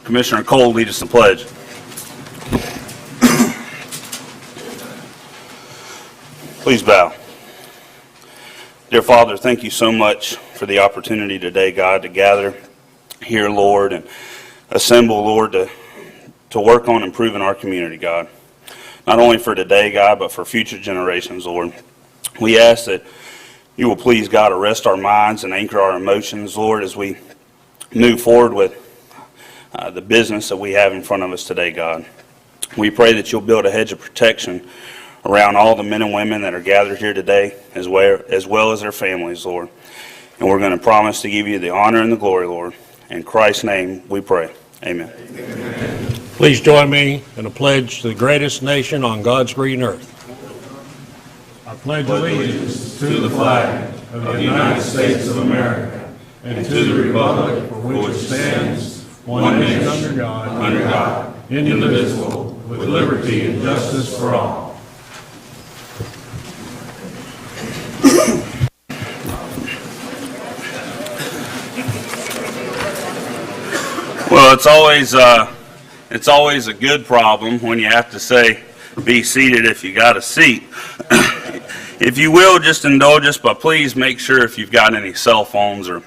Commissioner Cole lead us in the pledge. Please bow. Dear Father, thank you so much for the opportunity today, God, to gather here, Lord, and assemble, Lord, to work on improving our community, God. Not only for today, God, but for future generations, Lord. We ask that you will please, God, arrest our minds and anchor our emotions, Lord, as we move forward with the business that we have in front of us today, God. We pray that you'll build a hedge of protection around all the men and women that are gathered here today, as well as their families, Lord. And we're going to promise to give you the honor and the glory, Lord. In Christ's name we pray. Amen. Amen. Please join me in a pledge to the greatest nation on God's green earth. I pledge allegiance to the flag of the United States of America and to the republic for which it stands, one nation under God, indivisible, with liberty and justice for all. Well, it's always a good problem when you have to say, be seated if you got a seat. If you will, just indulge us, but please make sure if you've got any cell phones or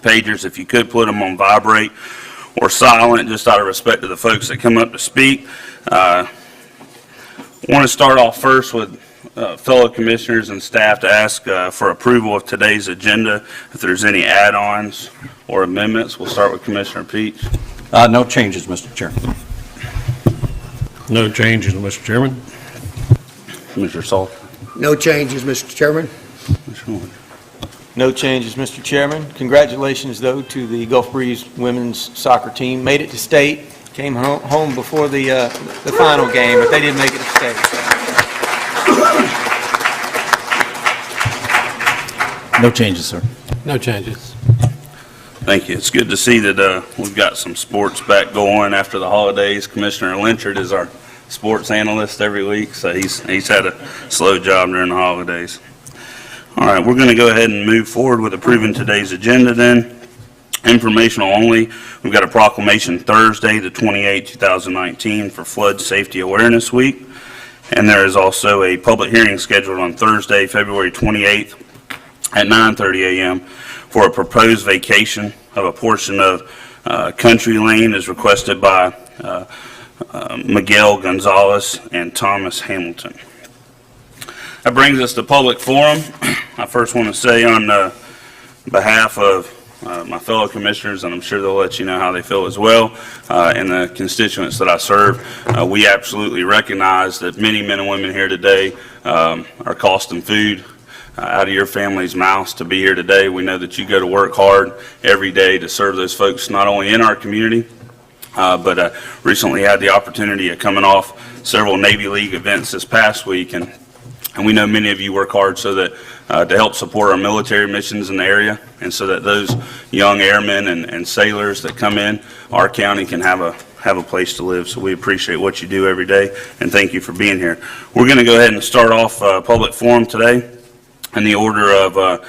pagers, if you could put them on vibrate or silent, just out of respect to the folks that come up to speak. I want to start off first with fellow commissioners and staff to ask for approval of today's agenda. If there's any add-ons or amendments, we'll start with Commissioner Peach. No changes, Mr. Chairman. No changes, Mr. Chairman. Commissioner Salter. No changes, Mr. Chairman. No changes, Mr. Chairman. Congratulations, though, to the Gulf Breeze women's soccer team. Made it to state. Came home before the final game, but they did make it to state. No changes, sir. No changes. Thank you. It's good to see that we've got some sports back going after the holidays. Commissioner Lynchard is our sports analyst every week, so he's had a slow job during the holidays. All right, we're going to go ahead and move forward with approving today's agenda then. Informational only. We've got a proclamation Thursday, the 28th, 2019 for Flood Safety Awareness Week. And there is also a public hearing scheduled on Thursday, February 28th at 9:30 a.m. for a proposed vacation of a portion of Country Lane as requested by Miguel Gonzalez and Thomas Hamilton. That brings us to public forum. I first want to say on behalf of my fellow commissioners, and I'm sure they'll let you know how they feel as well, and the constituents that I serve, we absolutely recognize that many men and women here today are costing food out of your family's mouths to be here today. We know that you go to work hard every day to serve those folks not only in our community, but recently had the opportunity of coming off several Navy League events this past week, and we know many of you work hard so that to help support our military missions in the area, and so that those young airmen and sailors that come in our county can have a place to live. So we appreciate what you do every day, and thank you for being here. We're going to go ahead and start off public forum today in the order of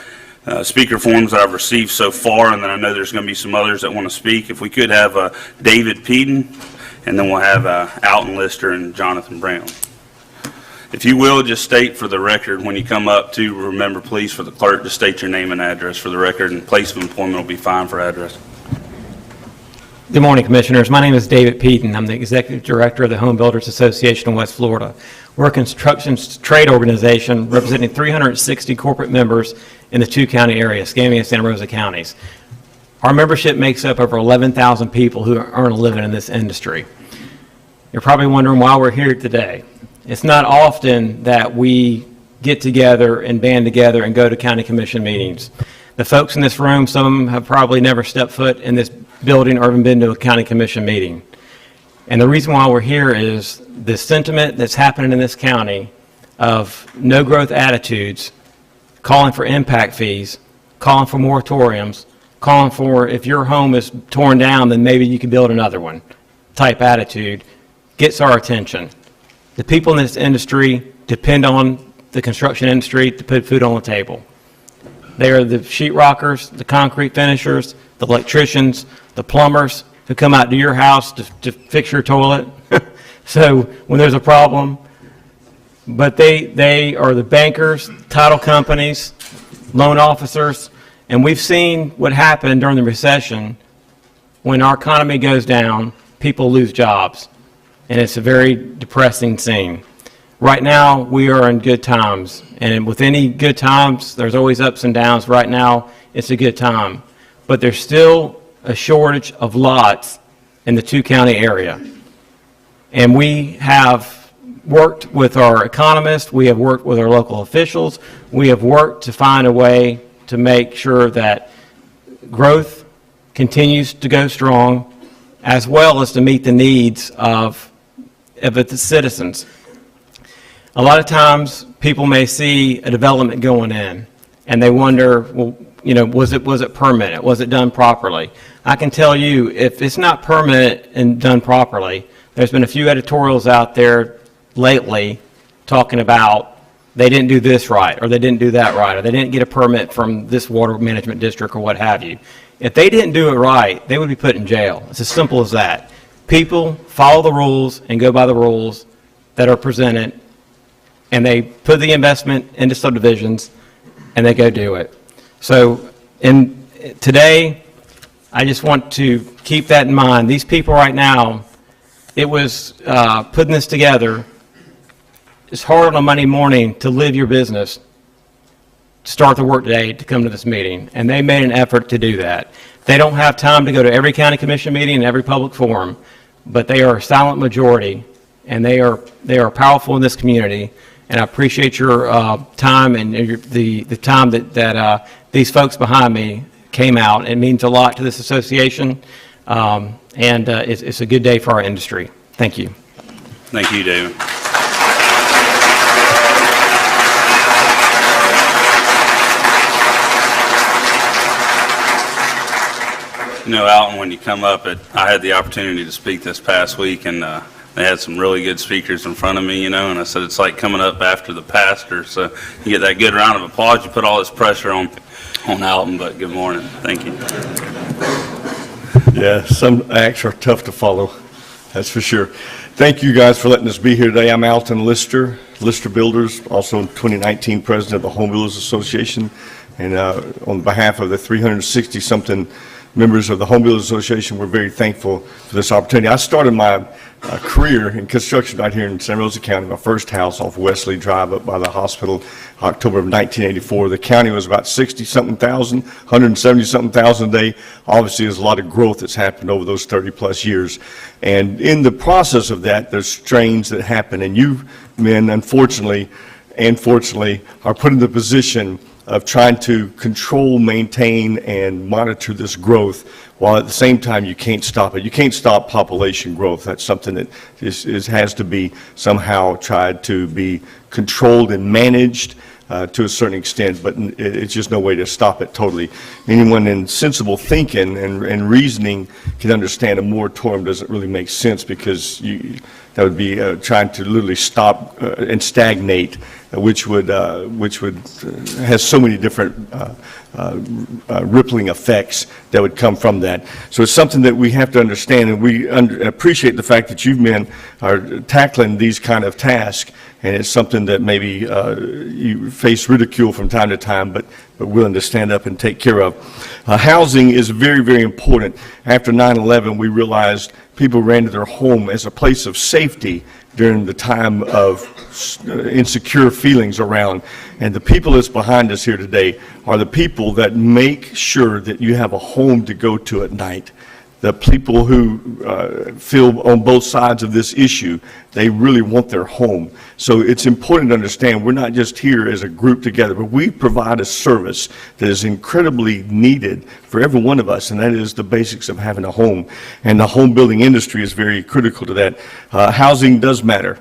speaker forms that I've received so far, and then I know there's going to be some others that want to speak. If we could have David Peden, and then we'll have Alton Lister and Jonathan Brown. If you will, just state for the record when you come up to, remember please for the clerk to state your name and address for the record, and place of employment will be fine for address. Good morning, Commissioners. My name is David Peden. I'm the Executive Director of the Home Builders Association of West Florida. We're a construction trade organization representing 360 corporate members in the two-county area, Escambia and Santa Rosa counties. Our membership makes up over 11,000 people who earn a living in this industry. You're probably wondering why we're here today. It's not often that we get together and band together and go to county commission meetings. The folks in this room, some of them have probably never stepped foot in this building or even been to a county commission meeting. And the reason why we're here is the sentiment that's happening in this county of no growth attitudes, calling for impact fees, calling for moratoriums, calling for if your home is torn down, then maybe you can build another one type attitude gets our attention. The people in this industry depend on the construction industry to put food on the table. They are the sheetrockers, the concrete finishers, the electricians, the plumbers, who come out to your house to fix your toilet. So when there's a problem, but they are the bankers, title companies, loan officers, and we've seen what happened during the recession. When our economy goes down, people lose jobs, and it's a very depressing scene. Right now, we are in good times, and with any good times, there's always ups and downs. Right now, it's a good time, but there's still a shortage of lots in the two-county area. And we have worked with our economists, we have worked with our local officials, we have worked to find a way to make sure that growth continues to go strong, as well as to meet the needs of the citizens. A lot of times, people may see a development going in, and they wonder, well, you know, was it permanent? Was it done properly? I can tell you, if it's not permanent and done properly, there's been a few editorials out there lately talking about they didn't do this right, or they didn't do that right, or they didn't get a permit from this water management district, or what have you. If they didn't do it right, they would be put in jail. It's as simple as that. People follow the rules and go by the rules that are presented, and they put the investment into subdivisions, and they go do it. So today, I just want to keep that in mind. These people right now, it was putting this together. It's hard on a Monday morning to live your business, to start the work day, to come to this meeting, and they made an effort to do that. They don't have time to go to every county commission meeting and every public forum, but they are a silent majority, and they are powerful in this community. And I appreciate your time and the time that these folks behind me came out. It means a lot to this association, and it's a good day for our industry. Thank you. Thank you, David. You know, Alton, when you come up, I had the opportunity to speak this past week, and they had some really good speakers in front of me, you know, and I said it's like coming up after the pastor, so you get that good round of applause. You put all this pressure on Alton, but good morning. Thank you. Yeah, some acts are tough to follow, that's for sure. Thank you guys for letting us be here today. I'm Alton Lister Builders, also 2019 president of the Home Builders Association, and on behalf of the 360-something members of the Home Builders Association, we're very thankful for this opportunity. I started my career in construction right here in Santa Rosa County, my first house off Wesley Drive up by the hospital, October of 1984. The county was about 60-something thousand, 170-something thousand a day. Obviously, there's a lot of growth that's happened over those 30-plus years. And in the process of that, there's strains that happen. And you men, unfortunately and fortunately, are put in the position of trying to control, maintain, and monitor this growth, while at the same time you can't stop it. You can't stop population growth. That's something that has to be somehow tried to be controlled and managed to a certain extent, but it's just no way to stop it totally. Anyone in sensible thinking and reasoning can understand a moratorium doesn't really make sense, because that would be trying to literally stop and stagnate, which would has so many different rippling effects that would come from that. So it's something that we have to understand, and we appreciate the fact that you men are tackling these kind of tasks, and it's something that maybe you face ridicule from time to time, but willing to stand up and take care of. Housing is very, very important. After 9/11, we realized people ran to their home as a place of safety during the time of insecure feelings around. And the people that's behind us here today are the people that make sure that you have a home to go to at night. The people who feel on both sides of this issue, they really want their home. So it's important to understand we're not just here as a group together, but we provide a service that is incredibly needed for every one of us, and that is the basics of having a home. And the home building industry is very critical to that. Housing does matter.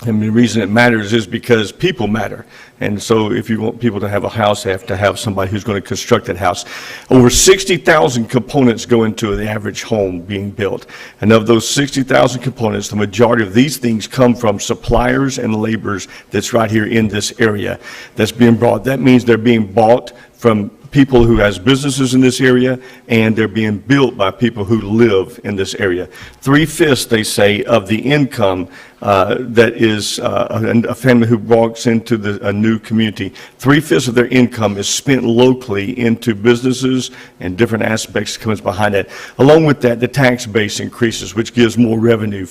And the reason it matters is because people matter. And so if you want people to have a house, they have to have somebody who's going to construct that house. Over 60,000 components go into the average home being built. And of those 60,000 components, the majority of these things come from suppliers and laborers that's right here in this area that's being brought. That means they're being bought from people who has businesses in this area, and they're being built by people who live in this area. 3/5, they say, of the income that is a family who walks into a new community, 3/5 of their income is spent locally into businesses and different aspects comes behind that. Along with that, the tax base increases, which gives more revenue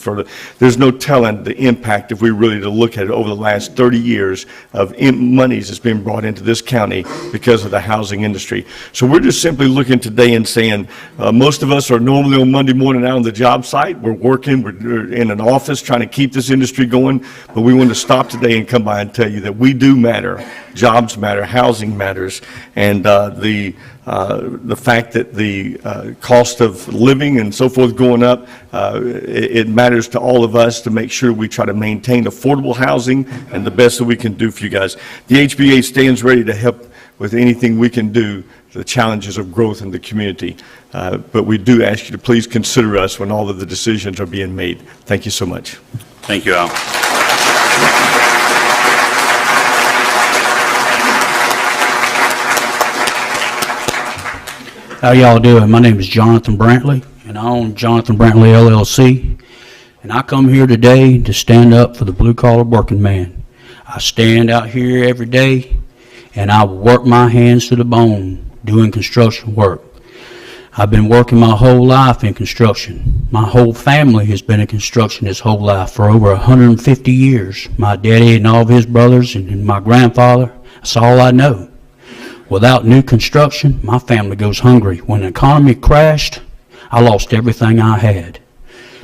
there's no telling the impact if we really to look at it over the last 30 years of monies that's been brought into this county because of the housing industry. So we're just simply looking today and saying, most of us are normally on Monday morning out on the job site. We're working, we're in an office trying to keep this industry going, but we want to stop today and come by and tell you that we do matter. Jobs matter, housing matters, and the fact that the cost of living and so forth going up, it matters to all of us to make sure we try to maintain affordable housing and the best that we can do for you guys. The HBA stands ready to help with anything we can do, the challenges of growth in the community. But we do ask you to please consider us when all of the decisions are being made. Thank you so much. Thank you, Al. How y'all doing? My name is Jonathan Brantley, and I own Jonathan Brantley LLC, and I come here today to stand up for the blue-collar working man. I stand out here every day, and I work my hands to the bone doing construction work. I've been working my whole life in construction. My whole family has been in construction his whole life for over 150 years. My daddy and all of his brothers and my grandfather, that's all I know. Without new construction, my family goes hungry. When the economy crashed, I lost everything I had.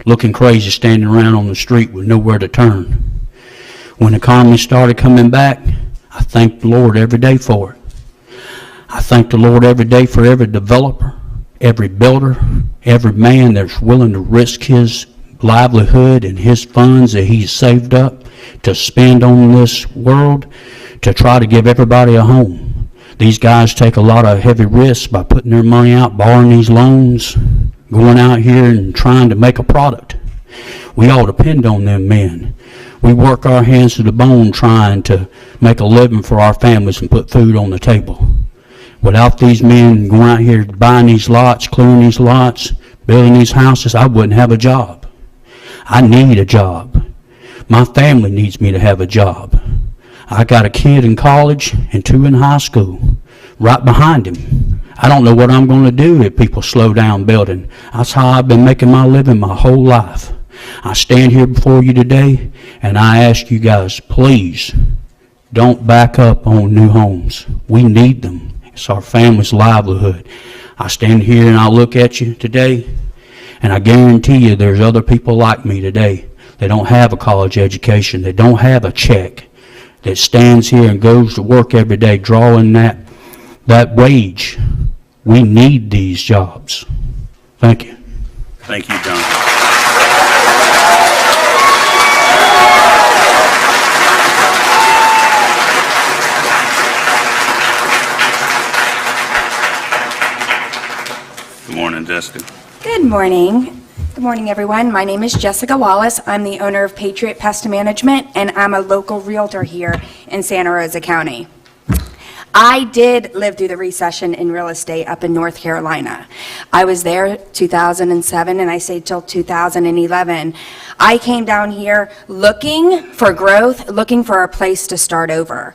Looking crazy standing around on the street with nowhere to turn. When the economy started coming back, I thank the Lord every day for it. I thank the Lord every day for every developer, every builder, every man that's willing to risk his livelihood and his funds that he's saved up to spend on this world to try to give everybody a home. These guys take a lot of heavy risks by putting their money out, borrowing these loans, going out here and trying to make a product. We all depend on them men. We work our hands to the bone trying to make a living for our families and put food on the table. Without these men going out here buying these lots, clearing these lots, building these houses, I wouldn't have a job. I need a job. My family needs me to have a job. I got a kid in college and 2 in high school right behind him. I don't know what I'm going to do if people slow down building. That's how I've been making my living my whole life. I stand here before you today and I ask you guys, please don't back up on new homes. We need them. It's our family's livelihood. I stand here and I look at you today and I guarantee you there's other people like me today. They don't have a college education. They don't have a check. That stands here and goes to work every day drawing that wage. We need these jobs. Thank you. Thank you, John. Good morning, Jessica. Good morning. Good morning, everyone. My name is Jessica Wallace. I'm the owner of Patriot Pest Management, and I'm a local realtor here in Santa Rosa County. I did live through the recession in real estate up in North Carolina. I was there 2007, and I stayed till 2011. I came down here looking for growth, looking for a place to start over.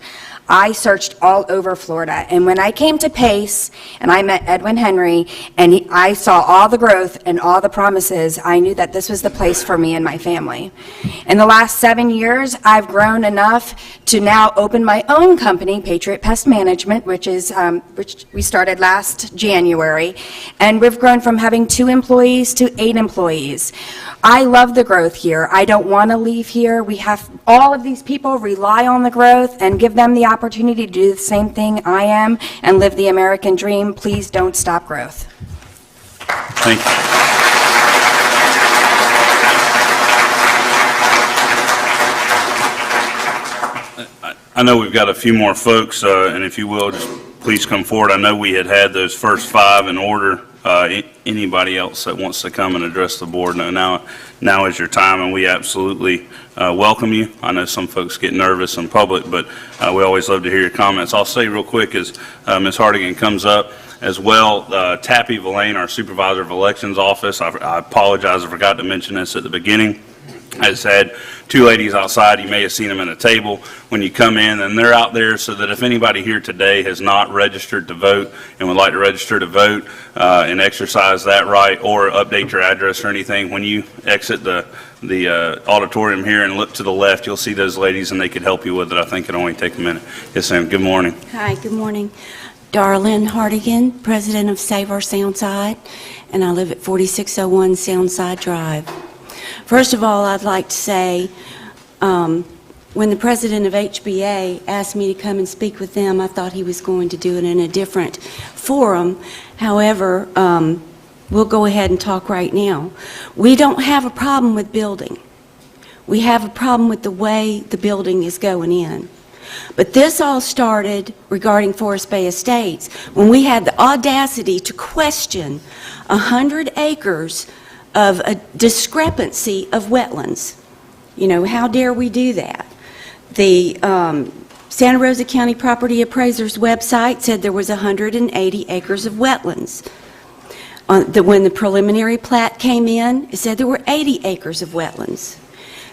I searched all over Florida, and when I came to Pace and I met Edwin Henry and I saw all the growth and all the promises, I knew that this was the place for me and my family. In the last 7 years, I've grown enough to now open my own company, Patriot Pest Management, which we started last January, and we've grown from having 2 employees to 8 employees. I love the growth here. I don't want to leave here. We have all of these people rely on the growth and give them the opportunity to do the same thing I am and live the American dream. Please don't stop growth. Thank you. I know we've got a few more folks, and if you will, just please come forward. I know we had those first 5 in order anybody else that wants to come and address the board, now is your time, and we absolutely welcome you. I know some folks get nervous in public, but we always love to hear your comments. I'll say real quick as Ms. Hardigan comes up as well, Tappy Villain, our Supervisor of Elections Office, I apologize, I forgot to mention this at the beginning, has had two ladies outside. You may have seen them at a table when you come in, and they're out there so that if anybody here today has not registered to vote and would like to register to vote and exercise that right or update your address or anything, when you exit the auditorium here and look to the left, you'll see those ladies and they could help you with it. I think it'll only take a minute. Yes, ma'am. Good morning. Hi, good morning. Darlene Hardigan, President of Save Our Soundside, and I live at 4601 Soundside Drive. First of all, I'd like to say, when the president of HBA asked me to come and speak with them, I thought he was going to do it in a different forum. However, we'll go ahead and talk right now. We don't have a problem with building. We have a problem with the way the building is going in. But this all started regarding Forest Bay Estates when we had the audacity to question 100 acres of a discrepancy of wetlands. You know, how dare we do that? The Santa Rosa County Property Appraiser's website said there was 180 acres of wetlands. When the preliminary plat came in, it said there were 80 acres of wetlands.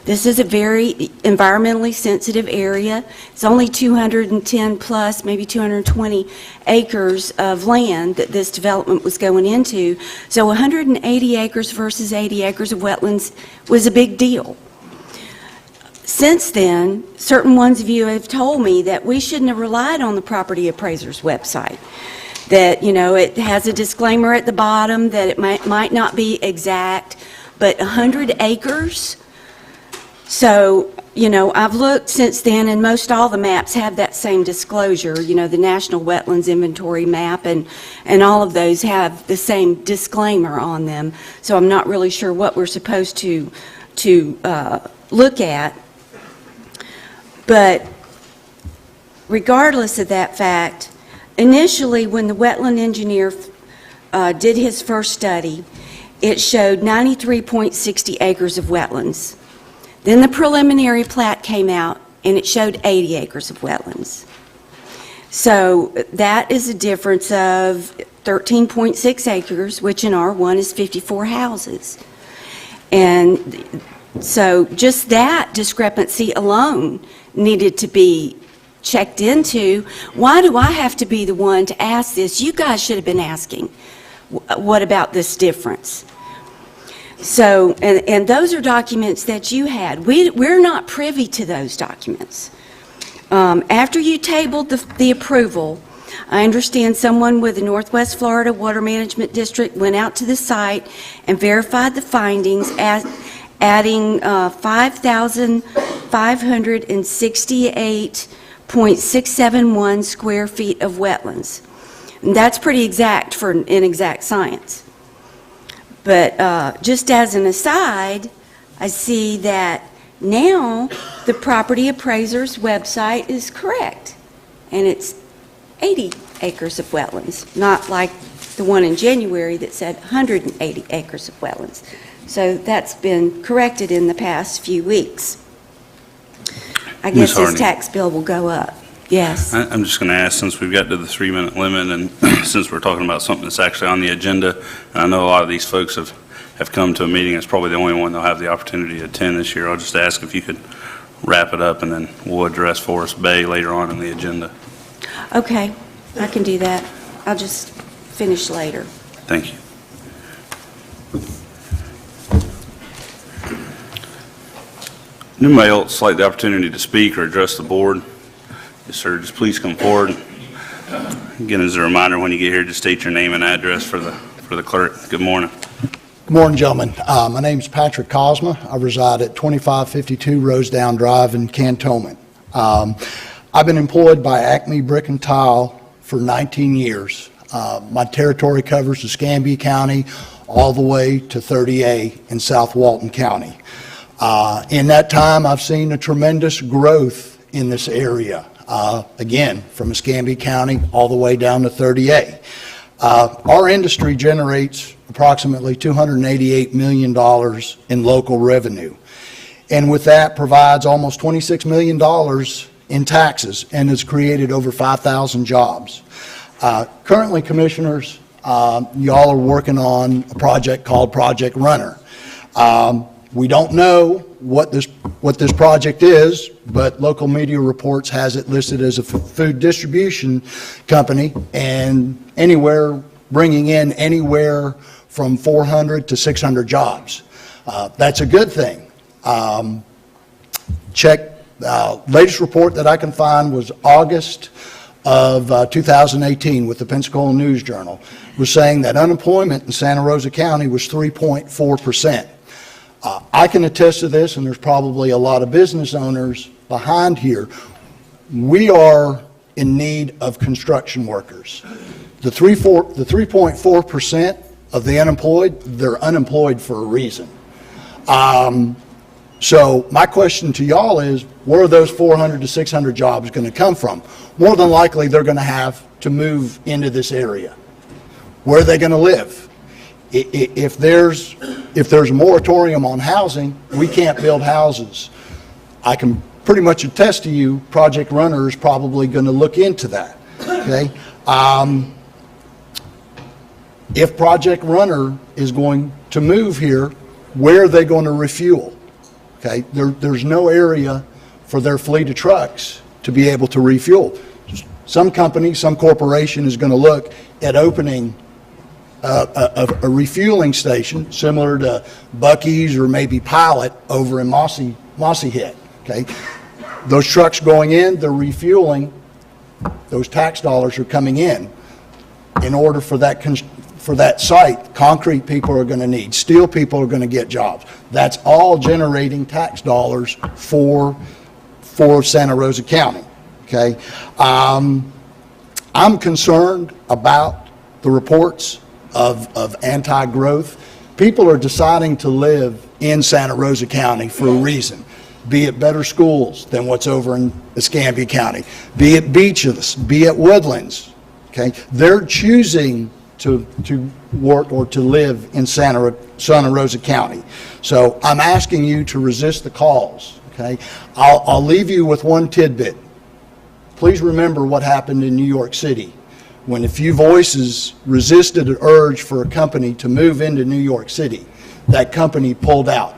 This is a very environmentally sensitive area. It's only 210 plus, maybe 220 acres of land that this development was going into. So 180 acres versus 80 acres of wetlands was a big deal. Since then, certain ones of you have told me that we shouldn't have relied on the property appraiser's website. That, you know, it has a disclaimer at the bottom that it might not be exact, but 100 acres? So, you know, I've looked since then, and most all the maps have that same disclosure. You know, the National Wetlands Inventory map and all of those have the same disclaimer on them. So I'm not really sure what we're supposed to look at. But regardless of that fact, initially when the wetland engineer did his first study, it showed 93.60 acres of wetlands. Then the preliminary plat came out, and it showed 80 acres of wetlands. So that is a difference of 13.6 acres, which in R1 is 54 houses. And so just that discrepancy alone needed to be checked into. Why do I have to be the one to ask this? You guys should have been asking, what about this difference? So, and those are documents that you had. We're not privy to those documents. After you tabled the approval, I understand someone with the Northwest Florida Water Management District went out to the site and verified the findings, adding 5,568.671 square feet of wetlands. And that's pretty exact for an inexact science. But just as an aside, I see that now the property appraiser's website is correct, and it's 80 acres of wetlands, not like the one in January that said 180 acres of wetlands. So that's been corrected in the past few weeks. I guess his tax bill will go up. Yes. I'm just going to ask, since we've got to the 3-minute limit, and since we're talking about something that's actually on the agenda, and I know a lot of these folks have come to a meeting, it's probably the only one they'll have the opportunity to attend this year. I'll just ask if you could wrap it up, and then we'll address Forest Bay later on in the agenda. Okay, I can do that. I'll just finish later. Thank you. Anybody else like the opportunity to speak or address the board? Yes, sir. Just please come forward. Again, as a reminder, when you get here, just state your name and address for the clerk. Good morning. Good morning, gentlemen. My name is Patrick Cosma. I reside at 2552 Rosedown Drive in Cantonment. I've been employed by Acme Brick and Tile for 19 years. My territory covers Escambia County all the way to 30A in South Walton County. In that time, I've seen a tremendous growth in this area. Again, from Escambia County all the way down to 30A. Our industry generates approximately $288 million in local revenue, and with that provides almost $26 million in taxes and has created over 5,000 jobs. Currently, Commissioners, y'all are working on a project called Project Runner. We don't know what this project is, but local media reports has it listed as a food distribution company and bringing in anywhere from 400 to 600 jobs. That's a good thing. Latest report that I can find was August of 2018 with the Pensacola News-Journal, was saying that unemployment in Santa Rosa County was 3.4%. I can attest to this, and there's probably a lot of business owners behind here. We are in need of construction workers. The 3.4% of the unemployed, they're unemployed for a reason. So my question to y'all is, where are those 400 to 600 jobs going to come from? More than likely, they're going to have to move into this area. Where are they going to live? If there's a moratorium on housing, we can't build houses. I can pretty much attest to you, Project Runner is probably going to look into that. Okay. If Project Runner is going to move here, where are they going to refuel? Okay. There's no area for their fleet of trucks to be able to refuel. Some company, some corporation is going to look at opening a refueling station similar to Buc-ee's or maybe Pilot over in Mossy Head. Okay, those trucks going in, they're refueling. Those tax dollars are coming in order for that site. Concrete people are going to need, steel people are going to get jobs. That's all generating tax dollars for Santa Rosa County. Okay, I'm concerned about the reports of anti-growth. People are deciding to live in Santa Rosa County for a reason, be it better schools than what's over in Escambia County, be it beaches, be it woodlands. Okay, they're choosing to work or to live in Santa Rosa County. So I'm asking you to resist the calls. Okay, I'll leave you with one tidbit. Please remember what happened in New York City when a few voices resisted an urge for a company to move into New York City. That company pulled out.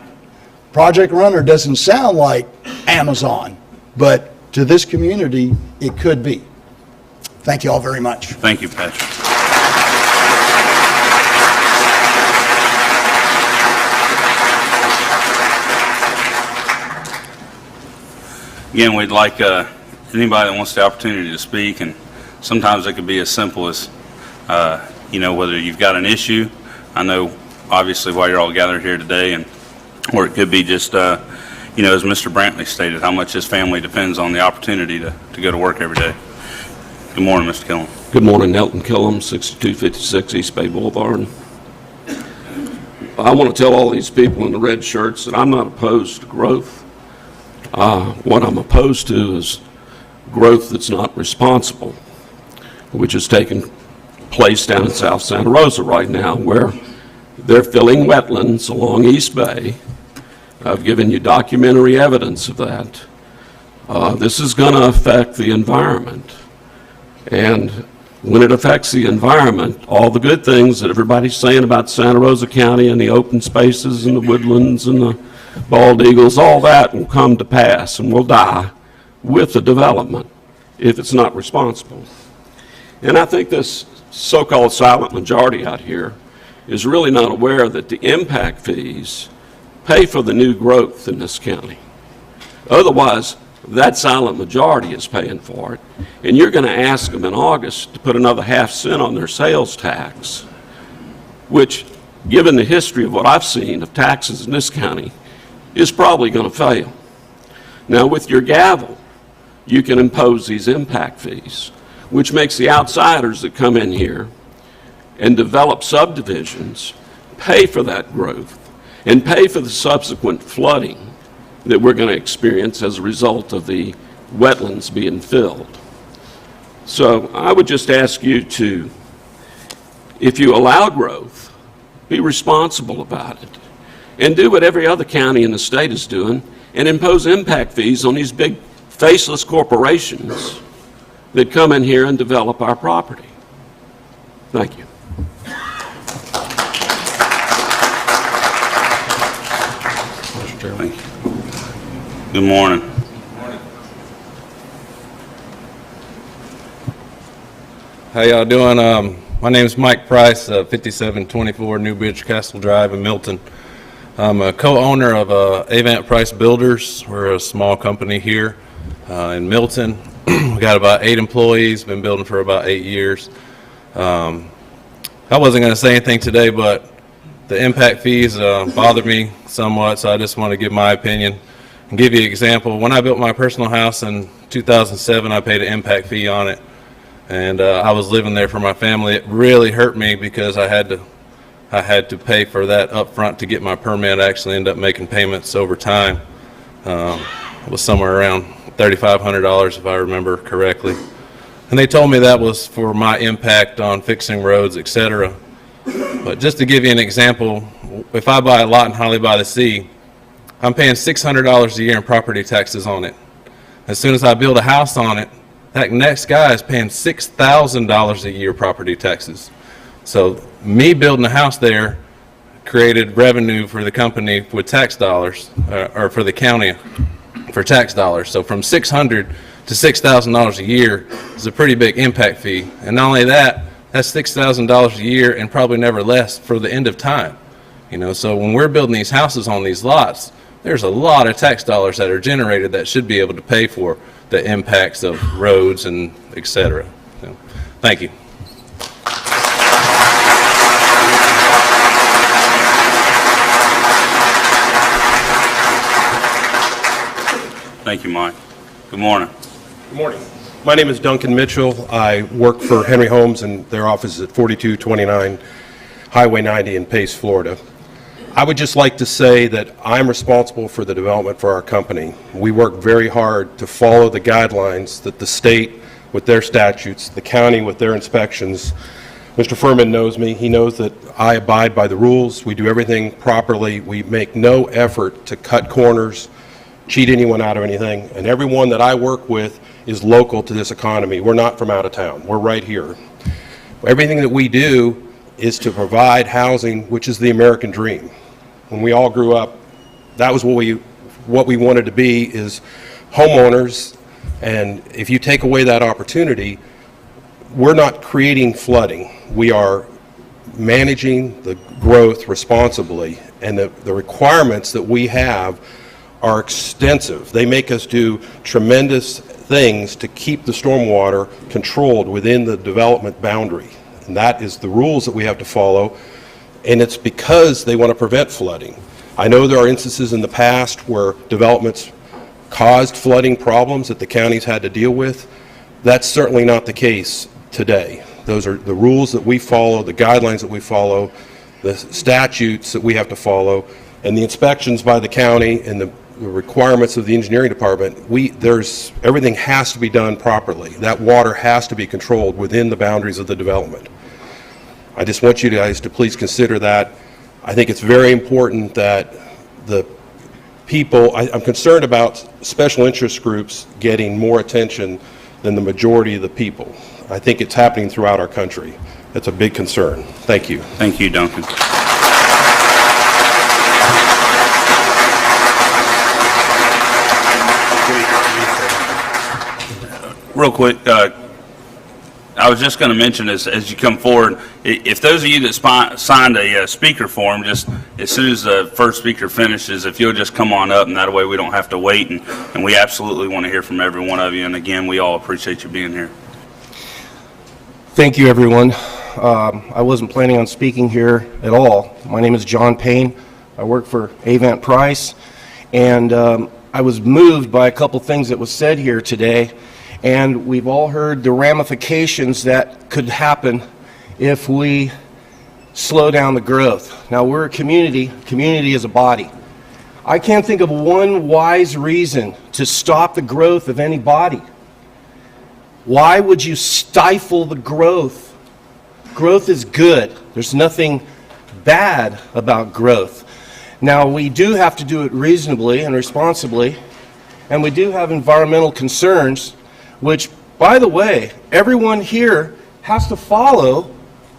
Project Runner doesn't sound like Amazon, but to this community, it could be. Thank you all very much. Thank you, Patrick. Again, we'd like anybody that wants the opportunity to speak, and sometimes it could be as simple as, whether you've got an issue. I know, obviously, why you're all gathered here today, or it could be just, as Mr. Brantley stated, how much his family depends on the opportunity to go to work every day. Good morning, Mr. Killam. Good morning, Nelton Killam, 6256 East Bay Boulevard. I want to tell all these people in the red shirts that I'm not opposed to growth. What I'm opposed to is growth that's not responsible, which is taking place down in South Santa Rosa right now, where they're filling wetlands along East Bay. I've given you documentary evidence of that. This is going to affect the environment. And when it affects the environment, all the good things that everybody's saying about Santa Rosa County and the open spaces and the woodlands and the bald eagles, all that will come to pass and will die with the development if it's not responsible. And I think this so-called silent majority out here is really not aware that the impact fees pay for the new growth in this county. Otherwise, that silent majority is paying for it, and you're going to ask them in August to put another half cent on their sales tax, which, given the history of what I've seen of taxes in this county, is probably going to fail. Now, with your gavel, you can impose these impact fees, which makes the outsiders that come in here and develop subdivisions pay for that growth and pay for the subsequent flooding that we're going to experience as a result of the wetlands being filled. So I would just ask you to If you allow growth, be responsible about it, and do what every other county in the state is doing, and impose impact fees on these big faceless corporations that come in here and develop our property. Thank you. Thank you. Good morning. How y'all doing? My name is Mike Price, 5724 New Bridge Castle Drive in Milton. I'm a co-owner of Avant Price Builders. We're a small company here in Milton. We got about 8 employees, been building for about 8 years. I wasn't going to say anything today, but the impact fees bother me somewhat, so I just want to give my opinion and give you an example. When I built my personal house in 2007, I paid an impact fee on it, and I was living there for my family. It really hurt me because I had to pay for that up front to get my permit. I actually ended up making payments over time. It was somewhere around $3,500 if I remember correctly. And they told me that was for my impact on fixing roads, etc. But just to give you an example, if I buy a lot in Holly by the Sea, I'm paying $600 a year in property taxes on it. As soon as I build a house on it, that next guy is paying $6,000 a year property taxes. So me building a house there created revenue for the company with tax dollars, or for the county for tax dollars. So from $600 to $6,000 a year is a pretty big impact fee. And not only that, that's $6,000 a year and probably never less for the end of time. You know, so when we're building these houses on these lots, there's a lot of tax dollars that are generated that should be able to pay for the impacts of roads and et cetera. So, thank you. Thank you, Mike. Good morning. Good morning. My name is Duncan Mitchell. I work for Henry Homes and their office is at 4229 Highway 90 in Pace, Florida. I would just like to say that I'm responsible for the development for our company. We work very hard to follow the guidelines that the state with their statutes, the county with their inspections. Mr. Furman knows me. He knows that I abide by the rules. We do everything properly. We make no effort to cut corners, cheat anyone out of anything, and everyone that I work with is local to this economy. We're not from out of town. We're right here. Everything that we do is to provide housing, which is the American dream. When we all grew up, that was what we wanted to be, is homeowners, and if you take away that opportunity, we're not creating flooding. We are managing the growth responsibly, and the requirements that we have are extensive. They make us do tremendous things to keep the stormwater controlled within the development boundary. And that is the rules that we have to follow, and it's because they want to prevent flooding. I know there are instances in the past where developments caused flooding problems that the counties had to deal with. That's certainly not the case today. Those are the rules that we follow, the guidelines that we follow, the statutes that we have to follow, and the inspections by the county and the requirements of the engineering department. Everything has to be done properly. That water has to be controlled within the boundaries of the development. I just want you guys to please consider that. I think it's very important that the people, I'm concerned about special interest groups getting more attention than the majority of the people. I think it's happening throughout our country. That's a big concern. Thank you. Thank you, Duncan. Real quick, I was just going to mention as you come forward, if those of you that signed a speaker form, just as soon as the first speaker finishes, if you'll just come on up, and that way we don't have to wait, and we absolutely want to hear from every one of you, and again, we all appreciate you being here. Thank you, everyone. I wasn't planning on speaking here at all. My name is John Payne. I work for Avant Price, and I was moved by a couple things that was said here today. And we've all heard the ramifications that could happen if we slow down the growth. Now, we're a community is a body. I can't think of one wise reason to stop the growth of any body. Why would you stifle the growth Growth is good. There's nothing bad about growth. Now, we do have to do it reasonably and responsibly, and we do have environmental concerns, which, by the way, everyone here has to follow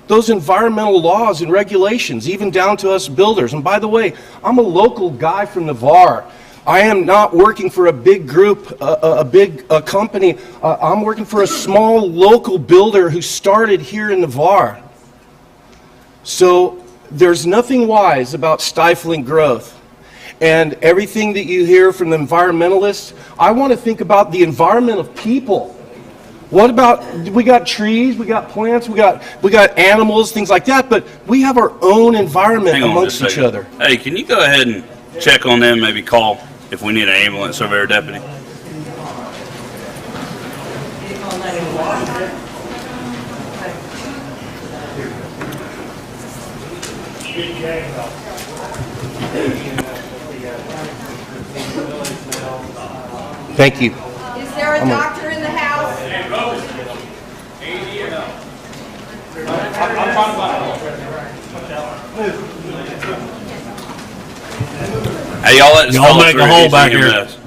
those environmental laws and regulations, even down to us builders. And by the way, I'm a local guy from Navarre. I am not working for a big group, a big company. I'm working for a small local builder who started here in Navarre. So there's nothing wise about stifling growth. And everything that you hear from the environmentalists, I want to think about the environment of people. What about, we got trees, we got plants, we got animals, things like that, but we have our own environment Hang on amongst just a each second. other. Hey, can you go ahead and check on them, maybe call if we need an ambulance over there, deputy? Thank you. Is there a doctor in the house? Hey, y'all let us Y'all follow make a through. hole He's back making a here. mess.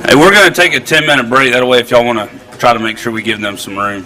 Hey, we're going to take a 10-minute break. That way, if y'all want to try to make sure we give them some room.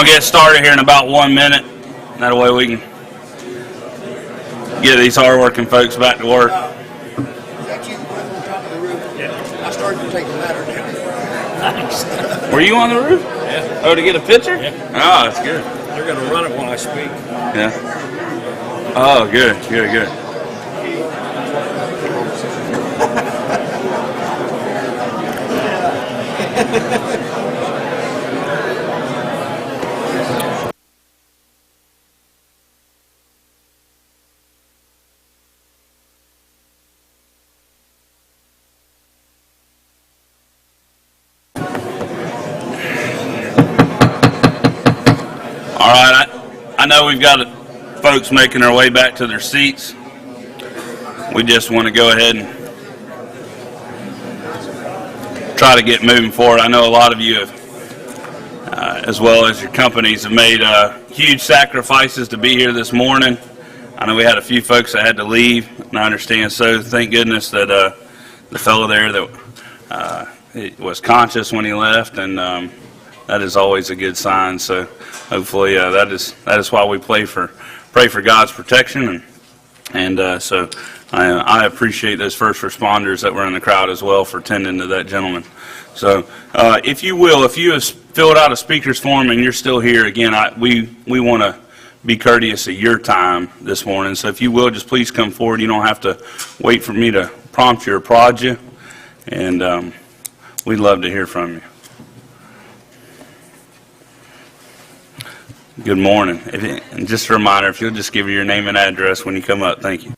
going to get started here in about 1 minute. That way we can get these hard-working folks back to work. Is that you on top of the roof? Yeah. I started to take the ladder down. Were you on the roof? Yeah. Oh, to get a picture? Yeah. Oh, that's good. They're going to run it when I speak. Yeah. Oh, good, good, good. All right, I know we've got folks making their way back to their seats. We just want to go ahead and try to get moving forward. I know a lot of you have, as well as your companies, have made huge sacrifices to be here this morning. I know we had a few folks that had to leave, and I understand so. Thank goodness that the fellow there that he was conscious when he left, and that is always a good sign. So hopefully that is why we pray for God's protection, and so I appreciate those first responders that were in the crowd as well for tending to that gentleman. So if you have filled out a speaker's form and you're still here, again, we want to be courteous of your time this morning. So if you will, just please come forward. You don't have to wait for me to prompt you or prod you, and we'd love to hear from you. Good morning. And just a reminder, if you'll just give your name and address when you come up. Thank you.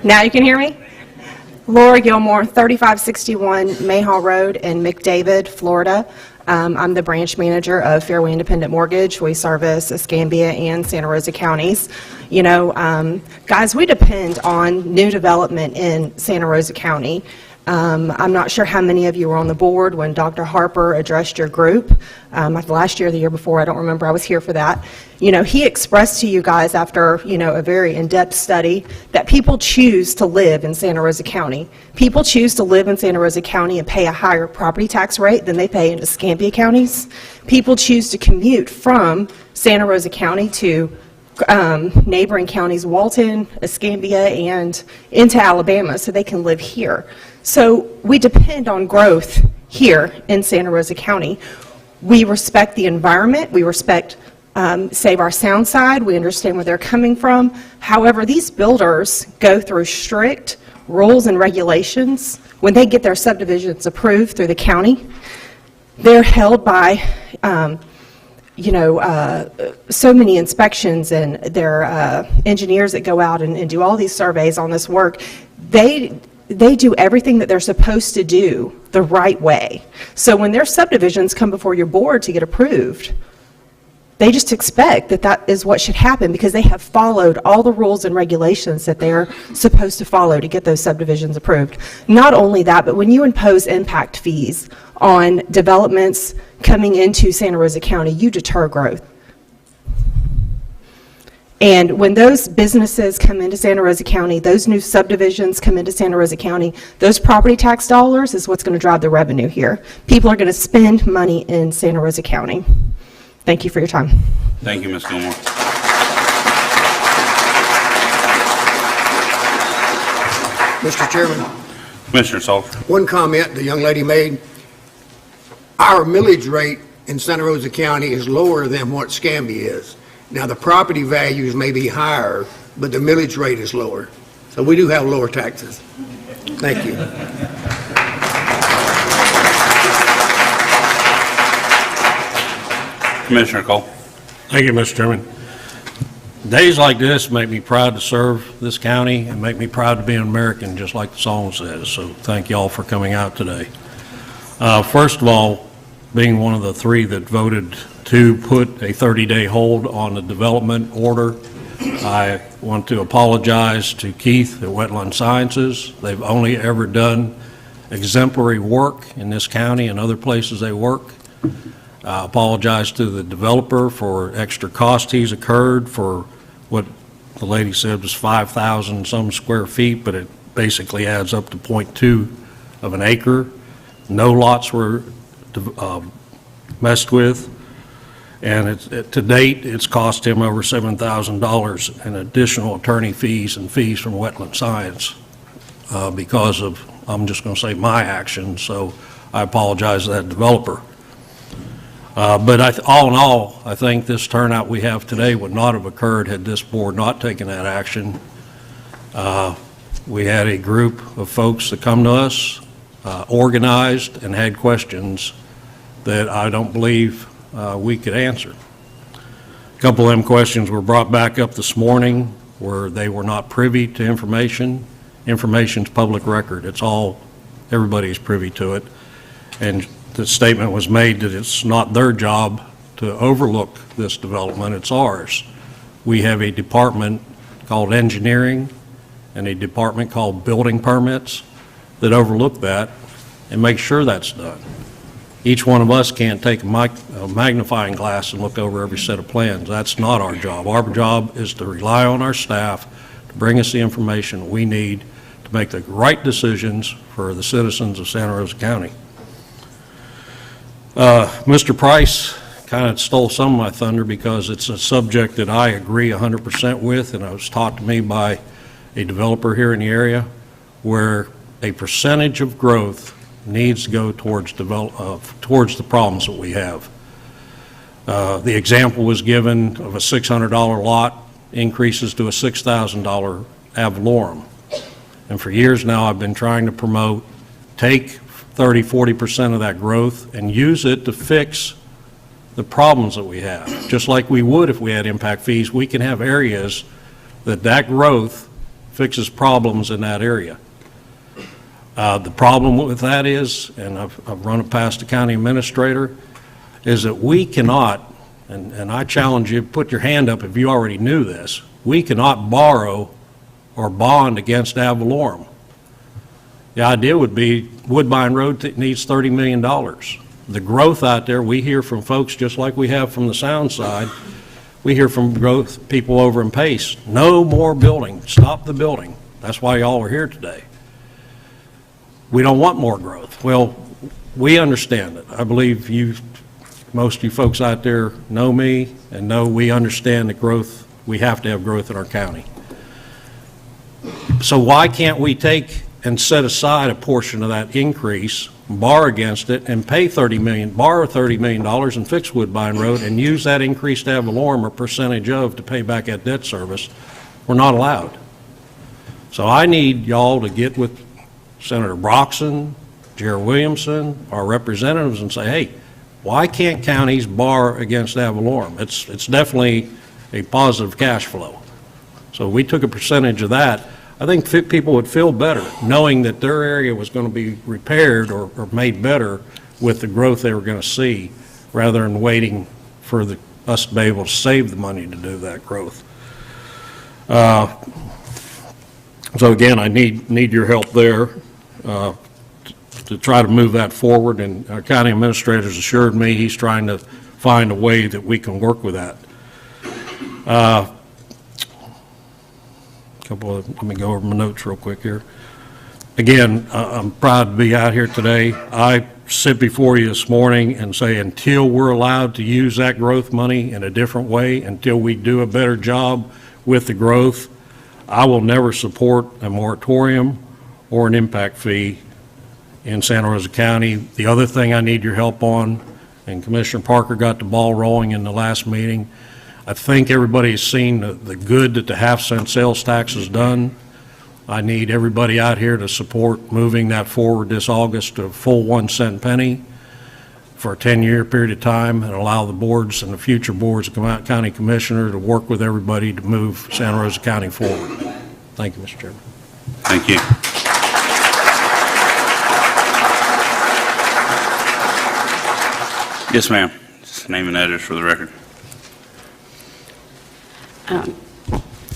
Now you can hear me? Laura Gilmore, 3561 Mayhaw Road in McDavid, Florida. I'm the branch manager of Fairway Independent Mortgage. We service Escambia and Santa Rosa counties. You know, guys, we depend on new development in Santa Rosa County. I'm not sure how many of you were on the board when Dr. Harper addressed your group. Last year or the year before, I don't remember, I was here for that. You know, he expressed to you guys after, you know, a very in-depth study that people choose to live in Santa Rosa County. People choose to live in Santa Rosa County and pay a higher property tax rate than they pay in Escambia counties. People choose to commute from Santa Rosa County to neighboring counties, Walton, Escambia, and into Alabama, so they can live here. So we depend on growth here in Santa Rosa County. We respect the environment. We respect Save Our Sound Side. We understand where they're coming from. However, these builders go through strict rules and regulations. When they get their subdivisions approved through the county, they're held by so many inspections, and their engineers that go out and do all these surveys on this work. They do everything that they're supposed to do the right way. So when their subdivisions come before your board to get approved, they just expect that that is what should happen because they have followed all the rules and regulations that they're supposed to follow to get those subdivisions approved. Not only that, but when you impose impact fees on developments coming into Santa Rosa County, you deter growth. And when those businesses come into Santa Rosa County, those new subdivisions come into Santa Rosa County, those property tax dollars is what's going to drive the revenue here. People are going to spend money in Santa Rosa County. Thank you for your time. Thank you, Ms. Gilmore. Mr. Chairman, Commissioner Salter. one comment the young lady made. Our millage rate in Santa Rosa County is lower than what Escambia is. Now, the property values may be higher, but the millage rate is lower. So we do have lower taxes. Thank you. Commissioner Cole. Thank you, Mr. Chairman. Days like this make me proud to serve this county and make me proud to be an American, just like the song says. So thank you all for coming out today. First of all, being one of the three that voted to put a 30-day hold on the development order, I want to apologize to Keith at Wetland Sciences. They've only ever done exemplary work in this county and other places they work. I apologize to the developer for extra cost he's incurred for what the lady said was 5,000 some square feet, but it basically adds up to .2 of an acre. No lots were messed with, and to date, it's cost him over $7,000 in additional attorney fees and fees from Wetland Science because of, I'm just going to say, my actions, so I apologize to that developer. But all in all, I think this turnout we have today would not have occurred had this board not taken that action. We had a group of folks that come to us, organized, and had questions that I don't believe we could answer. A couple of them questions were brought back up this morning where they were not privy to information. Information's public record. It's all, everybody's privy to it. And the statement was made that it's not their job to overlook this development, it's ours. We have a department called engineering and a department called building permits that overlook that and make sure that's done. Each one of us can't take a magnifying glass and look over every set of plans. That's not our job. Our job is to rely on our staff to bring us the information we need to make the right decisions for the citizens of Santa Rosa County. Mr. Price kind of stole some of my thunder because it's a subject that I agree 100% with, and it was taught to me by a developer here in the area, where a percentage of growth needs to go towards the problems that we have. The example was given of a $600 lot increases to a $6,000 ad valorem. And for years now, I've been trying to promote, take 30–40% of that growth and use it to fix the problems that we have. Just like we would if we had impact fees, we can have areas that growth fixes problems in that area. The problem with that is, and I've run it past the county administrator, is that we cannot, and I challenge you, put your hand up if you already knew this, we cannot borrow or bond against ad valorem. The idea would be Woodbine Road needs $30 million. The growth out there, we hear from folks just like we have from the sound side. We hear from growth people over in Pace, no more building, stop the building. That's why y'all are here today. We don't want more growth. Well, we understand it. I believe most of you folks out there know me and know we understand that growth, we have to have growth in our county. So why can't we take and set aside a portion of that increase, borrow against it, and pay borrow $30 million and fix Woodbine Road and use that increased ad valorem or percentage of to pay back that debt service? We're not allowed. So I need y'all to get with Senator Broxson, Jared Williamson, our representatives, and say, hey, why can't counties borrow against ad valorem? It's definitely a positive cash flow. So we took a percentage of that. I think people would feel better knowing that their area was going to be repaired or made better with the growth they were going to see, rather than waiting for us to be able to save the money to do that growth. So again, I need your help there to try to move that forward, and our county administrator's assured me he's trying to find a way that we can work with that. Let me go over my notes real quick here. Again, I'm proud to be out here today. I sit before you this morning and say, until we're allowed to use that growth money in a different way, until we do a better job with the growth, I will never support a moratorium or an impact fee in Santa Rosa County. The other thing I need your help on, and Commissioner Parker got the ball rolling in the last meeting, I think everybody's seen the good that the half-cent sales tax has done. I need everybody out here to support moving that forward this August to a full 1 cent penny for a 10-year period of time, and allow the boards and the future boards of county commissioner to work with everybody to move Santa Rosa County forward. Thank you, Mr. Chairman. Thank you. Yes, ma'am. Just name and address for the record.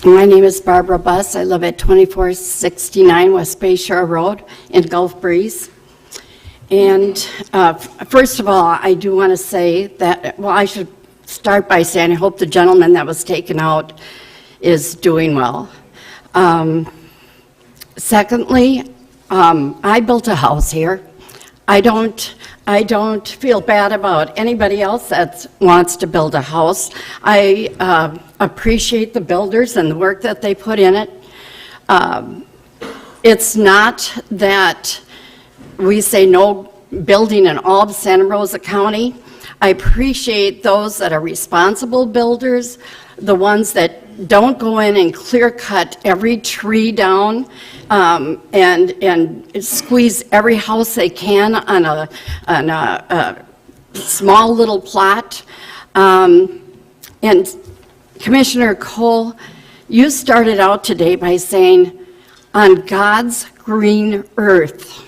My name is Barbara Buss. I live at 2469 West Bay Shore Road in Gulf Breeze. And first of all, I do want to say that, well, I should start by saying I hope the gentleman that was taken out is doing well. Secondly, I built a house here. I don't feel bad about anybody else that wants to build a house. I appreciate the builders and the work that they put in it. It's not that we say no building in all of Santa Rosa County. I appreciate those that are responsible builders, the ones that don't go in and clear cut every tree down and squeeze every house they can on a small little plot. And Commissioner Cole, you started out today by saying, on God's green earth.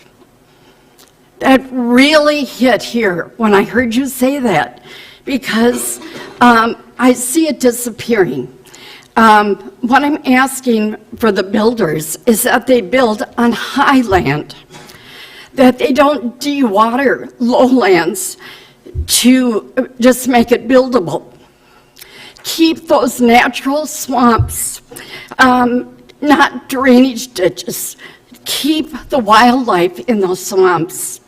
That really hit here when I heard you say that, because I see it disappearing. What I'm asking for the builders is that they build on highland, that they don't de-water lowlands to just make it buildable. Keep those natural swamps, not drainage ditches. Keep the wildlife in those swamps.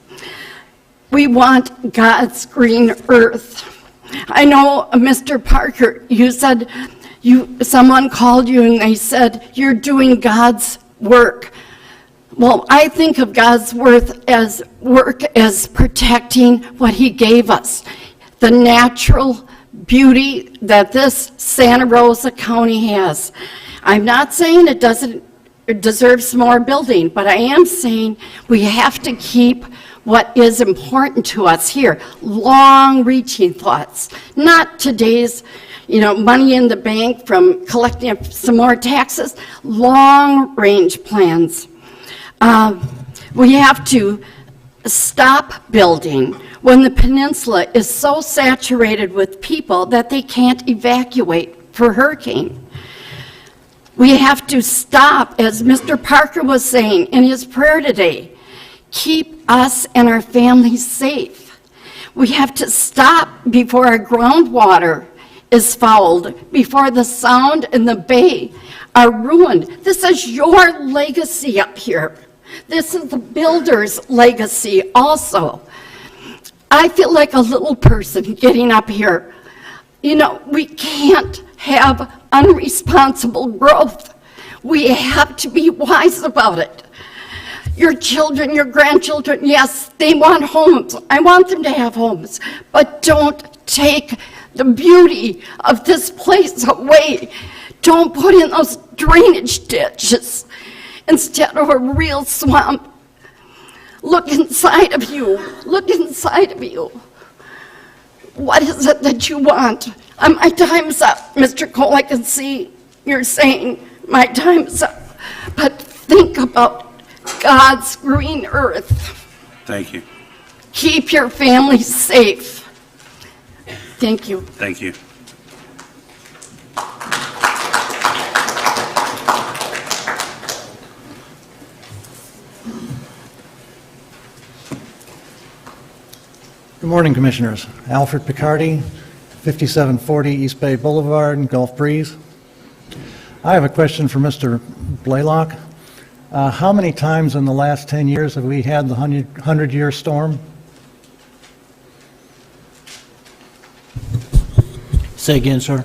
We want God's green earth. I know, Mr. Parker, you said someone called you and they said you're doing God's work. Well, I think of God's work as protecting what He gave us, the natural beauty that this Santa Rosa County has. I'm not saying it doesn't deserve some more building, but I am saying we have to keep what is important to us here, long-reaching thoughts, not today's, money in the bank from collecting up some more taxes, long-range plans. We have to stop building when the peninsula is so saturated with people that they can't evacuate for hurricane. We have to stop, as Mr. Parker was saying in his prayer today, keep us and our families safe. We have to stop before our groundwater is fouled, before the sound and the bay are ruined. This is your legacy up here. This is the builder's legacy also. I feel like a little person getting up here. We can't have unresponsible growth. We have to be wise about it. Your children, your grandchildren, yes, they want homes. I want them to have homes. But don't take the beauty of this place away. Don't put in those drainage ditches instead of a real swamp. Look inside of you. Look inside of you. What is it that you want? My time's up, Mr. Cole. I can see you're saying my time's up. But think about God's green earth. Thank you. Keep your family safe. Thank you. Thank you. Good morning, Commissioners. Alfred Picardi, 5740 East Bay Boulevard, Gulf Breeze. I have a question for Mr. Blaylock. How many times in the last 10 years have we had the 100-year storm? Say again, sir.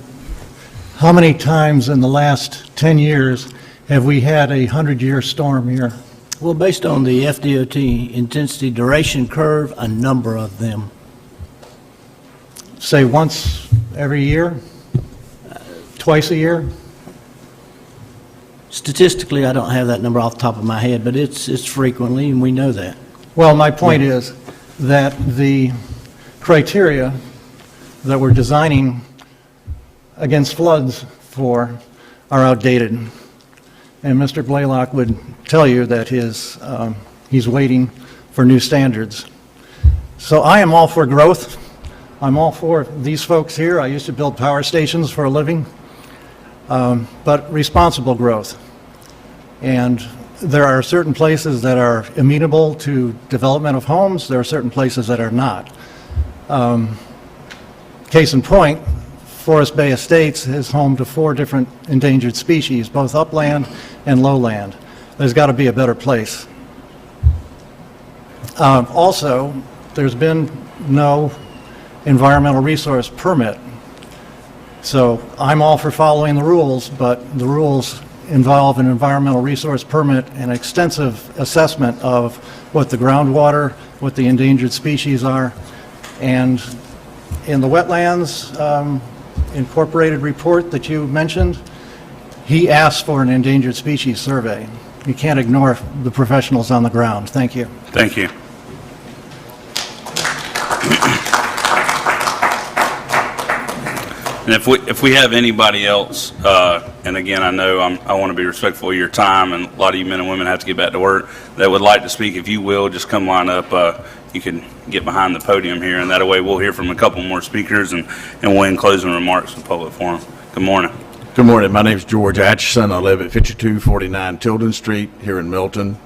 How many times in the last 10 years have we had a 100-year storm here? Well, based on the FDOT intensity duration curve, a number of them. Say once every year? Twice a year? Statistically, I don't have that number off the top of my head, but it's frequently, and we know that. Well, my point is that the criteria that we're designing against floods for are outdated. And Mr. Blaylock would tell you that he's waiting for new standards. So I am all for growth. I'm all for these folks here. I used to build power stations for a living, but responsible growth. And there are certain places that are amenable to development of homes. There are certain places that are not. Case in point, Forest Bay Estates is home to 4 different endangered species, both upland and lowland. there's got to be a better place. Also, there's been no environmental resource permit. So I'm all for following the rules, but the rules involve an environmental resource permit and extensive assessment of what the groundwater, what the endangered species are. And in the wetlands incorporated report that you mentioned, he asked for an endangered species survey. You can't ignore the professionals on the ground. Thank you. Thank you. And if we have anybody else, and again, I know I want to be respectful of your time, and a lot of you men and women have to get back to work, that would like to speak, if you will, just come line up. You can get behind the podium here, and that way we'll hear from a couple more speakers, and we'll end closing remarks in public forum. Good morning. Good morning. My name is George Atchison. I live at 5249 Tilden Street here in Milton.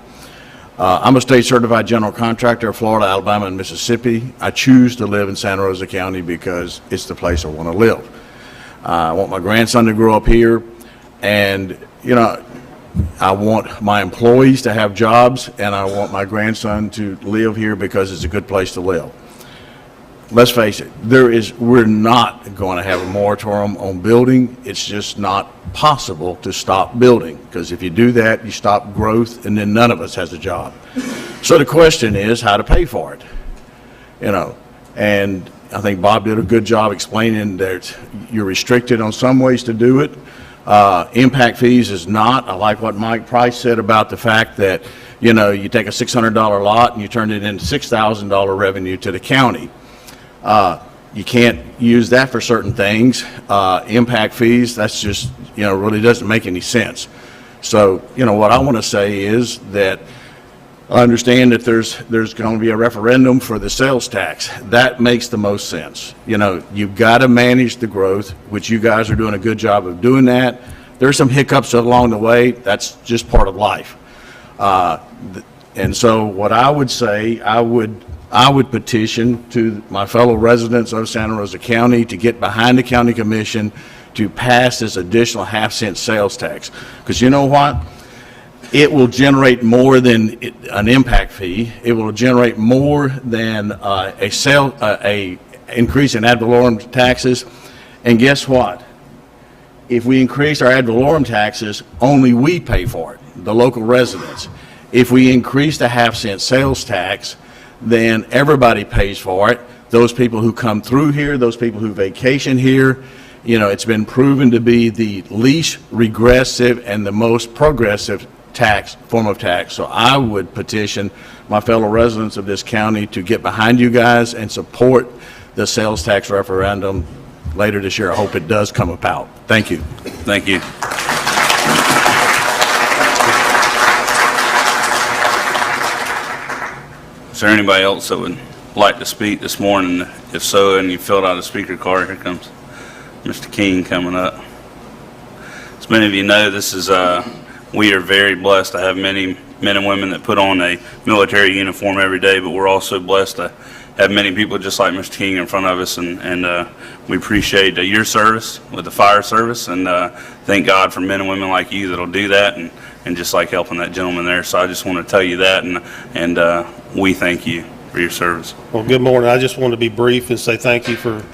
I'm a state certified general contractor of Florida, Alabama, and Mississippi. I choose to live in Santa Rosa County because it's the place I want to live. I want my grandson to grow up here, and, you know, I want my employees to have jobs, and I want my grandson to live here because it's a good place to live. Let's face it, we're not going to have a moratorium on building. It's just not possible to stop building, because if you do that, you stop growth, and then none of us has a job. So the question is how to pay for it, you know, and I think Bob did a good job explaining that you're restricted on some ways to do it. Impact fees is not. I like what Mike Price said about the fact that, you know, you take a $600 lot and you turn it into $6,000 revenue to the county. You can't use that for certain things. Impact fees, that's just, you know, really doesn't make any sense. So, you know, what I want to say is that I understand that there's going to be a referendum for the sales tax. That makes the most sense. You know, you've got to manage the growth, which you guys are doing a good job of doing that. There's some hiccups along the way. That's just part of life. And so what I would say, I would petition to my fellow residents of Santa Rosa County to get behind the county commission to pass this additional half-cent sales tax. Because you know what? It will generate more than an impact fee. It will generate more than a increase in ad valorem taxes. And guess what? If we increase our ad valorem taxes, only we pay for it, the local residents. If we increase the half-cent sales tax, then everybody pays for it. Those people who come through here, those people who vacation here, you know, it's been proven to be the least regressive and the most progressive form of tax. So I would petition my fellow residents of this county to get behind you guys and support the sales tax referendum later this year. I hope it does come about. Thank you. Thank you. Is there anybody else that would like to speak this morning? If so, and you filled out a speaker card, here comes Mr. King coming up. As many of you know, we are very blessed to have many men and women that put on a military uniform every day, but we're also blessed to have many people just like Mr. King in front of us, and we appreciate your service with the fire service, and thank God for men and women like you that'll do that, and just like helping that gentleman there. So I just want to tell you that, and we thank you for your service. Well, good morning. I just want to be brief and say thank you for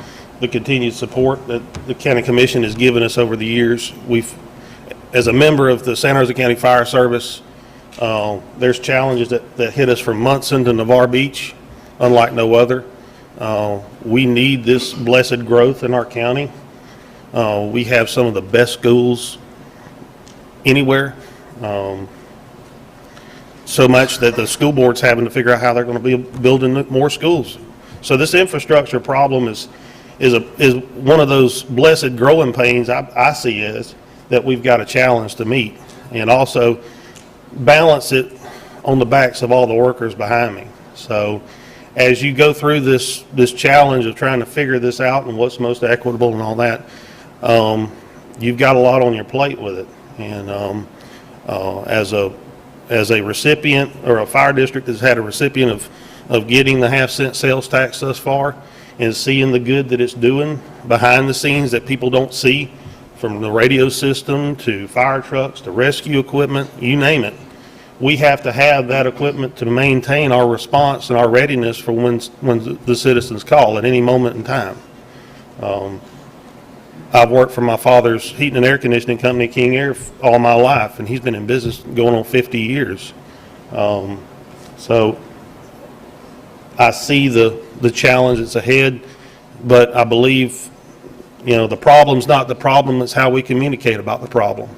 the continued support that the County Commission has given us over the years. As a member of the Santa Rosa County Fire Service, there's challenges that hit us from Munson to Navarre Beach, unlike no other. We need this blessed growth in our county. We have some of the best schools anywhere. So much that the school board's having to figure out how they're going to be building more schools. So this infrastructure problem is one of those blessed growing pains I see is that we've got a challenge to meet, and also balance it on the backs of all the workers behind me. So as you go through this challenge of trying to figure this out and what's most equitable and all that, you've got a lot on your plate with it. And as a recipient, or a fire district that's had a recipient of getting the half-cent sales tax thus far, and seeing the good that it's doing behind the scenes that people don't see, from the radio system to fire trucks to rescue equipment, you name it. we have to have that equipment to maintain our response and our readiness for when the citizens call at any moment in time. I've worked for my father's heating and air conditioning company, King Air, all my life, and he's been in business going on 50 years. So I see the challenge that's ahead, but I believe, the problem's not the problem, it's how we communicate about the problem.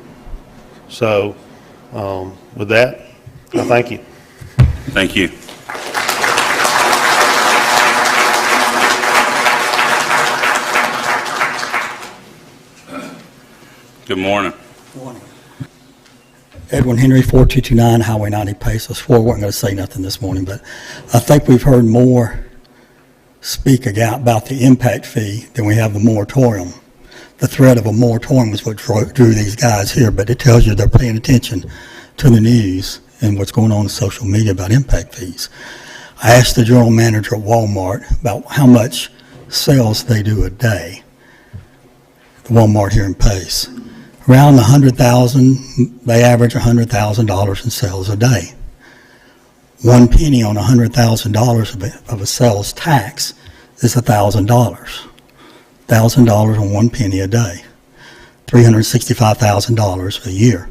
So with that, I thank you. Thank you. Good morning. Edwin Henry, 4229 Highway 90 Pace. I swore I wasn't going to say nothing this morning, but I think we've heard more speak about the impact fee than we have the moratorium. The threat of a moratorium was what drew these guys here, but it tells you they're paying attention to the news and what's going on in social media about impact fees. I asked the general manager at Walmart about how much sales they do a day, the Walmart here in Pace. Around 100,000, they average $100,000 in sales a day. 1 penny on $100,000 of a sales tax is $1,000. $1,000 on 1 penny a day. $365,000 a year.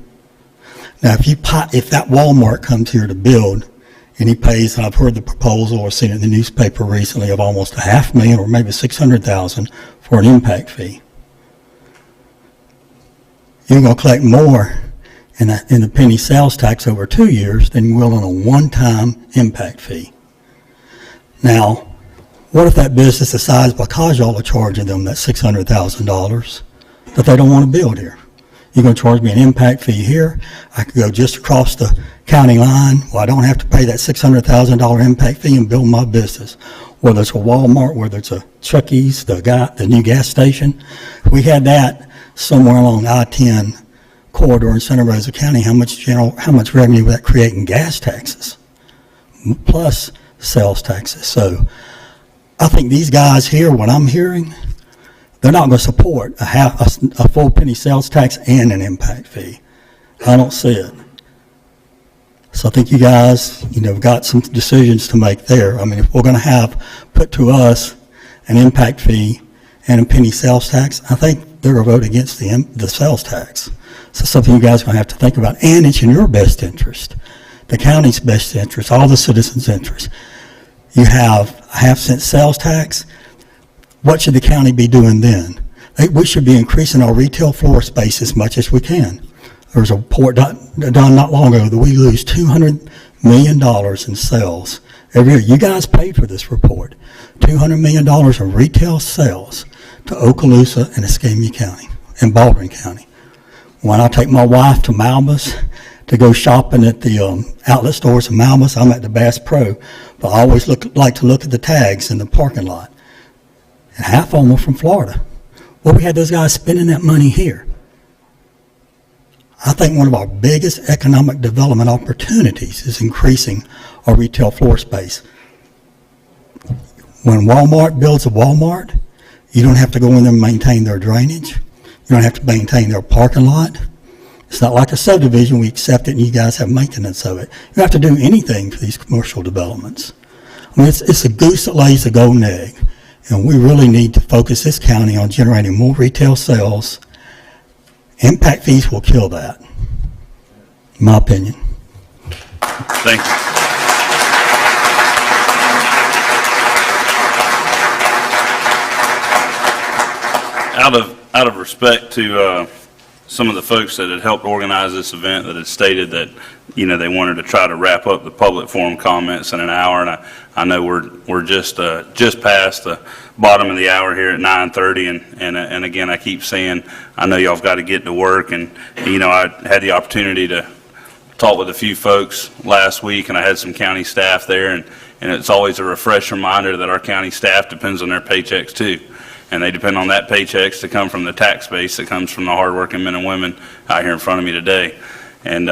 Now, if that Walmart comes here to build, and he pays, and I've heard the proposal or seen it in the newspaper recently, of almost $500,000 or maybe $600,000 for an impact fee. You're going to collect more in the penny sales tax over 2 years than you will on a one-time impact fee. Now, what if that business decides, because y'all are charging them that $600,000, that they don't want to build here? You're going to charge me an impact fee here. I could go just across the county line. Well, I don't have to pay that $600,000 impact fee and build my business. Whether it's a Walmart, whether it's a Chucky's, the new gas station. If we had that somewhere along I-10 corridor in Santa Rosa County, how much revenue would that create in gas taxes, plus sales taxes? So I think these guys here, what I'm hearing, they're not going to support a full penny sales tax and an impact fee. I don't see it. So I think you guys, got some decisions to make there. I mean, if we're going to put to us an impact fee and a penny sales tax, I think they're going to vote against the sales tax. So something you guys are going to have to think about, and it's in your best interest, the county's best interest, all the citizens' interest. You have a 1/2-cent sales tax. What should the county be doing then? We should be increasing our retail floor space as much as we can. There was a report done not long ago that we lose $200 million in sales every year. You guys paid for this report. $200 million in retail sales to Okaloosa and Escambia County and Baldwin County. When I take my wife to Malmas to go shopping at the outlet stores in Malmas, I'm at the Bass Pro, but I always like to look at the tags in the parking lot. And half of them are from Florida. Well, we had those guys spending that money here. I think one of our biggest economic development opportunities is increasing our retail floor space. When Walmart builds a Walmart, you don't have to go in there and maintain their drainage. You don't have to maintain their parking lot. It's not like a subdivision. We accept it and you guys have maintenance of it. You don't have to do anything for these commercial developments. I mean, it's a goose that lays a golden egg. And we really need to focus this county on generating more retail sales. Impact fees will kill that, in my opinion. Thank you. Out of respect to some of the folks that had helped organize this event, that had stated that they wanted to try to wrap up the public forum comments in an hour, and I know we're just past the bottom of the hour here at 9:30, and again I keep saying I know y'all've got to get to work, and I had the opportunity to talk with a few folks last week, and I had some county staff there, and it's always a refresh reminder that our county staff depends on their paychecks too. And they depend on that paychecks to come from the tax base that comes from the hardworking men and women out here in front of me today. And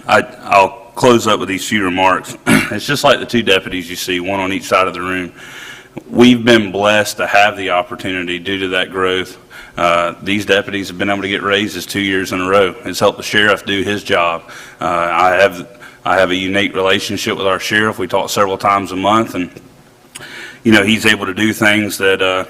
I'll close up with these few remarks. It's just like the two deputies you see, one on each side of the room. we've been blessed to have the opportunity due to that growth. These deputies have been able to get raises 2 years in a row. It's helped the sheriff do his job. I have a unique relationship with our sheriff. We talk several times a month, and he's able to do things that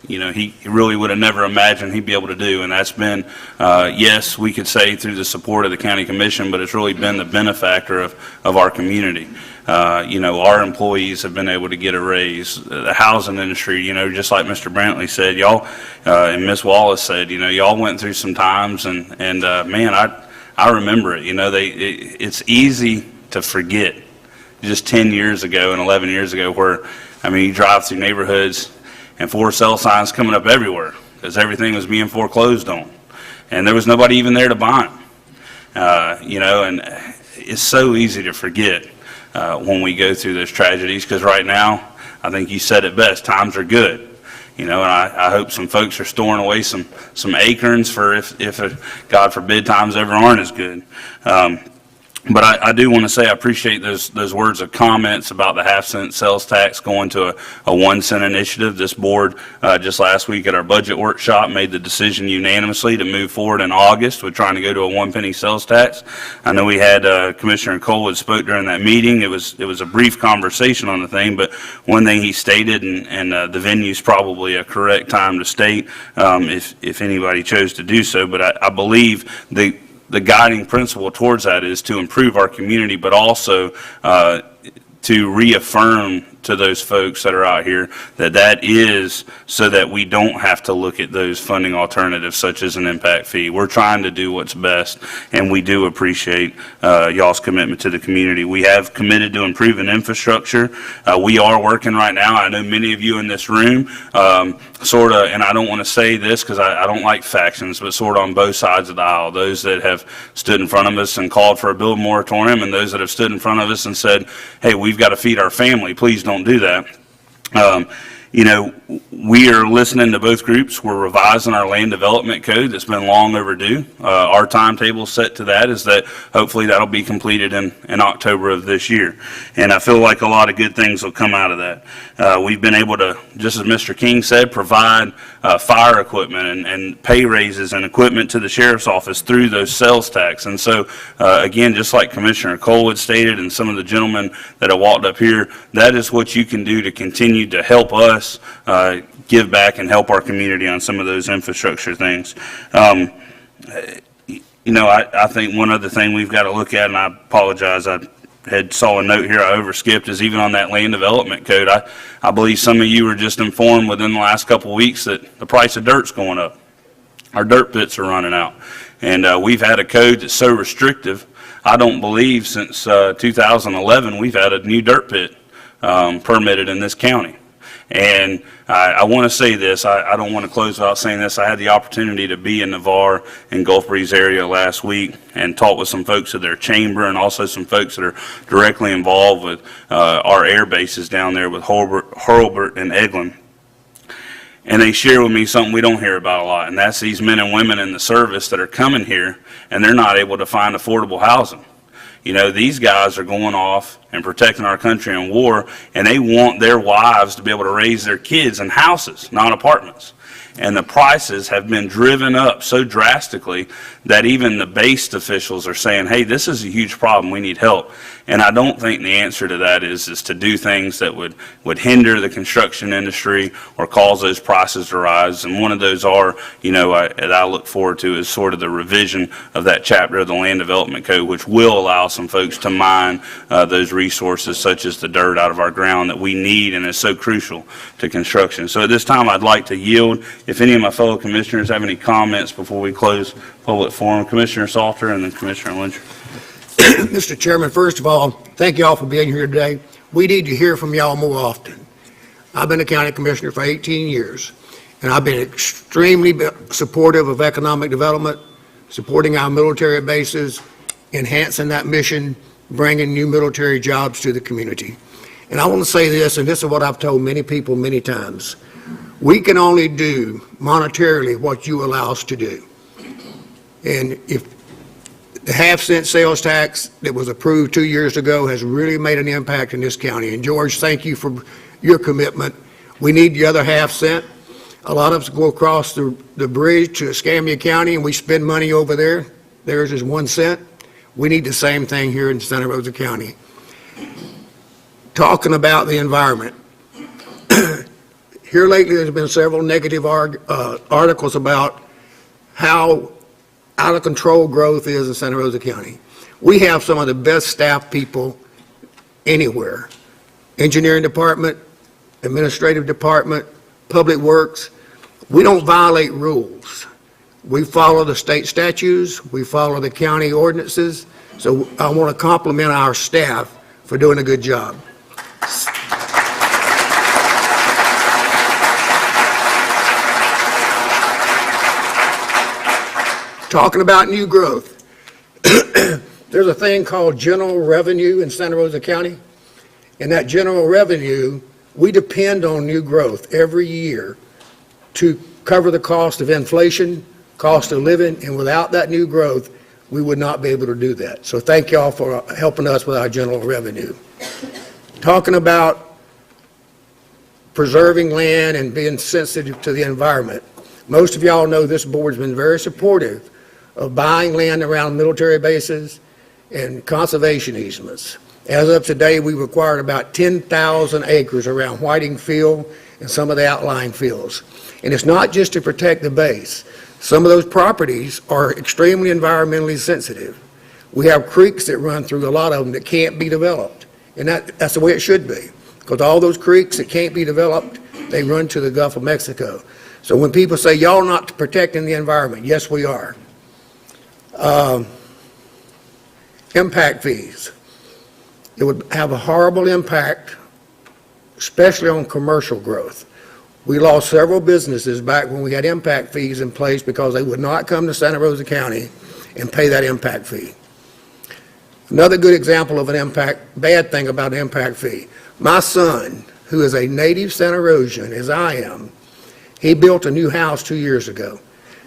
he really would have never imagined he'd be able to do, and that's been, yes, we could say through the support of the county commission, but it's really been the benefactor of our community. Our employees have been able to get a raise. The housing industry, just like Mr. Brantley said, y'all, and Ms. Wallace said, y'all went through some times, and man, I remember it. It's easy to forget just 10 years ago and 11 years ago where, you drive through neighborhoods and for sale signs coming up everywhere because everything was being foreclosed on, and there was nobody even there to buy them. And it's so easy to forget when we go through those tragedies, because right now, I think you said it best, times are good. And I hope some folks are storing away some acorns for if God forbid, times ever aren't as good. But I do want to say I appreciate those words of comments about the half-cent sales tax going to a 1 cent initiative. This board, just last week at our budget workshop, made the decision unanimously to move forward in August with trying to go to a 1 penny sales tax. I know we had Commissioner Cole spoke during that meeting. It was a brief conversation on the thing, but one thing he stated, and the venue's probably a correct time to state if anybody chose to do so, but I believe the guiding principle towards that is to improve our community, but also to reaffirm to those folks that are out here that is so that we don't have to look at those funding alternatives such as an impact fee. We're trying to do what's best, and we do appreciate y'all's commitment to the community. We have committed to improving infrastructure. We are working right now. I know many of you in this room sort of, and I don't want to say this because I don't like factions, but sort of on both sides of the aisle, those that have stood in front of us and called for a bill moratorium, and those that have stood in front of us and said, hey, we've got to feed our family, please don't do that. We are listening to both groups. We're revising our land development code that's been long overdue. Our timetable set to that is that hopefully that'll be completed in October of this year. And I feel like a lot of good things will come out of that. We've been able to, just as Mr. King said, provide fire equipment and pay raises and equipment to the sheriff's office through those sales tax. And so, again, just like Commissioner Cole had stated and some of the gentlemen that have walked up here, that is what you can do to continue to help us give back and help our community on some of those infrastructure things. I think one other thing we've got to look at, and I apologize, I saw a note here I overskipped, is even on that land development code. I believe some of you were just informed within the last couple of weeks that the price of dirt's going up. Our dirt pits are running out. And we've had a code that's so restrictive, I don't believe since 2011 we've had a new dirt pit permitted in this county. And I want to say this, I don't want to close without saying this. I had the opportunity to be in Navarre and Gulf Breeze area last week and talk with some folks at their chamber and also some folks that are directly involved with our air bases down there with Hurlburt and Eglin. And they share with me something we don't hear about a lot, and that's these men and women in the service that are coming here and they're not able to find affordable housing. These guys are going off and protecting our country in war, and they want their wives to be able to raise their kids in houses, not apartments. And the prices have been driven up so drastically that even the based officials are saying, hey, this is a huge problem, we need help. And I don't think the answer to that is to do things that would hinder the construction industry or cause those prices to rise. And one of those that I look forward to is sort of the revision of that chapter of the Land Development Code, which will allow some folks to mine those resources such as the dirt out of our ground that we need and is so crucial to construction. So at this time, I'd like to yield. If any of my fellow commissioners have any comments before we close public forum, Commissioner Salter and then Commissioner Lynch. Mr. Chairman, first of all, thank you all for being here today. We need to hear from y'all more often. I've been a county commissioner for 18 years, and I've been extremely supportive of economic development, supporting our military bases, enhancing that mission, bringing new military jobs to the community. And I want to say this, and this is what I've told many people many times. We can only do monetarily what you allow us to do. And if the half-cent sales tax that was approved 2 years ago has really made an impact in this county. And George, thank you for your commitment We need the other half cent. A lot of us go across the bridge to Escambia County and we spend money over there. Theirs is 1 cent. We need the same thing here in Santa Rosa County. Talking about the environment. Here lately, there's been several negative articles about how out of control growth is in Santa Rosa County. We have some of the best staff people anywhere. Engineering department, administrative department, public works. We don't violate rules. We follow the state statutes, we follow the county ordinances, so I want to compliment our staff for doing a good job. Talking about new growth, there's a thing called general revenue in Santa Rosa County, and that general revenue, we depend on new growth every year to cover the cost of inflation, cost of living, and without that new growth, we would not be able to do that. So thank y'all for helping us with our general revenue. Talking about preserving land and being sensitive to the environment. Most of y'all know this board's been very supportive of buying land around military bases and conservation easements. As of today, we required about 10,000 acres around Whiting Field and some of the outlying fields. And it's not just to protect the base. Some of those properties are extremely environmentally sensitive. We have creeks that run through a lot of them that can't be developed. And that's the way it should be. Because all those creeks that can't be developed, they run to the Gulf of Mexico. So when people say, y'all not protecting the environment, yes, we are. Impact fees. It would have a horrible impact, especially on commercial growth. We lost several businesses back when we had impact fees in place because they would not come to Santa Rosa County and pay that impact fee. Another good example of an bad thing about an impact fee. My son, who is a native Santa Rosan, as I am, he built a new house 2 years ago.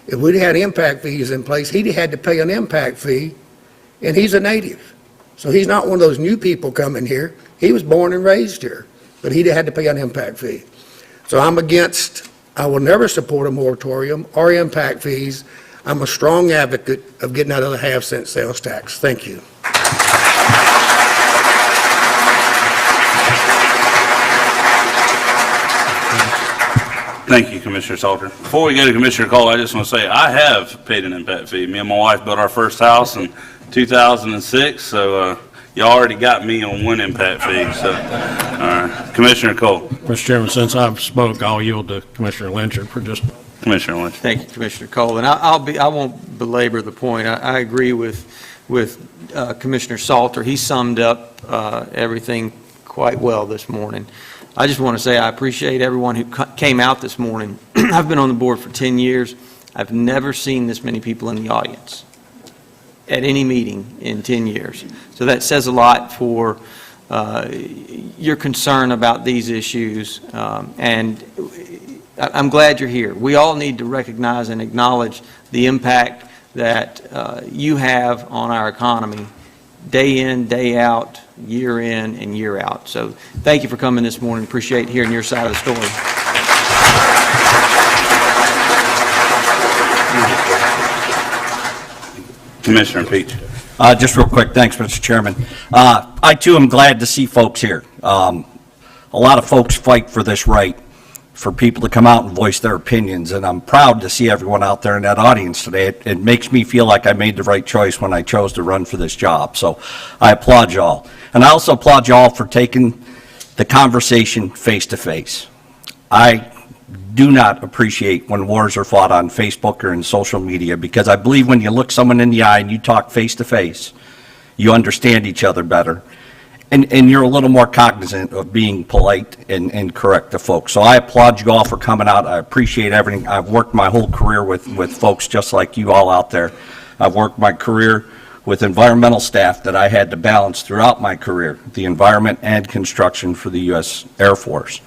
If we'd had impact fees in place, he'd had to pay an impact fee, and he's a native. So he's not one of those new people coming here. He was born and raised here, but he'd had to pay an impact fee. So I will never support a moratorium or impact fees. I'm a strong advocate of getting that other half-cent sales tax. Thank you. Thank you, Commissioner Salter. Before we go to Commissioner Cole, I just want to say I have paid an impact fee. Me and my wife built our first house in 2006, so you already got me on one impact fee. So, Commissioner Cole. Mr. Chairman, since I've spoke, I'll yield to Commissioner Lynchard for just. Commissioner Lynch. Thank you, Commissioner Cole. And I won't belabor the point. I agree with Commissioner Salter. He summed up everything quite well this morning. I just want to say I appreciate everyone who came out this morning. I've been on the board for 10 years. I've never seen this many people in the audience at any meeting in 10 years. So that says a lot for your concern about these issues. And I'm glad you're here. We all need to recognize and acknowledge the impact that you have on our economy day in, day out, year in and year out. So thank you for coming this morning. Appreciate hearing your side of the story. Commissioner Peach. Just real quick, thanks, Mr. Chairman. I too am glad to see folks here. A lot of folks fight for this right, for people to come out and voice their opinions, and I'm proud to see everyone out there in that audience today. It makes me feel like I made the right choice when I chose to run for this job, so I applaud y'all. And I also applaud y'all for taking the conversation face to face. I do not appreciate when wars are fought on Facebook or in social media, because I believe when you look someone in the eye and you talk face to face, you understand each other better. And you're a little more cognizant of being polite and correct to folks. So I applaud you all for coming out. I appreciate everything. I've worked my whole career with folks just like you all out there. I've worked my career with environmental staff that I had to balance throughout my career, the environment and construction for the U.S. Air Force.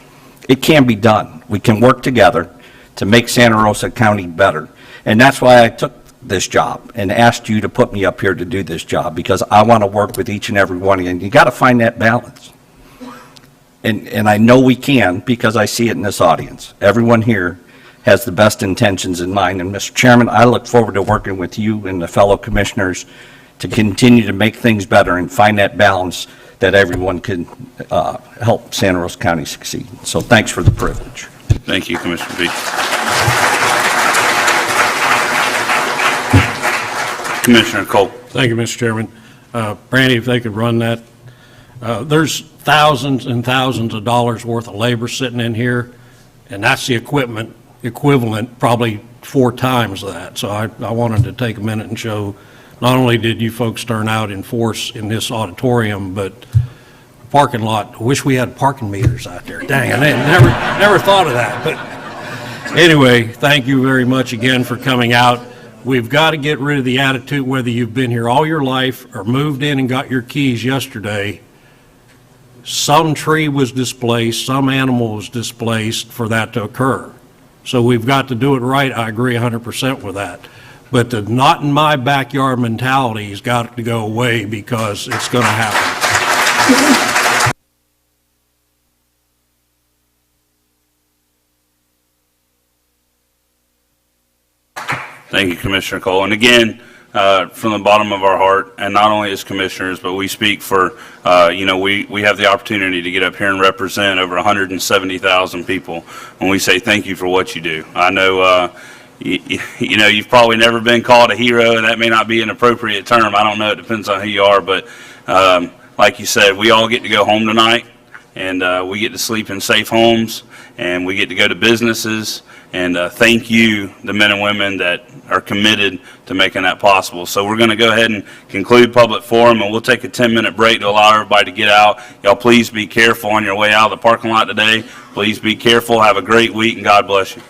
It can be done. We can work together to make Santa Rosa County better. And that's why I took this job and asked you to put me up here to do this job, because I want to work with each and every one of you, and you got to find that balance. and I know we can because I see it in this audience. Everyone here has the best intentions in mind. And Mr. Chairman, I look forward to working with you and the fellow commissioners to continue to make things better and find that balance that everyone can help Santa Rosa County succeed. So thanks for the privilege. Thank you, Commissioner Beach. Commissioner Cole. Thank you, Mr. Chairman. Brandy, if they could run that. There's thousands and thousands of dollars worth of labor sitting in here, and that's the equivalent probably 4 times that. So I wanted to take a minute and show not only did you folks turn out in force in this auditorium, but parking lot. I wish we had parking meters out there. Dang, I never thought of that. But anyway, thank you very much again for coming out. We've got to get rid of the attitude, whether you've been here all your life or moved in and got your keys yesterday, some tree was displaced, some animal was displaced for that to occur. So we've got to do it right. I agree 100% with that. But the not in my backyard mentality has got to go away because it's going to happen. Thank you, Commissioner Cole. And again, from the bottom of our heart, and not only as commissioners, but we speak for, we have the opportunity to get up here and represent over 170,000 people when we say thank you for what you do. I know, you've probably never been called a hero, and that may not be an appropriate term. I don't know. It depends on who you are. But like you said, we all get to go home tonight, and we get to sleep in safe homes, and we get to go to businesses. And thank you, the men and women that are committed to making that possible. So we're going to go ahead and conclude public forum, and we'll take a 10-minute break to allow everybody to get out. Y'all please be careful on your way out of the parking lot today. Please be careful. Have a great week, and God bless you.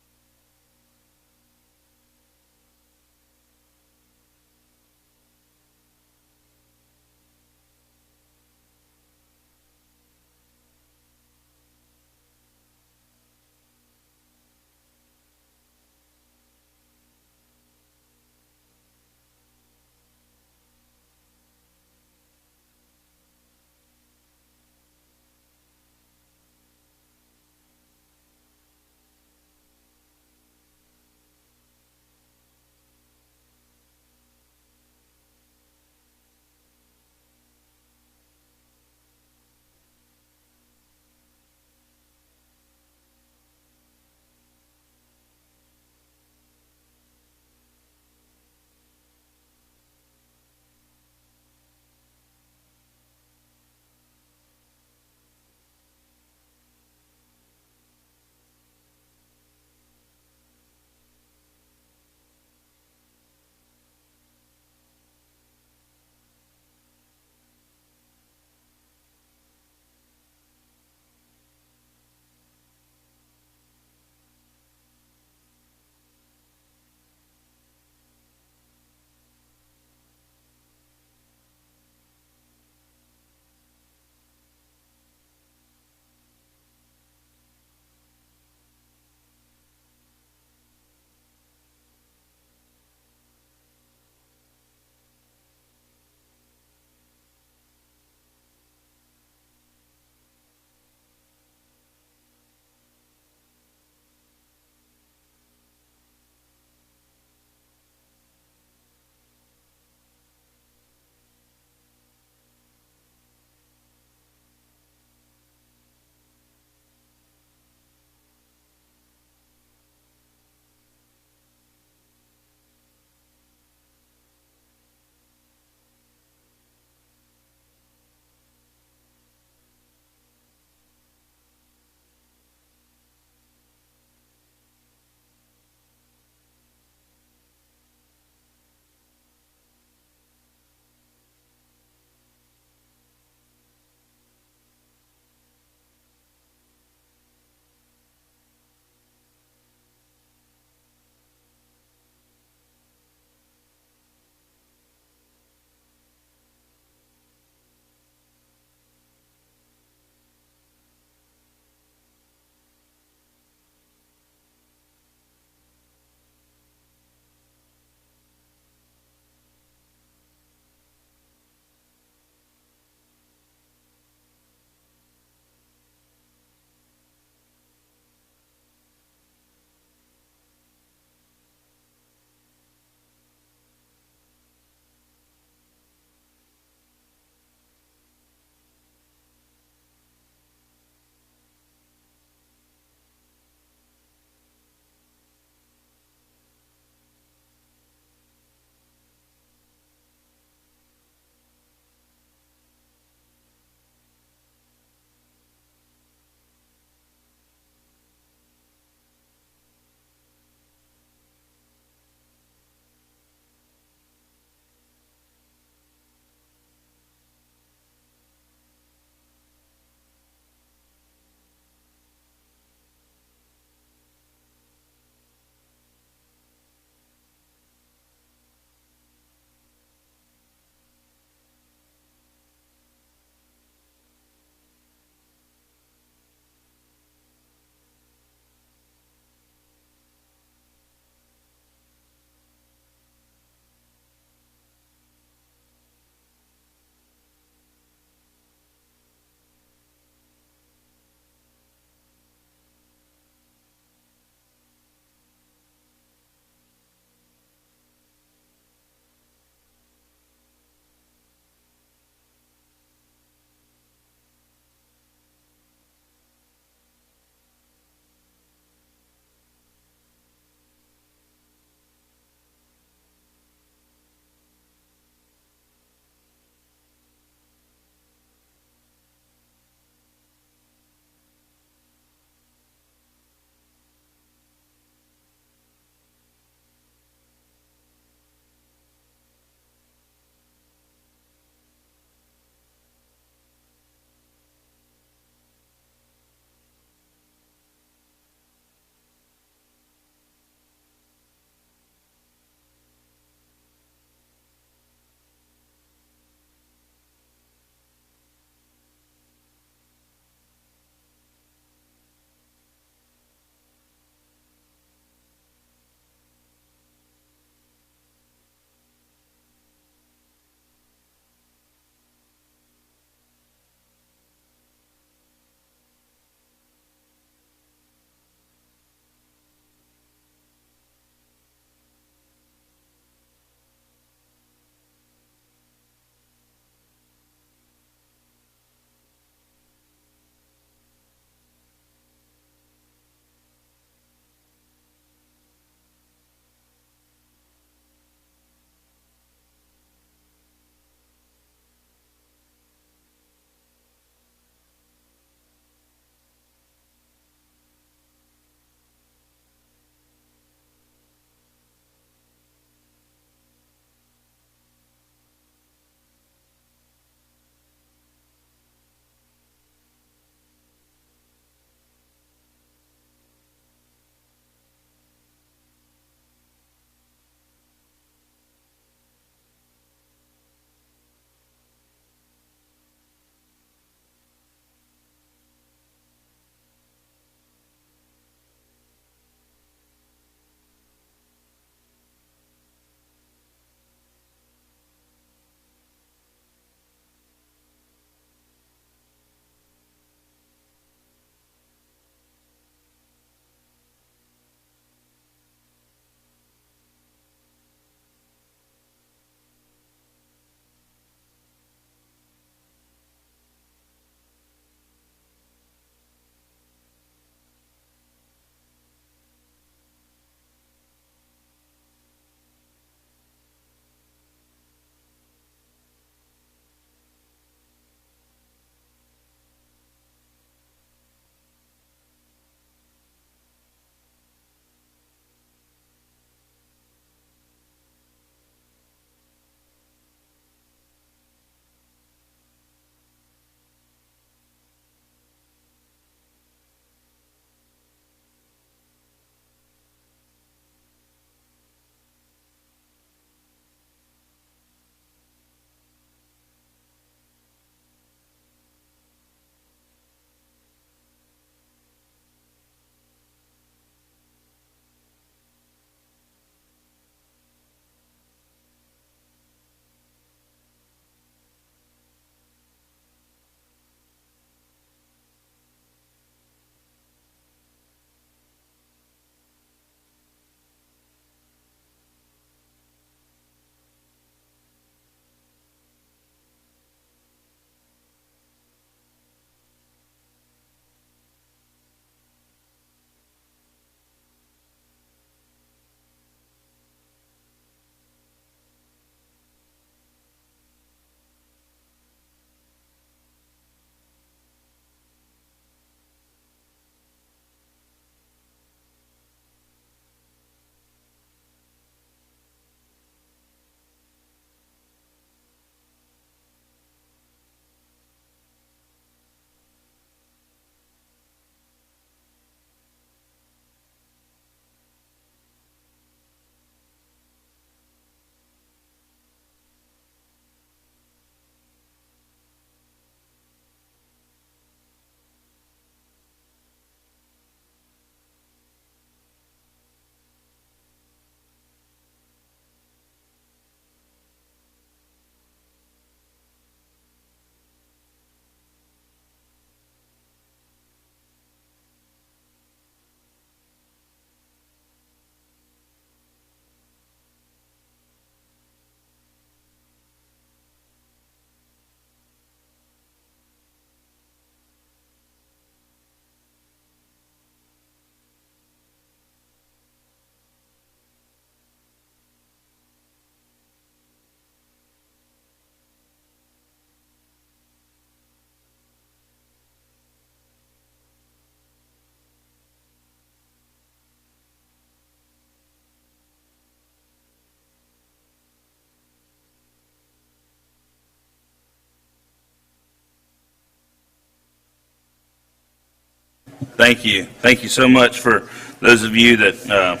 Thank you. Thank you so much for those of you that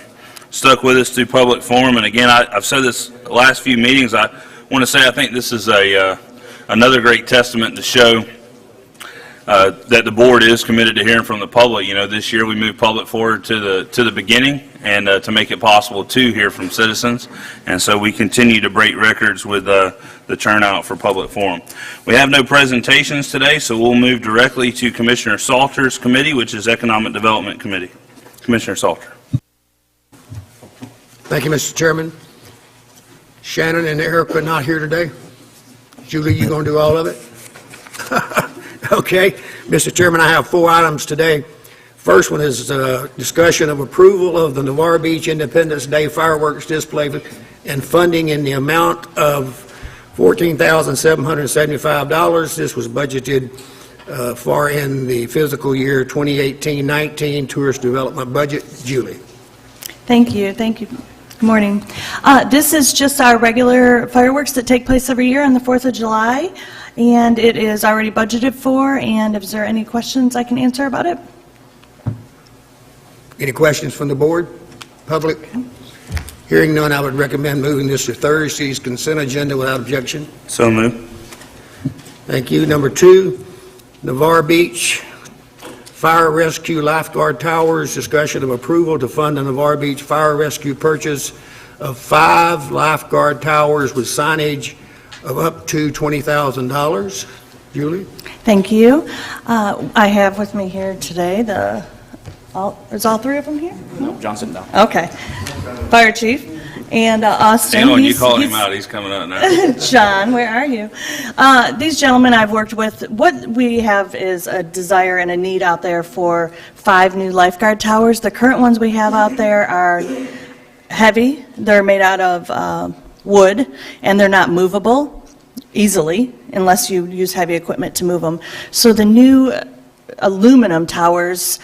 stuck with us through public forum. And again, I've said this the last few meetings. I want to say I think this is another great testament to show that the board is committed to hearing from the public. You know, this year we moved public forward to the beginning and to make it possible to hear from citizens. And so we continue to break records with the turnout for public forum. We have no presentations today, so we'll move directly to Commissioner Salter's committee, which is Economic Development Committee. Commissioner Salter. Thank you, Mr. Chairman. Shannon and Eric are not here today. Julie, you going to do all of it? Okay. Mr. Chairman, I have 4 items today. First one is discussion of approval of the Navarre Beach Independence Day fireworks display and funding in the amount of $14,775. This was budgeted for in the fiscal year 2018-19 tourist development budget. Julie. Thank you. Thank you. Good morning. This is just our regular fireworks that take place every year on the 4th of July, and it is already budgeted for. And if there are any questions I can answer about it? Any questions from the board? Public? Hearing none, I would recommend moving this to Thursday's consent agenda without objection. So moved. Thank you. Number 2, Navarre Beach Fire Rescue Lifeguard Towers, discussion of approval to fund the Navarre Beach Fire Rescue purchase of 5 lifeguard towers with signage of up to $20,000. Julie? Thank you. I have with me here today is all 3 of them here? No, Johnson, no. Okay. Fire Chief and Austin. Hang on, you called him out. He's coming up now. John, where are you? These gentlemen I've worked with, what we have is a desire and a need out there for 5 new lifeguard towers. The current ones we have out there are heavy. They're made out of wood, and they're not movable easily unless you use heavy equipment to move them. So the new aluminum towers,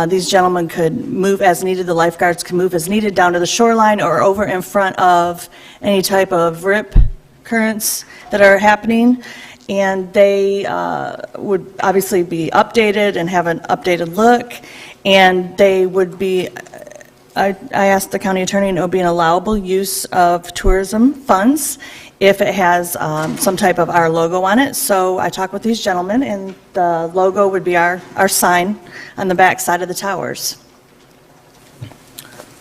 these gentlemen could move as needed. The lifeguards can move as needed down to the shoreline or over in front of any type of rip currents that are happening. And they would obviously be updated and have an updated look. And they would be, I asked the county attorney, and it would be an allowable use of tourism funds if it has some type of our logo on it. So I talked with these gentlemen, and the logo would be our sign on the back side of the towers.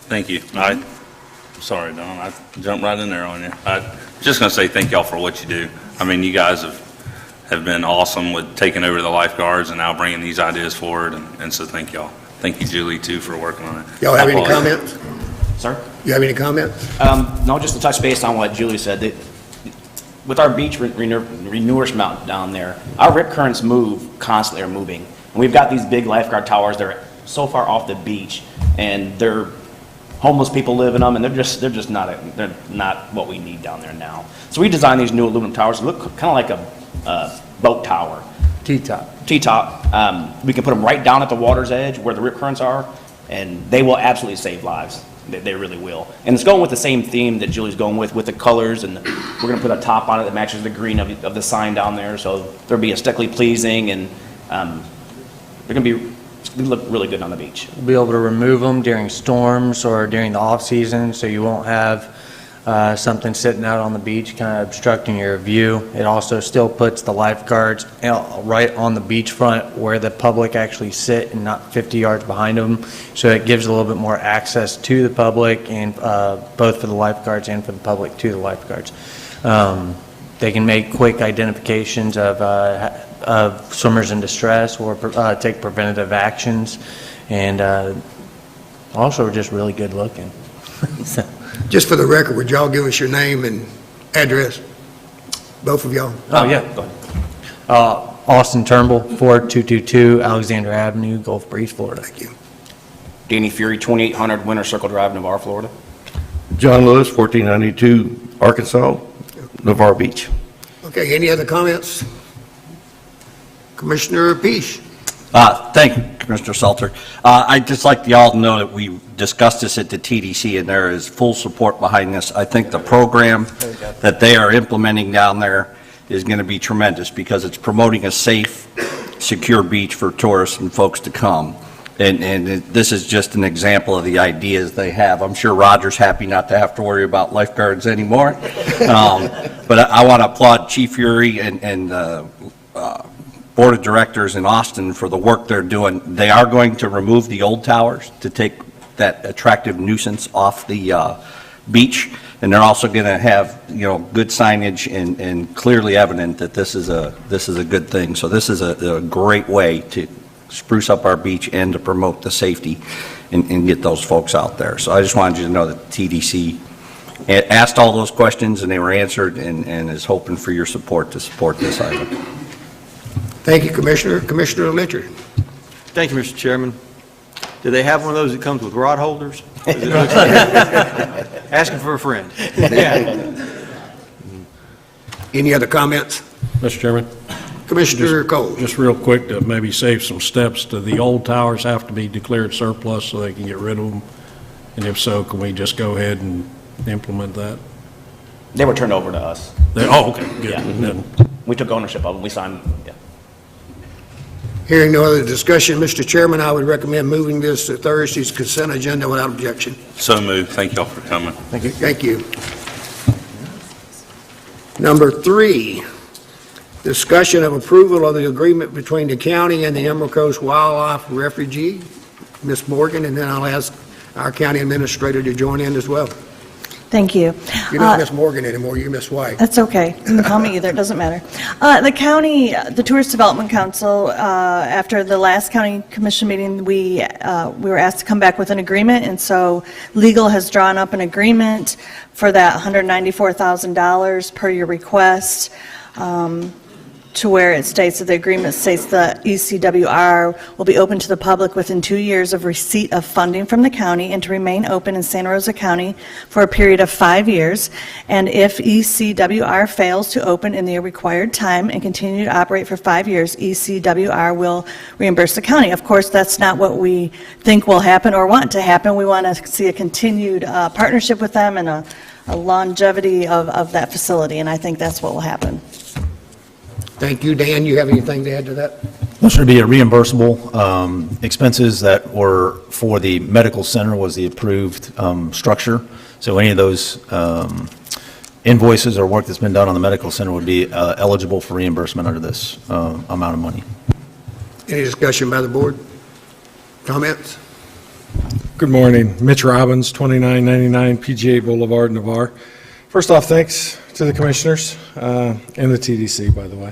Thank you. Sorry, Don, I jumped right in there on you. I'm just going to say thank y'all for what you do. I mean, you guys have been awesome with taking over the lifeguards and now bringing these ideas forward, and so thank y'all. Thank you, Julie, too, for working on it. Y'all have any comments? Sir? You have any comments? No, just to touch base on what Julie said. With our beach renourishment down there, our rip currents constantly are moving. And we've got these big lifeguard towers that are so far off the beach, and they're homeless people live in them, and they're just not what we need down there now. So we designed these new aluminum towers that look kind of like a boat tower. T-top. T-top. We can put them right down at the water's edge where the rip currents are, and they will absolutely save lives. They really will. And it's going with the same theme that Julie's going with the colors, and we're going to put a top on it that matches the green of the sign down there, so they'll be aesthetically pleasing, and they're going to look really good on the beach. We'll be able to remove them during storms or during the off-season, so you won't have something sitting out on the beach kind of obstructing your view. It also still puts the lifeguards right on the beachfront where the public actually sit and not 50 yards behind them, so it gives a little bit more access to the public, and both for the lifeguards and for the public to the lifeguards. They can make quick identifications of swimmers in distress or take preventative actions, and also just really good looking. Just for the record, would y'all give us your name and address? Both of y'all? Oh, yeah. Go ahead. Austin Turnbull, 4222 Alexander Avenue, Gulf Breeze, Florida. Thank you. Danny Fury, 2800 Winter Circle Drive, Navarre, Florida. John Lewis, 1492 Arkansas, Navarre Beach. Okay, any other comments? Commissioner Peace. Thank you, Commissioner Salter. I'd just like y'all to know that we discussed this at the TDC, and there is full support behind this. I think the program that they are implementing down there is going to be tremendous because it's promoting a safe, secure beach for tourists and folks to come. And this is just an example of the ideas they have. I'm sure Roger's happy not to have to worry about lifeguards anymore. But I want to applaud Chief Fury and Board of Directors in Austin for the work they're doing. They are going to remove the old towers to take that attractive nuisance off the beach, and they're also going to have, good signage and clearly evident that this is a good thing. So this is a great way to spruce up our beach and to promote the safety and get those folks out there. So I just wanted you to know that TDC asked all those questions and they were answered, and is hoping for your support to support this item. Thank you, Commissioner. Commissioner Lyncher. Thank you, Mr. Chairman. Do they have one of those that comes with rod holders? Asking for a friend. Any other comments? Mr. Chairman? Commissioner Cole. Just real quick, to maybe save some steps, do the old towers have to be declared surplus so they can get rid of them? And if so, can we just go ahead and implement that? They were turned over to us. Okay, good. Yeah. Then- We took ownership of them. We signed, yeah. Hearing no other discussion, Mr. Chairman, I would recommend moving this to Thursday's consent agenda without objection. So moved. Thank y'all for coming. Thank you. Thank you. Number 3, discussion of approval of the agreement between the county and the Emerald Coast Wildlife Refuge. Ms. Morgan, and then I'll ask our county administrator to join in as well. Thank you. You're not Ms. Morgan anymore, you're Ms. White. That's okay. You can call me either, it doesn't matter. The county, the Tourist Development Council, after the last county commission meeting, we were asked to come back with an agreement, and so legal has drawn up an agreement for that $194,000 per your request, to where it states that the agreement states the ECWR will be open to the public within 2 years of receipt of funding from the county and to remain open in Santa Rosa County for a period of 5 years. And if ECWR fails to open in the required time and continue to operate for 5 years, ECWR will reimburse the county. Of course, that's not what we think will happen or want to happen. We want to see a continued partnership with them and a longevity of that facility, and I think that's what will happen. Thank you. Dan, you have anything to add to that? Those would be a reimbursable expenses that were for the medical center was the approved structure. So any of those invoices or work that's been done on the medical center would be eligible for reimbursement under this amount of money. Any discussion by the board? Comments? Good morning. Mitch Robbins, 2999 PGA Boulevard, Navarre. First off, thanks to the commissioners and the TDC, by the way,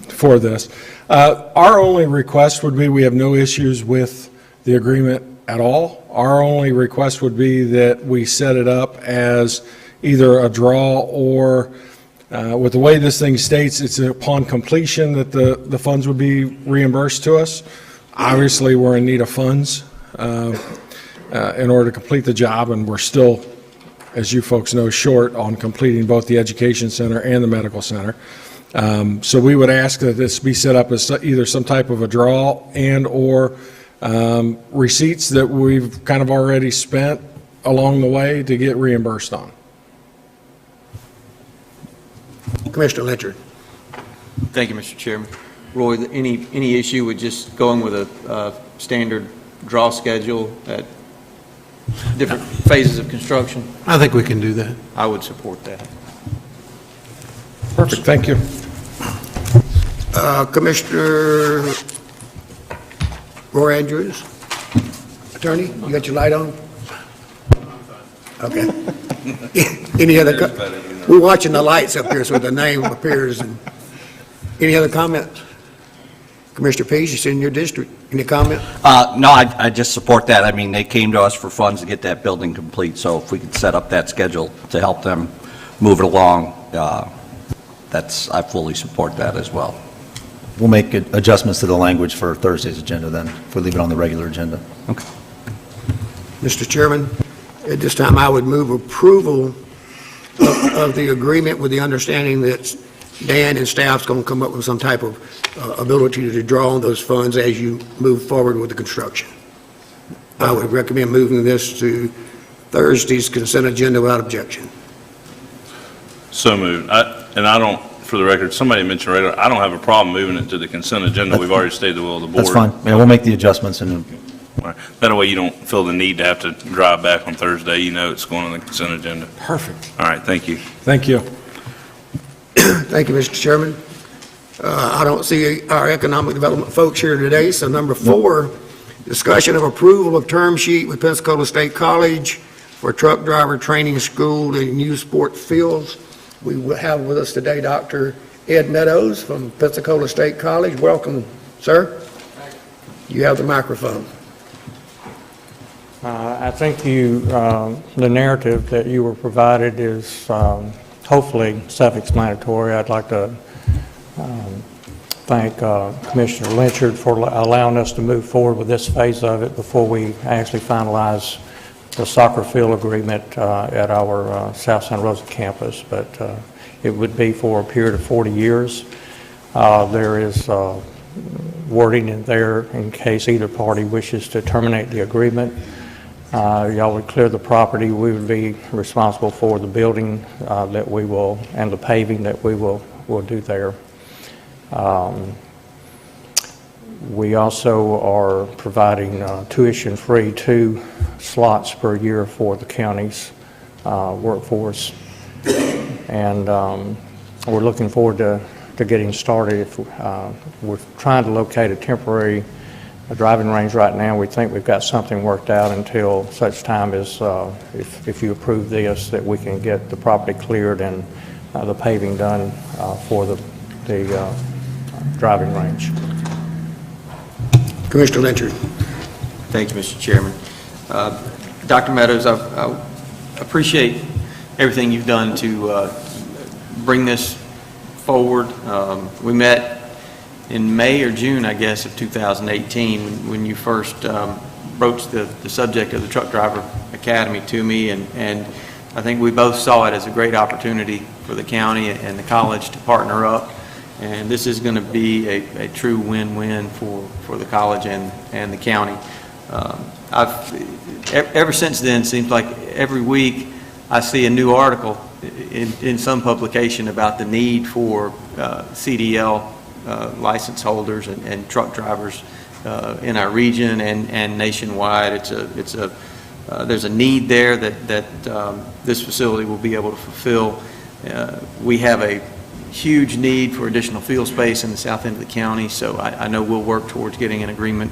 for this. Our only request would be we have no issues with the agreement at all. Our only request would be that we set it up as either a draw or with the way this thing states, it's upon completion that the funds would be reimbursed to us. Obviously, we're in need of funds in order to complete the job, and we're still, as you folks know, short on completing both the education center and the medical center. So we would ask that this be set up as either some type of a draw and or receipts that we've kind of already spent along the way to get reimbursed on. Commissioner Lyncher. Thank you, Mr. Chairman. Roy, any issue with just going with a standard draw schedule at different phases of construction? I think we can do that. I would support that. Perfect, thank you. Commissioner Roy Andrews, attorney, you got your light on? Okay. Any other, we're watching the lights up here so the name appears. And any other comments? Commissioner Pease, it's in your district. Any comment? No, I just support that. I mean, they came to us for funds to get that building complete, so if we could set up that schedule to help them move it along, I fully support that as well. We'll make adjustments to the language for Thursday's agenda then, if we leave it on the regular agenda. Okay. Mr. Chairman, at this time, I would move approval of the agreement with the understanding that Dan and staff's going to come up with some type of ability to draw on those funds as you move forward with the construction. I would recommend moving this to Thursday's consent agenda without objection. So moved. And I don't for the record, somebody mentioned right, I don't have a problem moving it to the consent agenda. We've already stated the will of the board. That's fine. Yeah, we'll make the adjustments and All right. That way you don't feel the need to have to drive back on Thursday. You know it's going on the consent agenda. Perfect. All right, thank you. Thank you. Thank you, Mr. Chairman. I don't see our economic development folks here today, so number 4, discussion of approval of term sheet with Pensacola State College for truck driver training school in new sport fields. We will have with us today Dr. Ed Meadows from Pensacola State College. Welcome, sir. You have the microphone. I think the narrative that you were provided is hopefully self-explanatory. I'd like to thank Commissioner Lynchard for allowing us to move forward with this phase of it before we actually finalize the soccer field agreement at our South Santa Rosa campus. But it would be for a period of 40 years. There is wording in there in case either party wishes to terminate the agreement. Y'all would clear the property. We would be responsible for the building that we will, and the paving that we will do there. We also are providing tuition-free 2 slots per year for the county's workforce. And we're looking forward to getting started. We're trying to locate a temporary driving range right now. We think we've got something worked out until such time as, if you approve this, that we can get the property cleared and the paving done for the driving range. Commissioner Lynchard. Thank you, Mr. Chairman. Dr. Meadows, I appreciate everything you've done to bring this forward. We met in May or June, I guess, of 2018 when you first broached the subject of the Truck Driver Academy to me, and I think we both saw it as a great opportunity for the county and the college to partner up, and this is going to be a true win-win for the college and the county. Ever since then, it seems like every week I see a new article in some publication about the need for CDL license holders and truck drivers in our region and nationwide. There's a need there that this facility will be able to fulfill. We have a huge need for additional field space in the south end of the county, so I know we'll work towards getting an agreement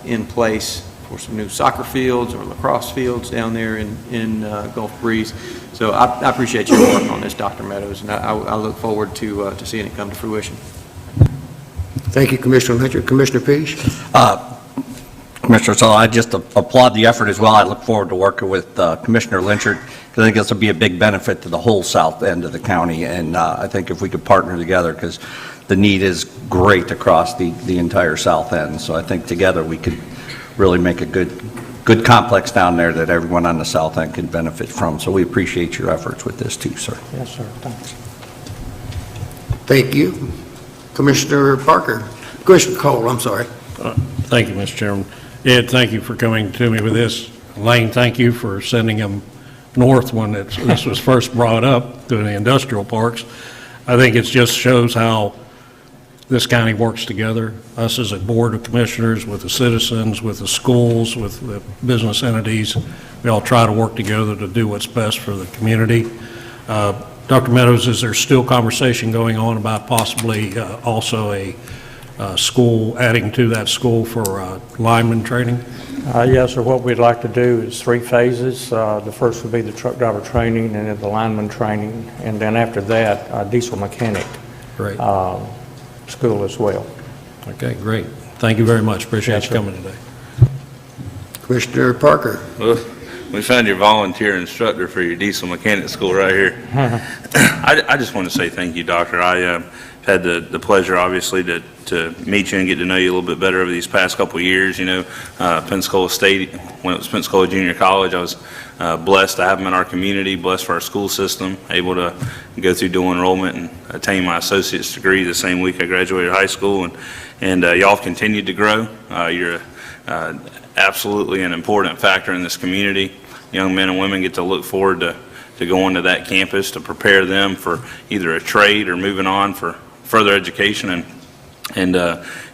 in place for some new soccer fields or lacrosse fields down there in Gulf Breeze. So I appreciate your work on this, Dr. Meadows, and I look forward to seeing it come to fruition. Thank you, Commissioner Lynchard. Commissioner Peach? Commissioner, so I just applaud the effort as well. I look forward to working with Commissioner Lynchard, because I think this will be a big benefit to the whole south end of the county, and I think if we could partner together, because the need is great across the entire south end, so I think together we could really make a good complex down there that everyone on the south end can benefit from. So we appreciate your efforts with this too, sir. Yes, sir. Thanks. Thank you. Commissioner Parker. Commissioner Cole, I'm sorry. Thank you, Mr. Chairman. Ed, thank you for coming to me with this. Lane, thank you for sending them north when this was first brought up to the industrial parks. I think it just shows how this county works together, us as a board of commissioners, with the citizens, with the schools, with the business entities. We all try to work together to do what's best for the community. Dr. Meadows, is there still conversation going on about possibly also a school, adding to that school for lineman training? Yes, sir. What we'd like to do is 3 phases. The first would be the truck driver training, and then the lineman training, and then after that, diesel mechanic school as well. Okay, great. Thank you very much. Appreciate you coming today. Commissioner Parker. Well, we found your volunteer instructor for your diesel mechanic school right here. I just want to say thank you, Doctor. I had the pleasure, obviously, to meet you and get to know you a little bit better over these past couple of years. You know, Pensacola State, when it was Pensacola Junior College, I was blessed to have them in our community, blessed for our school system, able to go through dual enrollment and attain my associate's degree the same week I graduated high school. And y'all have continued to grow. You're absolutely an important factor in this community. Young men and women get to look forward to to go into that campus to prepare them for either a trade or moving on for further education. And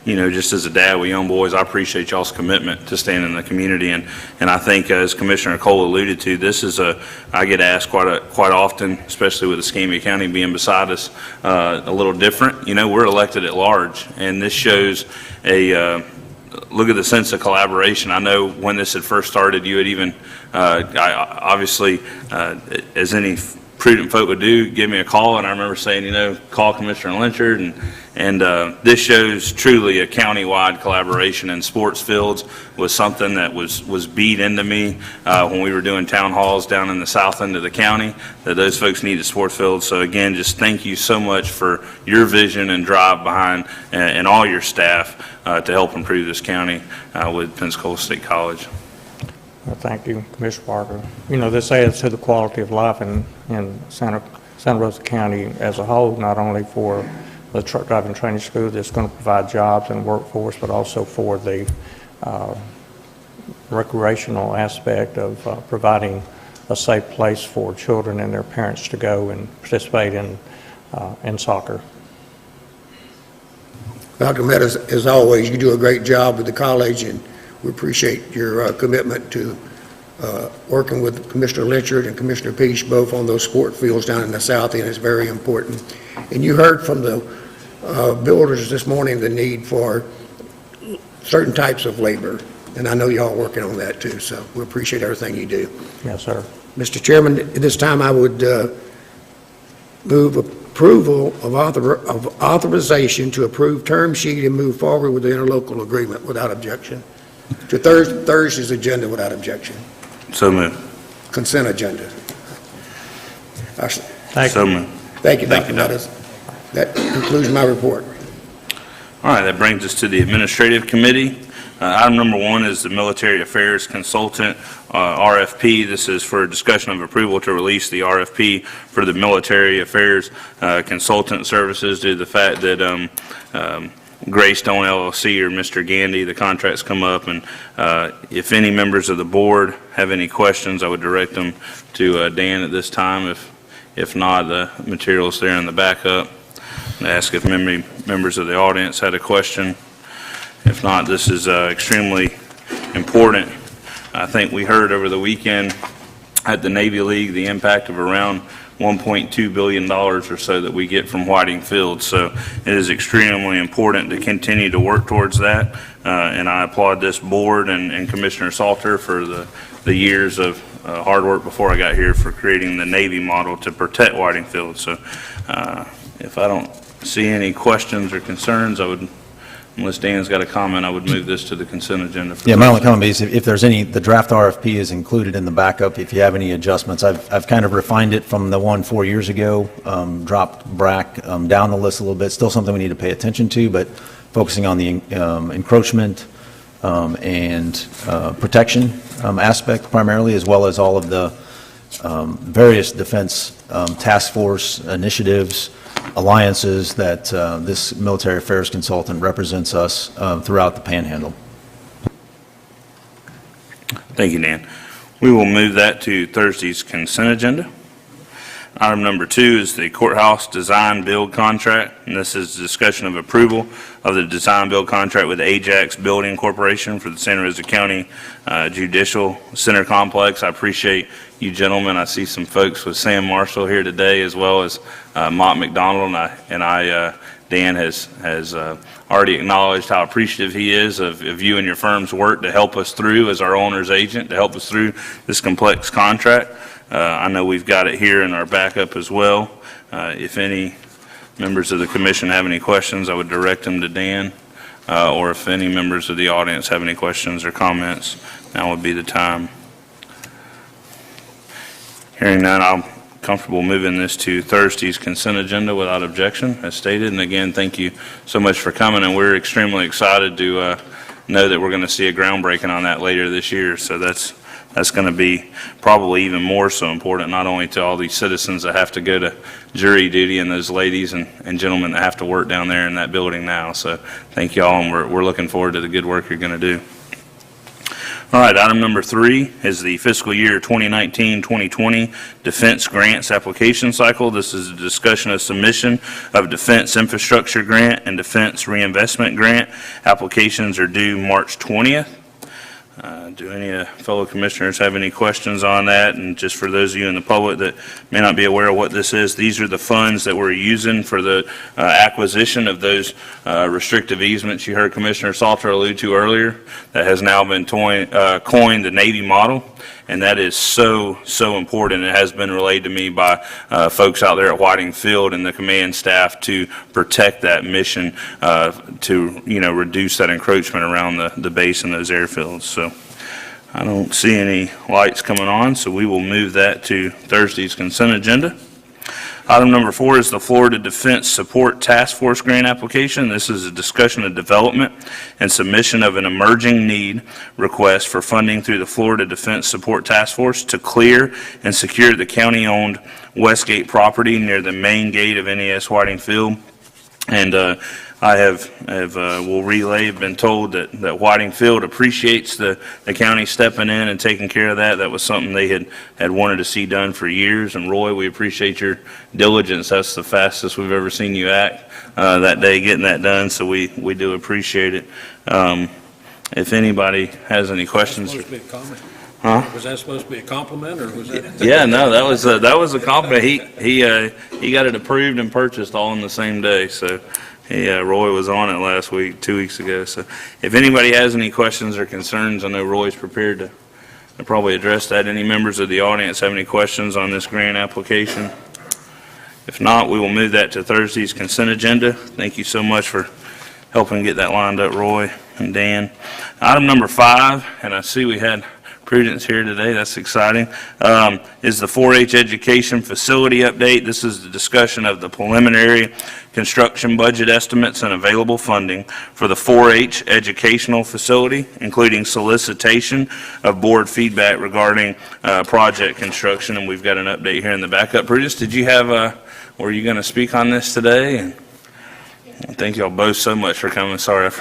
you know, just as a dad with young boys, I appreciate y'all's commitment to staying in the community. And I think, as Commissioner Cole alluded to, this is I get asked quite often, especially with Escambia County being beside us, a little different. You know, we're elected at large, and this shows look at the sense of collaboration. I know when this had first started, you had even, obviously, as any prudent folk would do, give me a call, and I remember saying, you know, call Commissioner Lynchard, and this shows truly a county-wide collaboration in sports fields. Was something that was beat into me when we were doing town halls down in the south end of the county, that those folks needed sports fields. So again, just thank you so much for your vision and drive behind, and all your staff to help improve this county with Pensacola State College. Well, thank you, Commissioner Parker. You know, this adds to the quality of life in Santa Rosa County as a whole, not only for the truck driving training school that's going to provide jobs and workforce, but also for the recreational aspect of providing a safe place for children and their parents to go and participate in soccer. Dr. Met, as always, you do a great job with the college, and we appreciate your commitment to working with Commissioner Lynchard and Commissioner Peach both on those sport fields down in the south end. Is very important. And you heard from the builders this morning the need for certain types of labor, and I know y'all are working on that too, so we appreciate everything you do. Yes, sir. Mr. Chairman, at this time I would move approval of authorization to approve term sheet and move forward with the interlocal agreement without objection. To Thursday's agenda without objection. So moved. Consent agenda. Thank so you. moved. Thank you, Thank Dr. you, Doc. Meadows. That concludes my report. All right, that brings us to the Administrative Committee. Item number 1 is the Military Affairs Consultant RFP. This is for discussion of approval to release the RFP for the Military Affairs Consultant Services due to the fact that Greystone LLC or Mr. Gandy, the contracts come up, and if any members of the board have any questions, I would direct them to Dan at this time. If not, the material's there in the backup. And ask if members of the audience had a question. If not, this is extremely important. I think we heard over the weekend at the Navy League the impact of around $1.2 billion or so that we get from Whiting Field. So it is extremely important to continue to work towards that. And I applaud this board and Commissioner Salter for the years of hard work before I got here for creating the Navy model to protect Whiting Field. So if I don't see any questions or concerns, unless Dan's got a comment, I would move this to the consent agenda. Yeah, my only comment is if there's any, the draft RFP is included in the backup. If you have any adjustments, I've kind of refined it from the one 4 years ago, dropped BRAC down the list a little bit. Still something we need to pay attention to, but focusing on the encroachment and protection aspect primarily, as well as all of the various defense task force initiatives, alliances that this military affairs consultant represents us throughout the Panhandle. Thank you, Dan. We will move that to Thursday's consent agenda. Item number 2 is the courthouse design build contract, and this is discussion of approval of the design build contract with Ajax Building Corporation for the Santa Rosa County Judicial Center Complex. I appreciate you gentlemen. I see some folks with Sam Marshall here today, as well as Mott McDonald, and Dan has already acknowledged how appreciative he is of you and your firm's work to help us through as our owner's agent, to help us through this complex contract. I know we've got it here in our backup as well. If any members of the commission have any questions, I would direct them to Dan, or if any members of the audience have any questions or comments, now would be the time. Hearing none, I'm comfortable moving this to Thursday's consent agenda without objection, as stated. And again, thank you so much for coming, and we're extremely excited to know that we're going to see a groundbreaking on that later this year. So that's going to be probably even more so important, not only to all these citizens that have to go to jury duty and those ladies and gentlemen that have to work down there in that building now. So thank you all, and we're looking forward to the good work you're going to do. All right, item number 3 is the fiscal year 2019-2020 Defense Grants Application Cycle. This is a discussion of submission of Defense Infrastructure Grant and Defense Reinvestment Grant. Applications are due March 20th. Do any fellow commissioners have any questions on that? And just for those of you in the public that may not be aware of what this is, these are the funds that we're using for the acquisition of those restrictive easements you heard Commissioner Salter allude to earlier. That has now been coined the Navy model, and that is so important. It has been relayed to me by folks out there at Whiting Field and the command staff to protect that mission, to reduce that encroachment around the base and those airfields. So I don't see any lights coming on, so we will move that to Thursday's consent agenda. Item number 4 is the Florida Defense Support Task Force Grant application. This is a discussion of development and submission of an emerging need request for funding through the Florida Defense Support Task Force to clear and secure the county-owned Westgate property near the main gate of NES Whiting Field. And I will relay, been told that Whiting Field appreciates the county stepping in and taking care of that. That was something they had wanted to see done for years. And Roy, we appreciate your diligence. That's the fastest we've ever seen you act that day getting that done. So we do appreciate it. If anybody has any questions. Supposed to be a comment. Huh? Was that supposed to be a compliment, or was that? Yeah, no, that was a compliment. He got it approved and purchased all in the same day. So Roy was on it last week, 2 weeks ago. So if anybody has any questions or concerns, I know Roy's prepared to probably address that. Any members of the audience have any questions on this grant application? If not, we will move that to Thursday's consent agenda. Thank you so much for helping get that lined up, Roy and Dan. Item number 5, and I see we had Prudence here today, that's exciting, is the 4-H education facility update. This is the discussion of the preliminary construction budget estimates and available funding for the 4-H educational facility, including solicitation of board feedback regarding project construction. And we've got an update here in the backup. Prudence, did you have, were you going to speak on this today? And thank y'all both so much for coming. Sorry.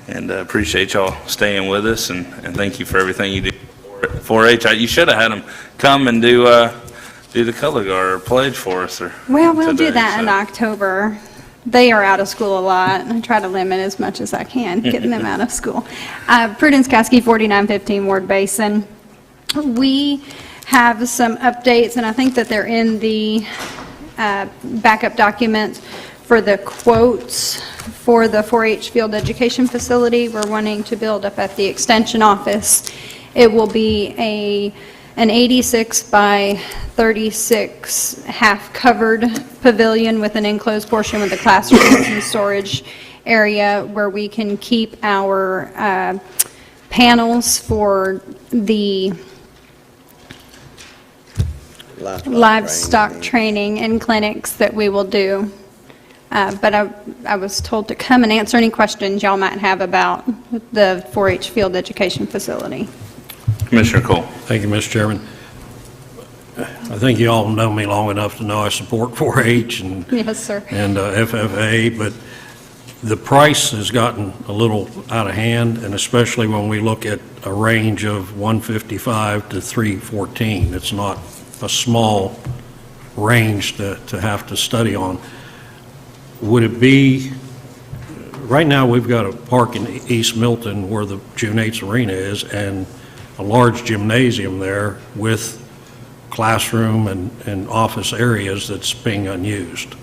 And appreciate y'all staying with us, and thank you for everything you do for 4-H. You should have had them come and do the color guard or pledge for us. Well, we'll do that in October. They are out of school a lot. I try to limit as much as I can, getting them out of school. Prudence Caskey, 4915 Ward Basin. We have some updates, and I think that they're in the backup documents for the quotes for the 4-H field education facility. We're wanting to build up at the extension office. It will be an 86 by 36 half covered pavilion with an enclosed portion with the classrooms and storage area where we can keep our panels for the livestock training and clinics that we will do. But I was told to come and answer any questions y'all might have about the 4-H field education facility. Commissioner Cole. Thank you, Mr. Chairman. I think you all know me long enough to know I support 4-H and Yes, sir. and FFA, but the price has gotten a little out of hand, and especially when we look at a range of 155 to 314. It's not a small range to have to study on. Would it be, right now we've got a park in East Milton where the June 8th Arena is, and a large gymnasium there with classroom and office areas that's being unused.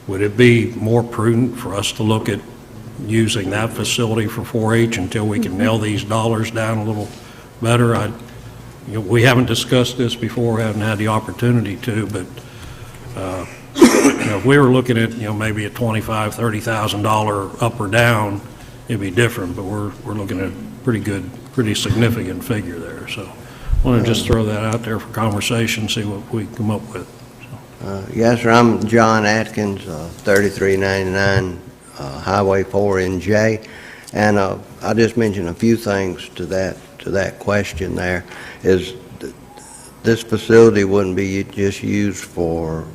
Would it be more prudent for us to look at using that facility for 4-H until we can nail these dollars down a little better? We haven't discussed this before, haven't had the opportunity to, but if we were looking at maybe a $25,000, $30,000 up or down, it'd be different. But we're looking at a pretty significant figure there. So I want to just throw that out there for conversation, see what we come up with. Yes, sir. I'm John Atkins, 3399 Highway 4NJ, and I just mentioned a few things to that question. There is this facility wouldn't be just used for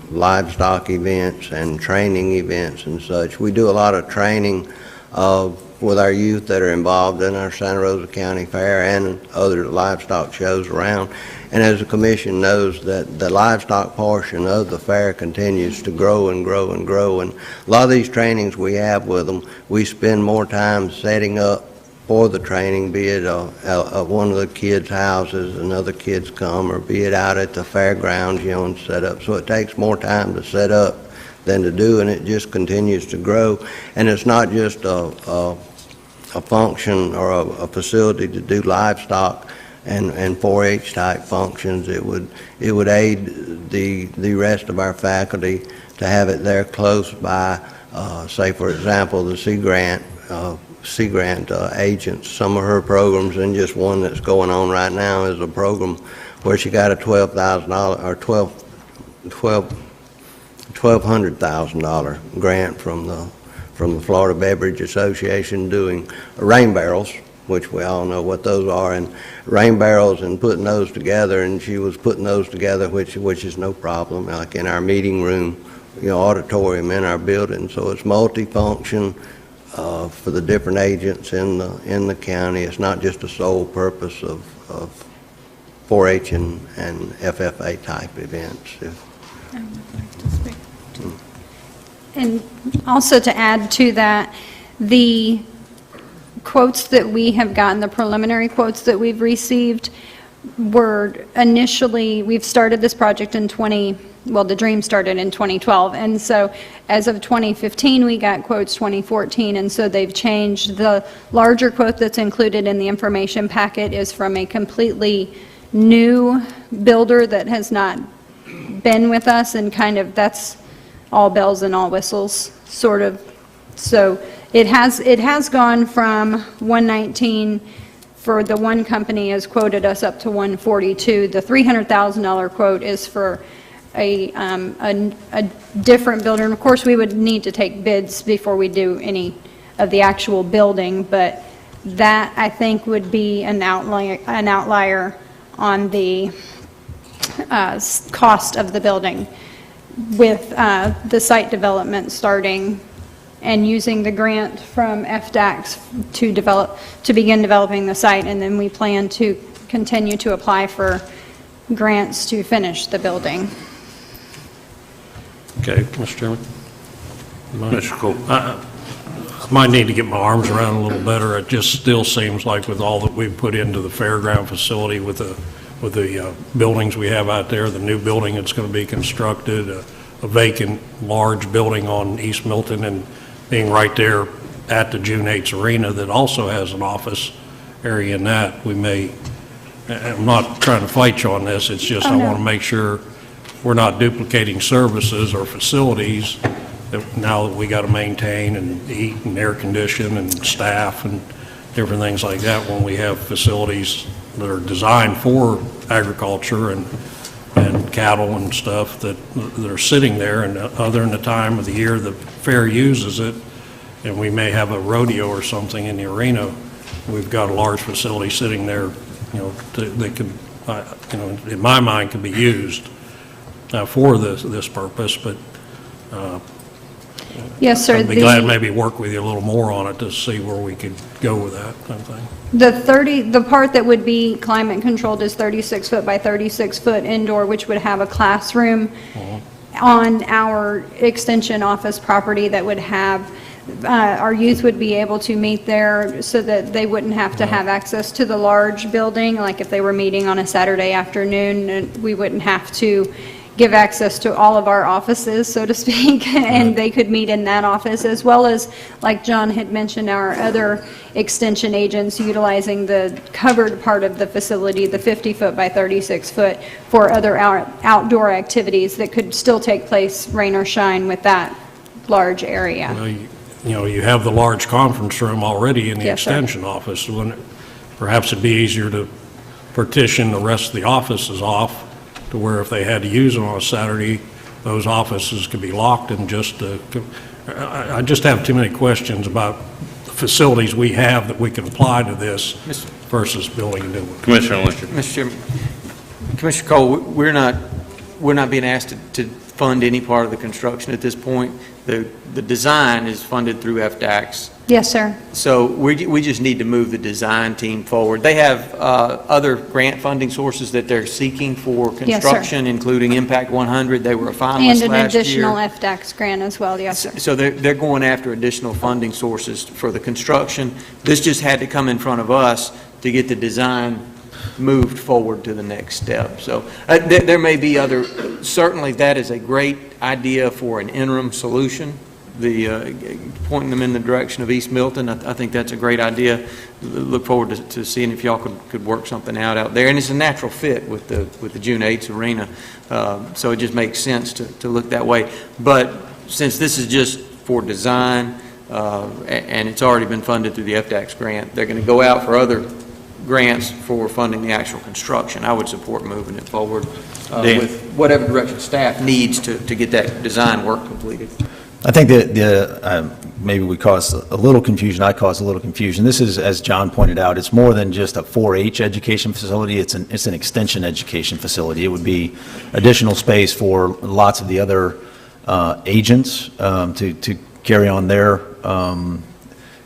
livestock events and training events and such. We do a lot of training of with our youth that are involved in our Santa Rosa County Fair and other livestock shows around. And as the commission knows, that the livestock portion of the fair continues to grow and grow and grow. And a lot of these trainings we have with them, we spend more time setting up for the training, be it one of the kids' houses and other kids come, or be it out at the fairgrounds, and set up. So it takes more time to set up than to do, and it just continues to grow. And it's not just a function or a facility to do livestock and 4-H type functions. It would aid the rest of our faculty to have it there close by. Say, for example, the Sea Grant agents, some of her programs, and just one that's going on right now is a program where she got a $12,000 or $1,200,000 grant from the Florida Beverage Association doing rain barrels, which we all know what those are, and rain barrels and putting those together. And she was putting those together, which is no problem, like in our meeting room, auditorium in our building. So it's multifunction for the different agents in the county. It's not just a sole purpose of 4-H and FFA type events. And also to add to that, the quotes that we have gotten, the preliminary quotes that we've received were initially, we've started this project in the dream started in 2012, and so as of 2015 we got quotes 2014, and so they've changed. The larger quote that's included in the information packet is from a completely new builder that has not been with us, and kind of that's all bells and all whistles, sort of. So it has gone from 119 for the one company has quoted us up to 142. The $300,000 quote is for a different builder, and of course we would need to take bids before we do any of the actual building, but that I think would be an outlier on the cost of the building, with the site development starting and using the grant from FDACS to begin developing the site, and then we plan to continue to apply for grants to finish the building. Okay, Mr. Chairman. Mr. Cole. I might need to get my arms around a little better. It just still seems like with all that we've put into the fairground facility, with the buildings we have out there, the new building that's going to be constructed, a vacant large building on East Milton, and being right there at the June 8th arena that also has an office area in that, we may, I'm not trying to fight you on this, it's just I want to make sure we're not duplicating services or facilities that now that we got to maintain and heat and air condition and staff and different things like that, when we have facilities that are designed for agriculture and cattle and stuff that are sitting there, and other than the time of the year the fair uses it, and we may have a rodeo or something in the arena, we've got a large facility sitting there, that could, in my mind, could be used for this purpose, but yes, sir. I'd be glad to maybe work with you a little more on it to see where we could go with that kind of thing. The part that would be climate controlled is 36 foot by 36 foot indoor, which would have a classroom on our extension office property that would have, our youth would be able to meet there so that they wouldn't have to have access to the large building. Like if they were meeting on a Saturday afternoon, we wouldn't have to give access to all of our offices, so to speak, and they could meet in that office, as well as, like John had mentioned, our other extension agents utilizing the covered part of the facility, the 50 foot by 36 foot, for other outdoor activities that could still take place, rain or shine, with that large area. Well, you have the large conference room already in the Yes, sir. extension office. Perhaps it'd be easier to partition the rest of the offices off to where if they had to use them on a Saturday, those offices could be locked, and I just have too many questions about the facilities we have that we can apply to this versus building a new one. Commissioner Lynch. Mr. Chairman, Commissioner Cole, we're not being asked to fund any part of the construction at this point. The design is funded through FDACS. Yes, sir. So we just need to move the design team forward. They have other grant funding sources that they're seeking for Yes, sir. construction, including Impact 100. They were a finalist And an last year. additional FDACS grant as well, yes, sir. So they're going after additional funding sources for the construction. This just had to come in front of us to get the design moved forward to the next step. So there may be other, certainly that is a great idea for an interim solution, pointing them in the direction of East Milton. I think that's a great idea. Look forward to seeing if y'all could work something out there. And it's a natural fit with the June 8th arena. So it just makes sense to look that way. But since this is just for design, and it's already been funded through the FDACS grant, they're going to go out for other grants for funding the actual construction. I would support moving it forward with whatever direction staff needs to get that design work completed. I think that maybe we caused a little confusion. I caused a little confusion. This is, as John pointed out, it's more than just a 4-H education facility. It's an extension education facility. It would be additional space for lots of the other agents to carry on their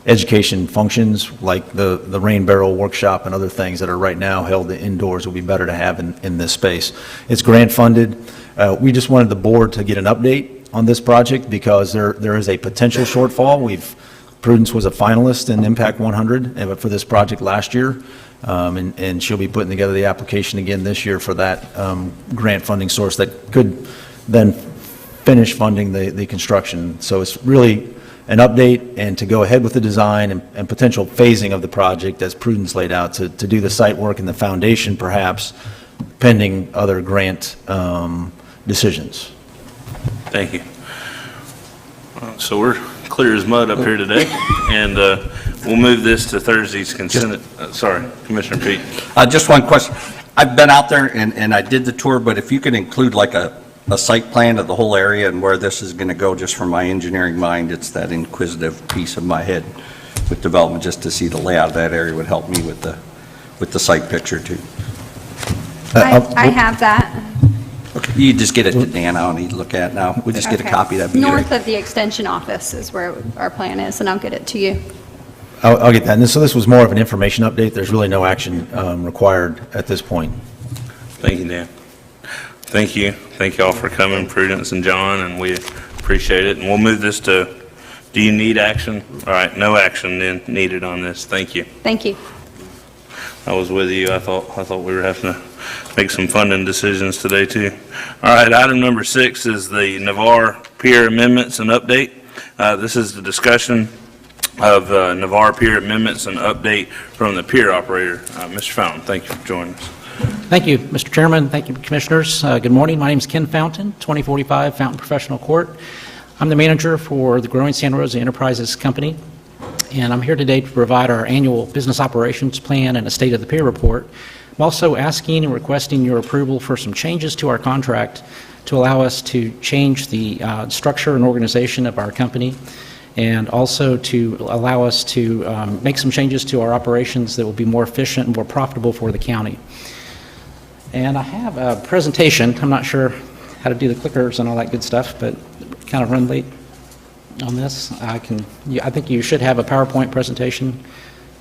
education functions, like the rain barrel workshop and other things that are right now held indoors. Would be better to have in this space. It's grant funded. We just wanted the board to get an update on this project because there is a potential shortfall. Prudence was a finalist in Impact 100 for this project last year, and she'll be putting together the application again this year for that grant funding source that could then finish funding the construction. So it's really an update and to go ahead with the design and potential phasing of the project as Prudence laid out to do the site work and the foundation perhaps pending other grant decisions. Thank you. So we're clear as mud up here today, and we'll move this to Thursday's consent. Sorry, Commissioner Pete. Just one question. I've been out there and I did the tour, but if you could include like a site plan of the whole area and where this is going to go, just from my engineering mind, it's that inquisitive piece of my head with development, just to see the layout of that area would help me with the site picture too. I have that. Okay. You just get it to Dan, I don't need to look at it now. We'll just get a copy, that'd be great. North of the extension office is where our plan is, and I'll get it to you. I'll get that. And so this was more of an information update. There's really no action required at this point. Thank you, Dan. Thank you. Thank you all for coming, Prudence and John, and we appreciate it. And we'll move this to, do you need action? All right, no action then needed on this. Thank you. Thank you. I was with you. I thought we were having to make some funding decisions today too. All right, item number 6 is the Navarre Pier Amendments and Update. This is the discussion of Navarre Pier Amendments and Update from the pier operator. Mr. Fountain, thank you for joining us. Thank you, Mr. Chairman. Thank you, Commissioners. Good morning. My name is Ken Fountain, 2045 Fountain Professional Court. I'm the manager for the Growing Santa Rosa Enterprises Company, and I'm here today to provide our annual business operations plan and a state of the pier report. I'm also asking and requesting your approval for some changes to our contract to allow us to change the structure and organization of our company, and also to allow us to make some changes to our operations that will be more efficient and more profitable for the county. And I have a presentation. I'm not sure how to do the clickers and all that good stuff, but kind of run late on this. I think you should have a PowerPoint presentation.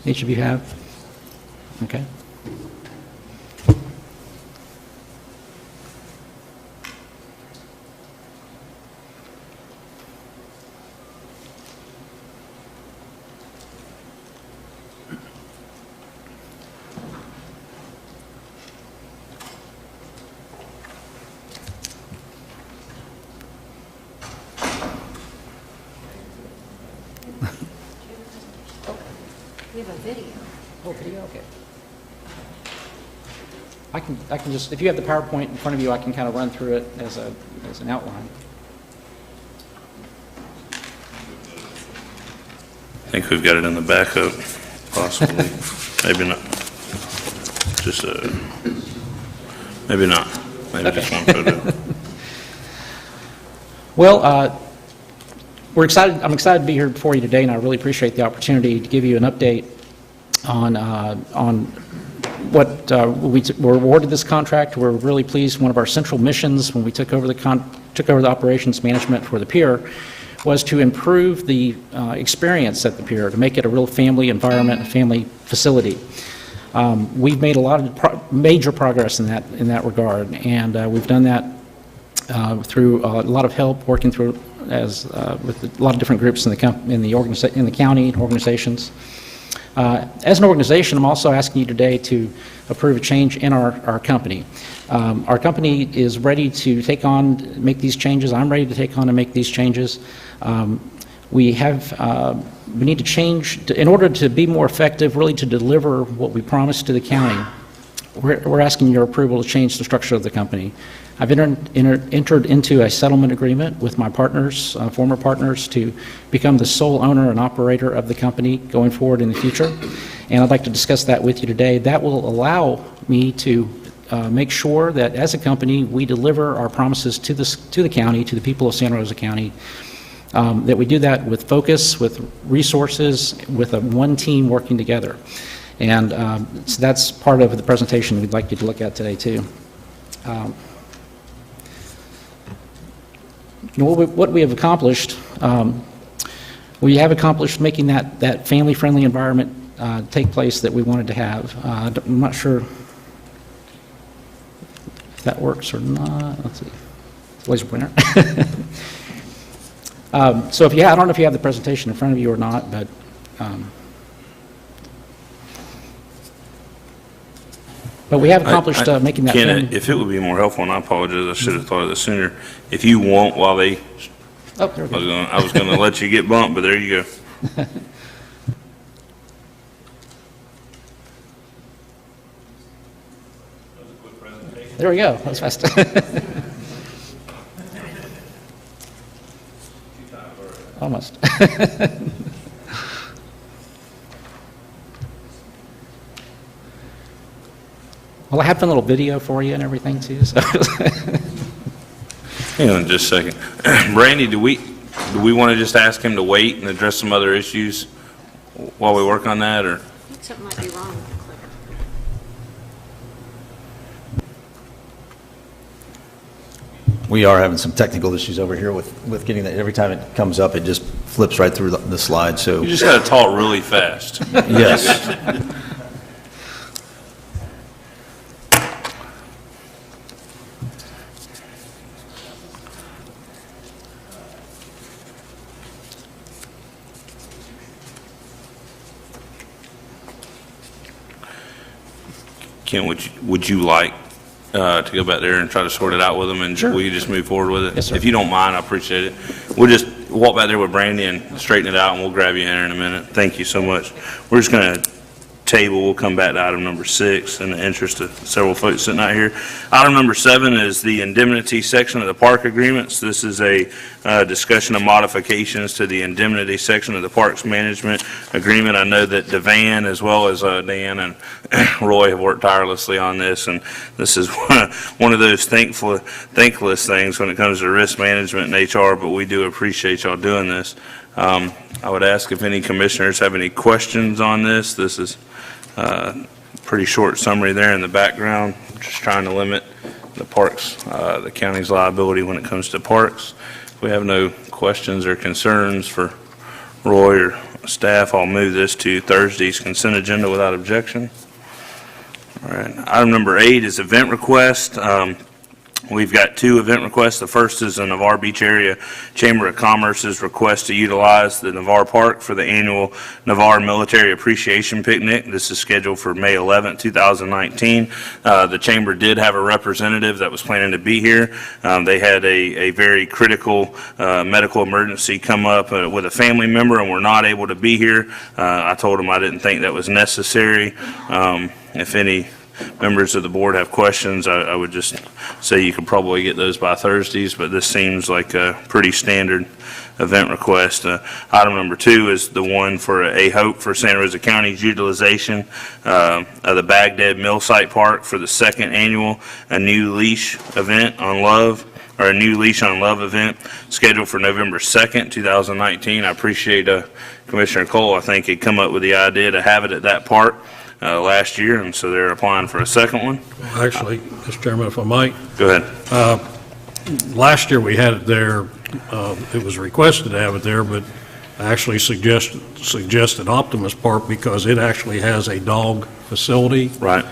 Each of you have. Okay. We have a video. Oh, video, okay. I can just, if you have the PowerPoint in front of you, I can kind of run through it as an outline. I think we've got it in the backup, possibly. Maybe not. Just, maybe not. Maybe Okay. just one photo. Well, we're excited. I'm excited to be here before you today, and I really appreciate the opportunity to give you an update on we were awarded this contract, we're really pleased. One of our central missions when we took over the operations management for the pier was to improve the experience at the pier, to make it a real family environment, a family facility. We've made a lot of major progress in that regard, and we've done that through a lot of help working through with a lot of different groups in the county and organizations. As an organization, I'm also asking you today to approve a change in our company. Our company is ready to make these changes. I'm ready to take on and make these changes. We need to change, in order to be more effective, really to deliver what we promised to the county. We're asking your approval to change the structure of the company. I've entered into a settlement agreement with my partners, former partners, to become the sole owner and operator of the company going forward in the future. And I'd like to discuss that with you today. That will allow me to make sure that as a company, we deliver our promises to the county, to the people of Santa Rosa County, that we do that with focus, with resources, with one team working together. And so that's part of the presentation we'd like you to look at today, too. What we have accomplished, we have accomplished making that family-friendly environment take place that we wanted to have. I'm not sure if that works or not. Let's see. It's a laser pointer. So I don't know if you have the presentation in front of you or not, but we have accomplished making that. Ken, if it would be more helpful, and I apologize, I should have thought of this sooner. If you want, while they, oh, there we go. I was going to let you get bumped, but there you go. There we go. That's fast. Almost. Well, I have a little video for you and everything too. So. Hang on just a second. Brandy, do we want to just ask him to wait and address some other issues while we work on that, or? I think something might be wrong with the clicker. We are having some technical issues over here with getting that. Every time it comes up, it just flips right through the slide, so. You just got to talk really fast. Yes. Ken, would you like to go back there and try to sort it out with them, and sure. Will you just move forward with it? Yes, sir. If you don't mind, I appreciate it. We'll just walk back there with Brandy and straighten it out, and we'll grab you in there in a minute. Thank you so much. We're just going to table, we'll come back to item number 6 in the interest of several folks sitting out here. Item number 7 is the indemnity section of the park agreements. This is a discussion of modifications to the indemnity section of the parks management agreement. I know that Devan, as well as Dan and Roy, have worked tirelessly on this, and this is one of those thankless things when it comes to risk management and HR, but we do appreciate y'all doing this. I would ask if any commissioners have any questions on this. This is pretty short summary there in the background, just trying to limit the parks, the county's liability when it comes to parks. If we have no questions or concerns for Roy or staff, I'll move this to Thursday's consent agenda without objection. All right. Item number 8 is event request. We've got 2 event requests. The first is the Navarre Beach Area Chamber of Commerce's request to utilize the Navarre Park for the annual Navarre Military Appreciation Picnic. This is scheduled for May 11, 2019. The Chamber did have a representative that was planning to be here. They had a very critical medical emergency come up with a family member and were not able to be here. I told them I didn't think that was necessary. If any members of the board have questions, I would just say you could probably get those by Thursdays, but this seems like a pretty standard event request. Item number 2 is the one for a hope for Santa Rosa County's utilization of the Baghdad Mill Site Park for the 2nd annual A New Leash event on Love, or a New Leash on Love event scheduled for November 2nd, 2019. I appreciate Commissioner Cole, I think, had come up with the idea to have it at that park. last year, and so they're applying for a second one. Actually, Mr. Chairman, if I might, Go ahead. last year we had it there, it was requested to have it there, but I actually suggested Optimus Park because it actually has a dog facility. Right.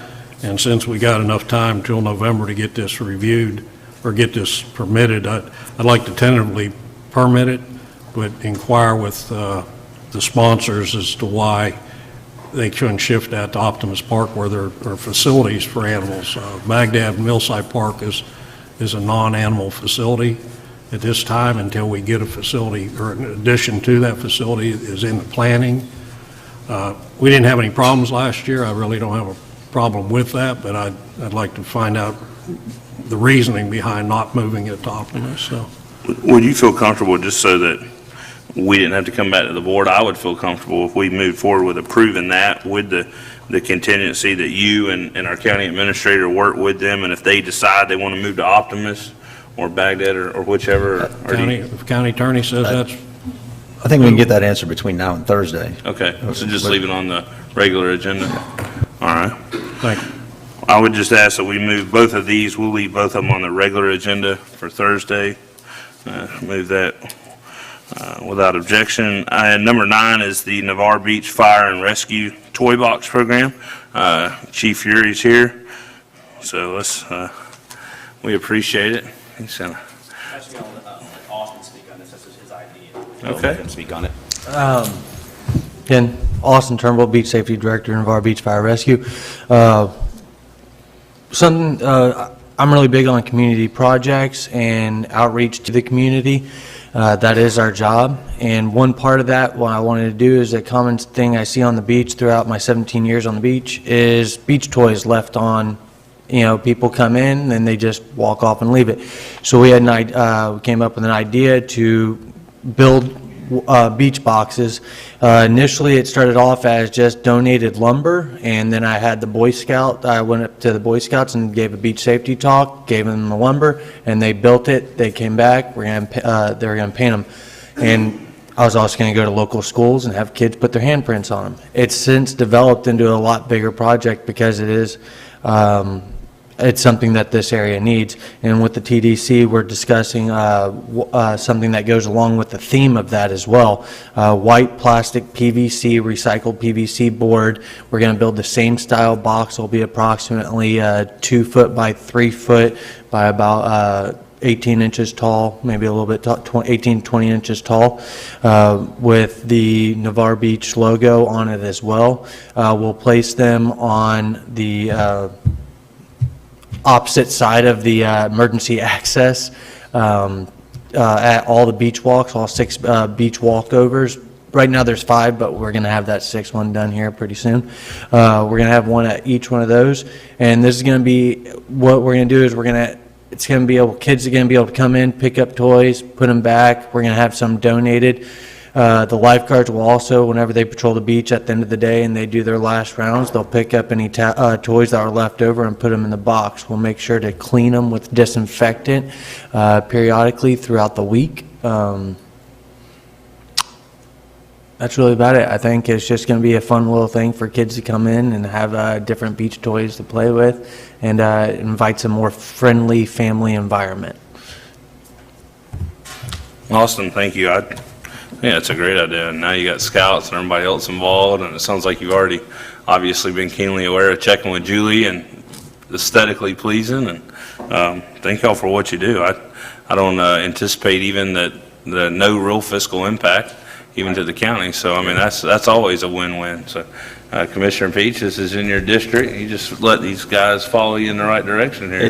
And since we got enough time till November to get this reviewed or get this permitted, I'd like to tentatively permit it, but inquire with the sponsors as to why they couldn't shift that to Optimus Park where there are facilities for animals. Baghdad Millside Park is a non-animal facility at this time until we get a facility, or an addition to that facility is in the planning. We didn't have any problems last year. I really don't have a problem with that, but I'd like to find out the reasoning behind not moving it to Optimus, so. Would you feel comfortable, just so that we didn't have to come back to the board, I would feel comfortable if we moved forward with approving that with the contingency that you and our county administrator work with them, and if they decide they want to move to Optimus or Baghdad or whichever. If county attorney says that's. I think we can get that answer between now and Thursday. Okay, so just leave it on the regular agenda. All right. Thank you. I would just ask that we move both of these, we'll leave both of them on the regular agenda for Thursday. Move that without objection. Number 9 is the Navarre Beach Fire and Rescue Toy Box Program. Chief Fury's here, so we appreciate it. He's gonna. Actually, I'll let Austin speak on this. This is his idea. Okay. Let him speak on it. Again, Austin Turnbull, Beach Safety Director, Navarre Beach Fire Rescue. I'm really big on community projects and outreach to the community. That is our job. And one part of that, what I wanted to do is a common thing I see on the beach throughout my 17 years on the beach is beach toys left on. People come in and they just walk off and leave it. So we came up with an idea to build beach boxes. Initially, it started off as just donated lumber, and then I had the Boy Scout. I went up to the Boy Scouts and gave a beach safety talk, gave them the lumber, and they built it. They came back. They were going to paint them, and I was also going to go to local schools and have kids put their handprints on them. It's since developed into a lot bigger project because it is. It's something that this area needs, and with the TDC, we're discussing something that goes along with the theme of that as well. White plastic PVC, recycled PVC board. We're going to build the same style box. It'll be approximately 2 foot by 3 foot by about 18 inches tall, maybe a little bit 18, 20 inches tall, with the Navarre Beach logo on it as well. We'll place them on the opposite side of the emergency access at all the beach walks, all 6 beach walkovers. Right now there's 5, but we're going to have that 6th one done here pretty soon. We're going to have one at each one of those, and this is going to be what we're going to do is kids are going to be able to come in, pick up toys, put them back. We're going to have some donated. The lifeguards will also, whenever they patrol the beach at the end of the day and they do their last rounds, they'll pick up any toys that are left over and put them in the box. We'll make sure to clean them with disinfectant periodically throughout the week. That's really about it. I think it's just going to be a fun little thing for kids to come in and have different beach toys to play with, and invites a more friendly family environment. Austin, thank you. Yeah, it's a great idea. And now you got scouts and everybody else involved, and it sounds like you've already obviously been keenly aware of checking with Julie and aesthetically pleasing. And thank y'all for what you do. I don't anticipate even that no real fiscal impact even to the county. So I mean that's always a win-win. So Commissioner Peach, this is in your district. You just let these guys follow you in the right direction here.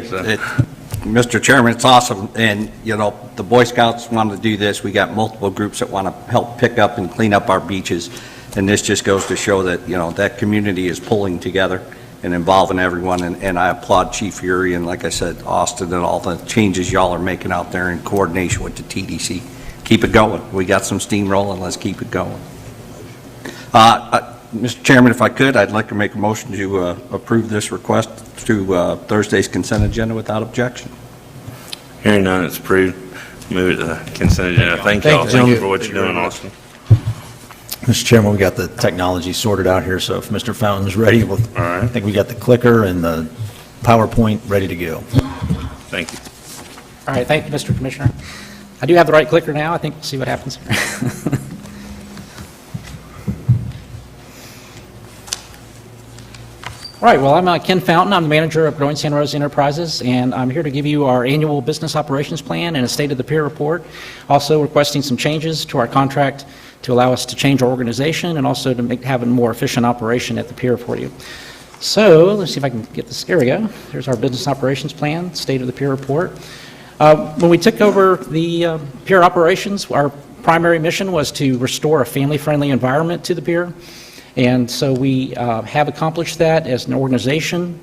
Mr. Chairman, it's awesome, and the Boy Scouts want to do this. We got multiple groups that want to help pick up and clean up our beaches, and this just goes to show that that community is pulling together and involving everyone, and I applaud Chief Fury and, like I said, Austin, and all the changes y'all are making out there in coordination with the TDC. Keep it going. We got some steam rolling. Let's keep it going. Mr. Chairman, if I could, I'd like to make a motion to approve this request to Thursday's consent agenda without objection. Hearing none, it's approved. Move it to the consent agenda. Thank you all. Thank you for what you're doing, Austin. Mr. Chairman, we got the technology sorted out here, so if Mr. Fountain's ready, I think we got the clicker and the PowerPoint ready to go. Thank you. All right, thank you, Mr. Commissioner. I do have the right clicker now. I think we'll see what happens here. All right, well, I'm Ken Fountain. I'm the manager of Growing Santa Rosa Enterprises, and I'm here to give you our annual business operations plan and a state of the pier report. Also requesting some changes to our contract to allow us to change our organization and also to have a more efficient operation at the pier for you. So let's see if I can get this. Here we go. There's our business operations plan, state of the pier report. When we took over the pier operations, our primary mission was to restore a family-friendly environment to the pier. And so we have accomplished that as an organization.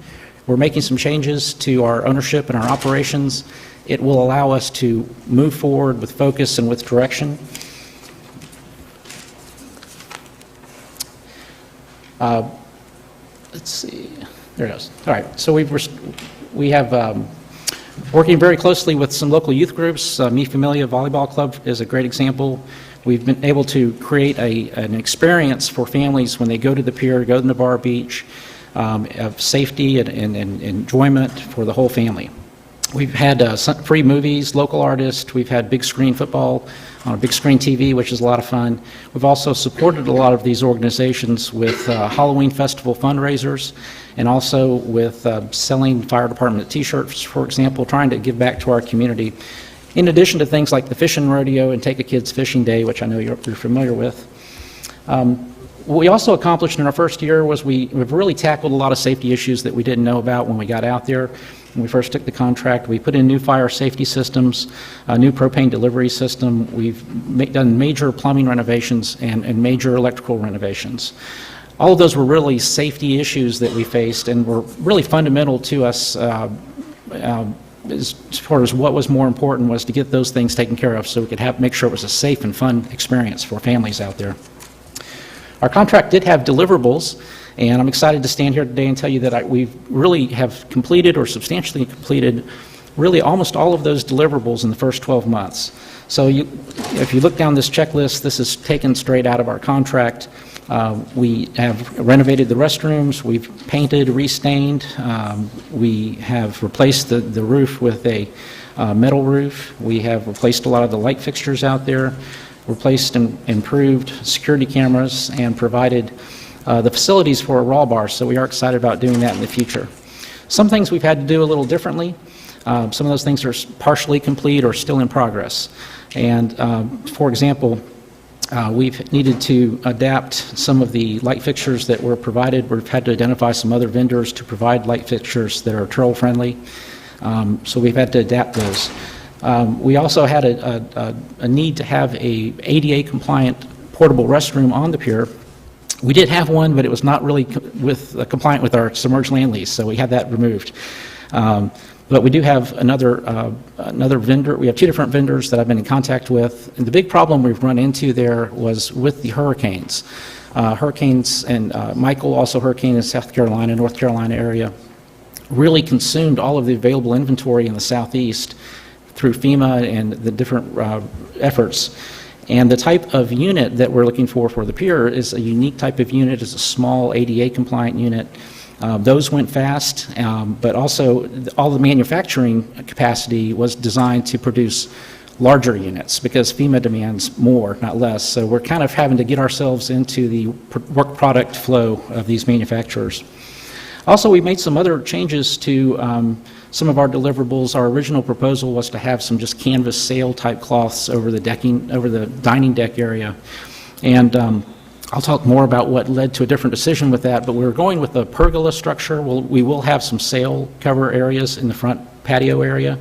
We're making some changes to our ownership and our operations. It will allow us to move forward with focus and with direction. Let's see. There it goes. All right. So we have working very closely with some local youth groups. Mi Familia Volleyball Club is a great example. We've been able to create an experience for families when they go to the pier, go to Navarre Beach, of safety and enjoyment for the whole family. We've had free movies, local artists. We've had big screen football on a big screen TV, which is a lot of fun. We've also supported a lot of these organizations with Halloween festival fundraisers and also with selling fire department T-shirts, for example, trying to give back to our community. In addition to things like the fishing rodeo and Take a Kids Fishing Day, which I know you're familiar with. What we also accomplished in our first year was we've really tackled a lot of safety issues that we didn't know about when we got out there. When we first took the contract, we put in new fire safety systems, a new propane delivery system. We've done major plumbing renovations and major electrical renovations. All of those were really safety issues that we faced and were really fundamental to us as far as what was more important was to get those things taken care of so we could make sure it was a safe and fun experience for families out there. Our contract did have deliverables, and I'm excited to stand here today and tell you that we really have completed or substantially completed really almost all of those deliverables in the first 12 months. So if you look down this checklist, this is taken straight out of our contract. We have renovated the restrooms, we've painted, restained, we have replaced the roof with a metal roof, we have replaced a lot of the light fixtures out there, replaced and improved security cameras, and provided the facilities for a raw bar, so we are excited about doing that in the future. Some things we've had to do a little differently. Some of those things are partially complete or still in progress. And for example, we've needed to adapt some of the light fixtures that were provided. We've had to identify some other vendors to provide light fixtures that are trail friendly. So we've had to adapt those. We also had a need to have a ADA compliant portable restroom on the pier. We did have one, but it was not really compliant with our submerged land lease, so we had that removed. But we do have another vendor. We have two different vendors that I've been in contact with. And the big problem we've run into there was with the hurricanes. Hurricanes and Michael, also hurricane in South Carolina, North Carolina area, really consumed all of the available inventory in the southeast through FEMA and the different efforts. And the type of unit that we're looking for the pier is a unique type of unit. It's a small ADA compliant unit. Those went fast, but also all the manufacturing capacity was designed to produce larger units because FEMA demands more, not less. So we're kind of having to get ourselves into the work product flow of these manufacturers. Also, we made some other changes to some of our deliverables. Our original proposal was to have some just canvas sail type cloths over the decking, over the dining deck area. And I'll talk more about what led to a different decision with that, but we're going with a pergola structure. We will have some sail cover areas in the front patio area,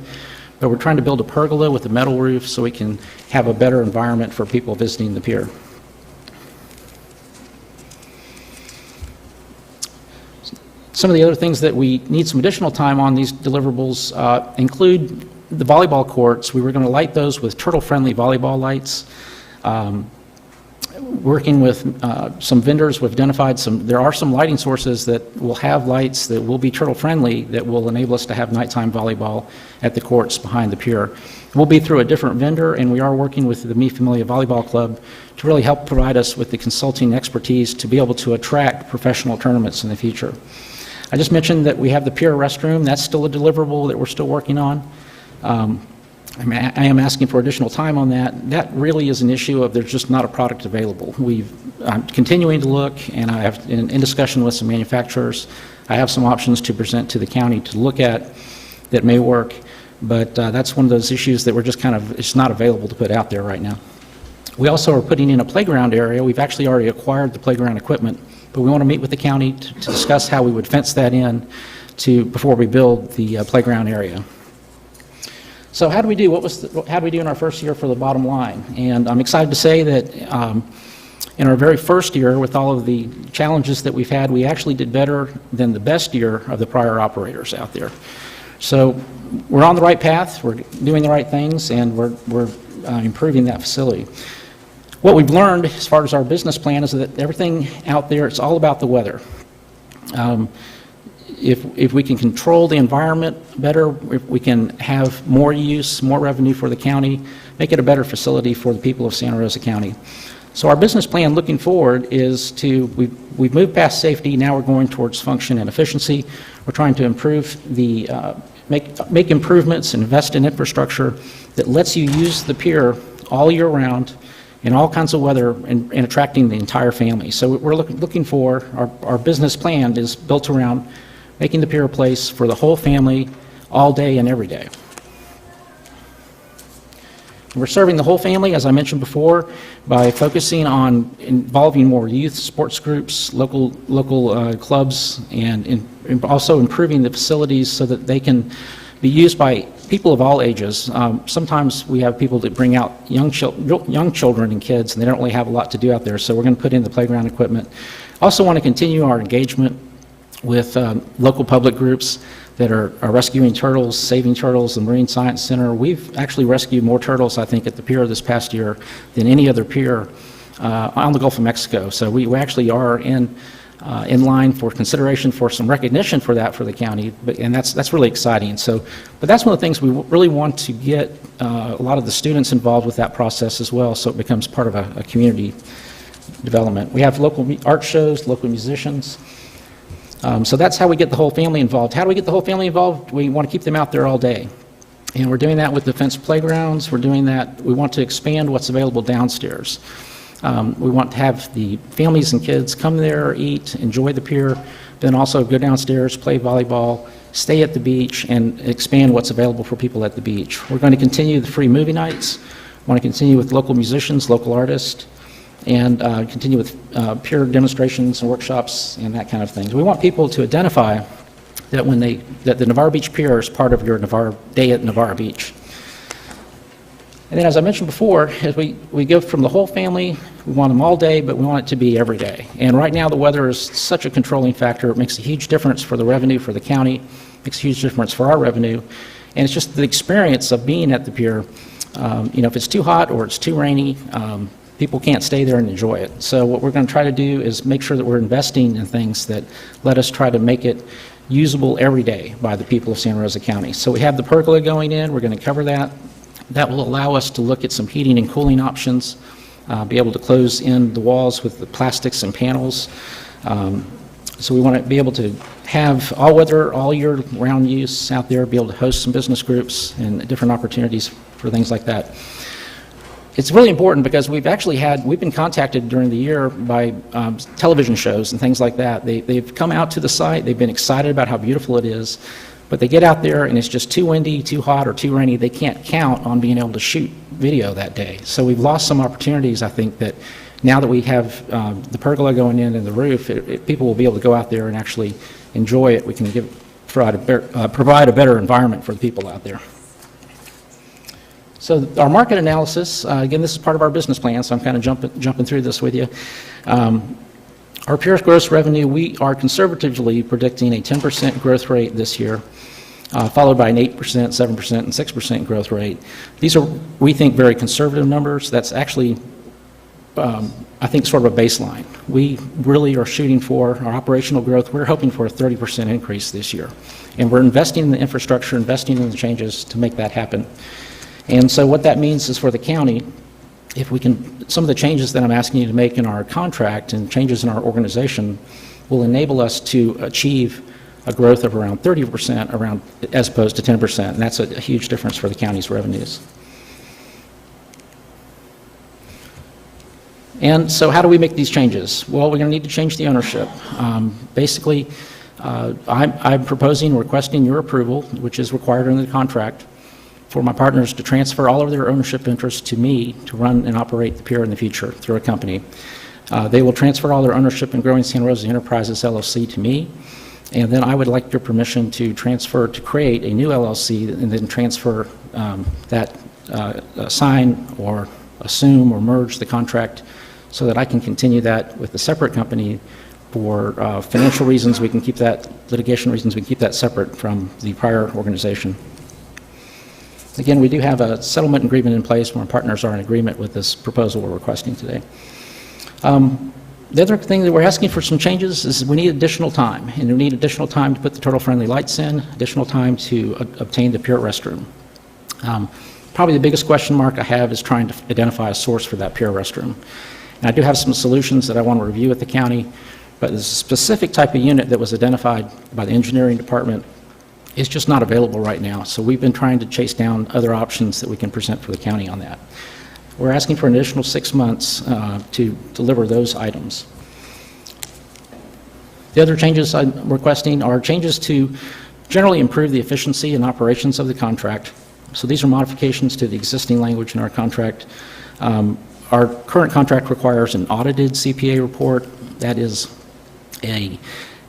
but we're trying to build a pergola with a metal roof so we can have a better environment for people visiting the pier. Some of the other things that we need some additional time on these deliverables include the volleyball courts. We were going to light those with turtle-friendly volleyball lights. Working with some vendors, we've identified there are some lighting sources that will have lights that will be turtle-friendly that will enable us to have nighttime volleyball at the courts behind the pier. We'll be through a different vendor, and we are working with the Mi Familia Volleyball Club to really help provide us with the consulting expertise to be able to attract professional tournaments in the future. I just mentioned that we have the pier restroom. That's still a deliverable that we're still working on. I am asking for additional time on that. That really is an issue of there's just not a product available. I'm continuing to look, and I have in discussion with some manufacturers. I have some options to present to the county to look at that may work, but that's one of those issues that we're just it's not available to put out there right now. We also are putting in a playground area. We've actually already acquired the playground equipment, but we want to meet with the county to discuss how we would fence that in before we build the playground area. So how do we do? How do we do in our first year for the bottom line? And I'm excited to say that in our very first year, with all of the challenges that we've had, we actually did better than the best year of the prior operators out there. So we're on the right path, we're doing the right things, and we're improving that facility. What we've learned as far as our business plan is that everything out there, it's all about the weather. If we can control the environment better, if we can have more use, more revenue for the county, make it a better facility for the people of Santa Rosa County. So our business plan looking forward is we've moved past safety, now we're going towards function and efficiency. We're trying to improve make improvements and invest in infrastructure that lets you use the pier all year round in all kinds of weather and attracting the entire family. So we're looking for, our business plan is built around making the pier a place for the whole family all day and every day. We're serving the whole family, as I mentioned before, by focusing on involving more youth sports groups, local clubs, and also improving the facilities so that they can be used by people of all ages. Sometimes we have people that bring out young children and kids, and they don't really have a lot to do out there, so we're going to put in the playground equipment. Also want to continue our engagement with local public groups that are rescuing turtles, saving turtles, the Marine Science Center. We've actually rescued more turtles, I think, at the pier this past year than any other pier on the Gulf of Mexico. So we actually are in line for consideration for some recognition for that for the county, and that's really exciting. But that's one of the things we really want to get a lot of the students involved with that process as well, so it becomes part of a community development. We have local art shows, local musicians. So that's how we get the whole family involved. How do we get the whole family involved? We want to keep them out there all day. And we're doing that with the fenced playgrounds. We're doing that. We want to expand what's available downstairs. We want to have the families and kids come there, eat, enjoy the pier, then also go downstairs, play volleyball, stay at the beach, and expand what's available for people at the beach. We're going to continue the free movie nights. We want to continue with local musicians, local artists, and continue with pier demonstrations and workshops and that kind of thing. We want people to identify that that the Navarre Beach Pier is part of your day at Navarre Beach. And then, as I mentioned before, as we go from the whole family, we want them all day, but we want it to be every day. And right now, the weather is such a controlling factor. It makes a huge difference for the revenue for the county, makes a huge difference for our revenue. And it's just the experience of being at the pier. If it's too hot or it's too rainy, people can't stay there and enjoy it. So what we're going to try to do is make sure that we're investing in things that let us try to make it usable every day by the people of Santa Rosa County. So we have the pergola going in. We're going to cover that. That will allow us to look at some heating and cooling options, be able to close in the walls with the plastics and panels. So we want to be able to have all weather, all year round use out there, be able to host some business groups and different opportunities for things like that. It's really important because we've been contacted during the year by television shows and things like that. They've come out to the site, they've been excited about how beautiful it is, but they get out there and it's just too windy, too hot, or too rainy. They can't count on being able to shoot video that day. So we've lost some opportunities, I think, that now that we have the pergola going in and the roof, people will be able to go out there and actually enjoy it. We can provide a better environment for the people out there. So our market analysis, again, this is part of our business plan, so I'm kind of jumping through this with you. Our pier gross revenue, we are conservatively predicting a 10% growth rate this year, followed by an 8%, 7%, and 6% growth rate. These are, we think, very conservative numbers. That's actually I think, sort of a baseline. We really are shooting for our operational growth. We're hoping for a 30% increase this year. And we're investing in the infrastructure, investing in the changes to make that happen. And so what that means is for the county, if we can, some of the changes that I'm asking you to make in our contract and changes in our organization will enable us to achieve a growth of around 30% as opposed to 10%. And that's a huge difference for the county's revenues. And so how do we make these changes? Well, we're going to need to change the ownership. Basically, I'm proposing, requesting your approval, which is required under the contract, for my partners to transfer all of their ownership interests to me to run and operate the pier in the future through a company. They will transfer all their ownership in Growing Santa Rosa Enterprises LLC to me, and then I would like your permission to create a new LLC and then transfer sign or assume or merge the contract so that I can continue that with a separate company for financial reasons. We can keep that, litigation reasons, we can keep that separate from the prior organization. Again, we do have a settlement agreement in place where our partners are in agreement with this proposal we're requesting today. The other thing that we're asking for some changes is we need additional time, and we need additional time to put the turtle-friendly lights in, additional time to obtain the pier restroom. Probably the biggest question mark I have is trying to identify a source for that pier restroom. And I do have some solutions that I want to review with the county, but the specific type of unit that was identified by the engineering department is just not available right now. So we've been trying to chase down other options that we can present for the county on that. We're asking for an additional 6 months to deliver those items. The other changes I'm requesting are changes to generally improve the efficiency and operations of the contract. So these are modifications to the existing language in our contract. Our current contract requires an audited CPA report. That is an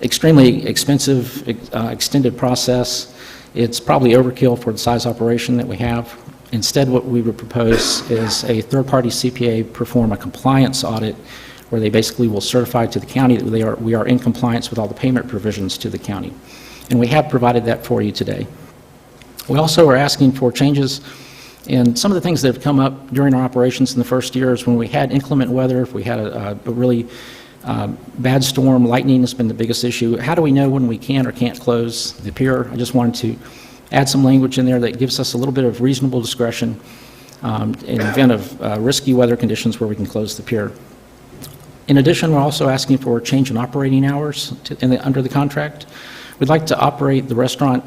extremely expensive, extended process. It's probably overkill for the size operation that we have. Instead, what we would propose is a third-party CPA perform a compliance audit where they basically will certify to the county that we are in compliance with all the payment provisions to the county. And we have provided that for you today. We also are asking for changes in some of the things that have come up during our operations in the first years when we had inclement weather, if we had a really bad storm, lightning has been the biggest issue. How do we know when we can or can't close the pier? I just wanted to add some language in there that gives us a little bit of reasonable discretion in the event of risky weather conditions where we can close the pier. In addition, we're also asking for a change in operating hours under the contract. We'd like to operate the restaurant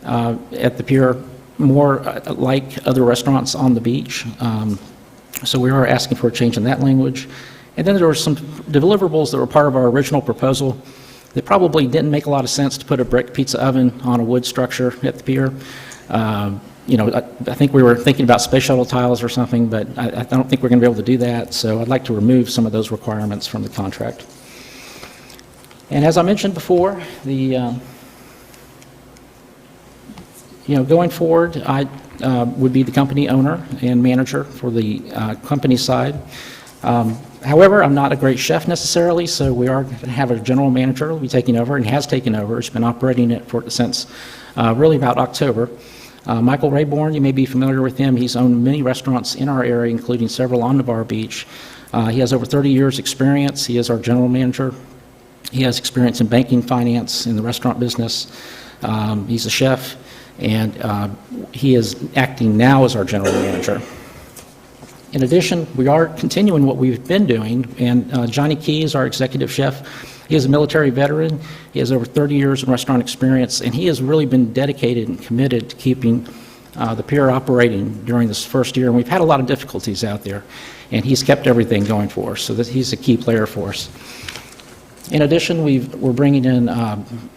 at the pier more like other restaurants on the beach. So we are asking for a change in that language. And then there were some deliverables that were part of our original proposal that probably didn't make a lot of sense to put a brick pizza oven on a wood structure at the pier. I think we were thinking about space shuttle tiles or something, but I don't think we're going to be able to do that. So I'd like to remove some of those requirements from the contract. And as I mentioned before, going forward, I would be the company owner and manager for the company side. However, I'm not a great chef necessarily, so we are going to have a general manager who will be taking over and has taken over. He's been operating it since really about October. Michael Rayborn, you may be familiar with him. He's owned many restaurants in our area, including several on Navarre Beach. He has over 30 years experience. He is our general manager. He has experience in banking, finance, in the restaurant business. He's a chef, and he is acting now as our general manager. In addition, we are continuing what we've been doing, and Johnny Key is our executive chef. He is a military veteran. He has over 30 years in restaurant experience, and he has really been dedicated and committed to keeping the pier operating during this first year. And we've had a lot of difficulties out there, and he's kept everything going for us, so that he's a key player for us. In addition, we're bringing in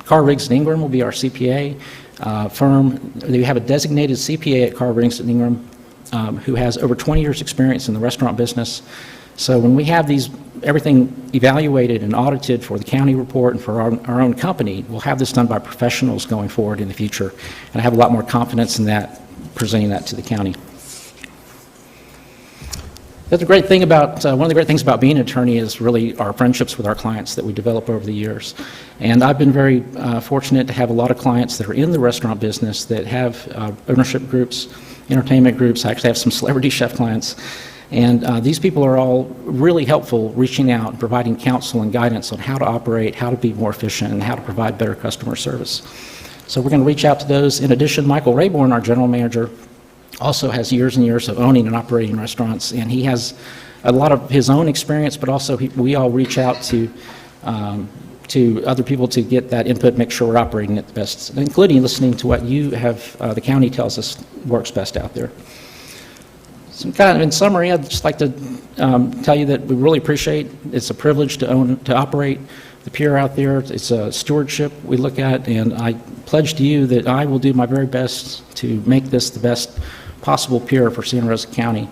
Carr Riggs & Ingram will be our CPA firm. We have a designated CPA at Carr Riggs & Ingram who has over 20 years experience in the restaurant business. So when we have everything evaluated and audited for the county report and for our own company, we'll have this done by professionals going forward in the future. And I have a lot more confidence in that, presenting that to the county. One of the great things about being an attorney is really our friendships with our clients that we develop over the years. And I've been very fortunate to have a lot of clients that are in the restaurant business that have ownership groups, entertainment groups. I actually have some celebrity chef clients. And these people are all really helpful, reaching out and providing counsel and guidance on how to operate, how to be more efficient, and how to provide better customer service. So we're going to reach out to those. In addition, Michael Rayborn, our general manager, also has years and years of owning and operating restaurants, and he has a lot of his own experience, but also we all reach out to other people to get that input, make sure we're operating at the best, including listening to what you have, the county tells us works best out there. So kind of in summary, I'd just like to tell you that we really appreciate, it's a privilege to operate the pier out there. It's a stewardship we look at, and I pledge to you that I will do my very best to make this the best possible pier for Santa Rosa County.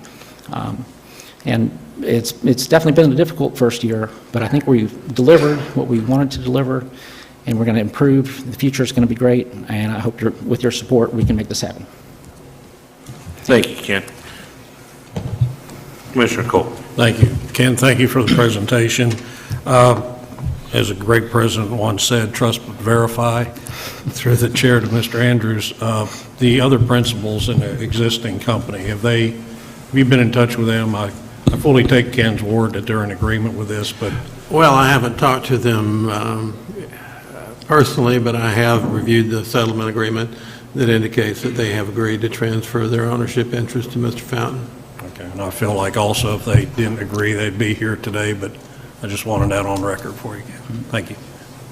And it's definitely been a difficult first year, but I think we've delivered what we wanted to deliver, and we're going to improve. The future is going to be great, and I hope with your support we can make this happen. Thank you, Ken. Commissioner Cole. Thank you. Ken, thank you for the presentation. As a great president once said, trust but verify. Through the chair to Mr. Andrews, the other principals in the existing company, have you been in touch with them? I fully take Ken's word that they're in agreement with this, but... Well, I haven't talked to them personally, but I have reviewed the settlement agreement that indicates that they have agreed to transfer their ownership interest to Mr. Fountain. Okay, and I feel like also if they didn't agree, they'd be here today, but I just wanted that on record for you. Thank you.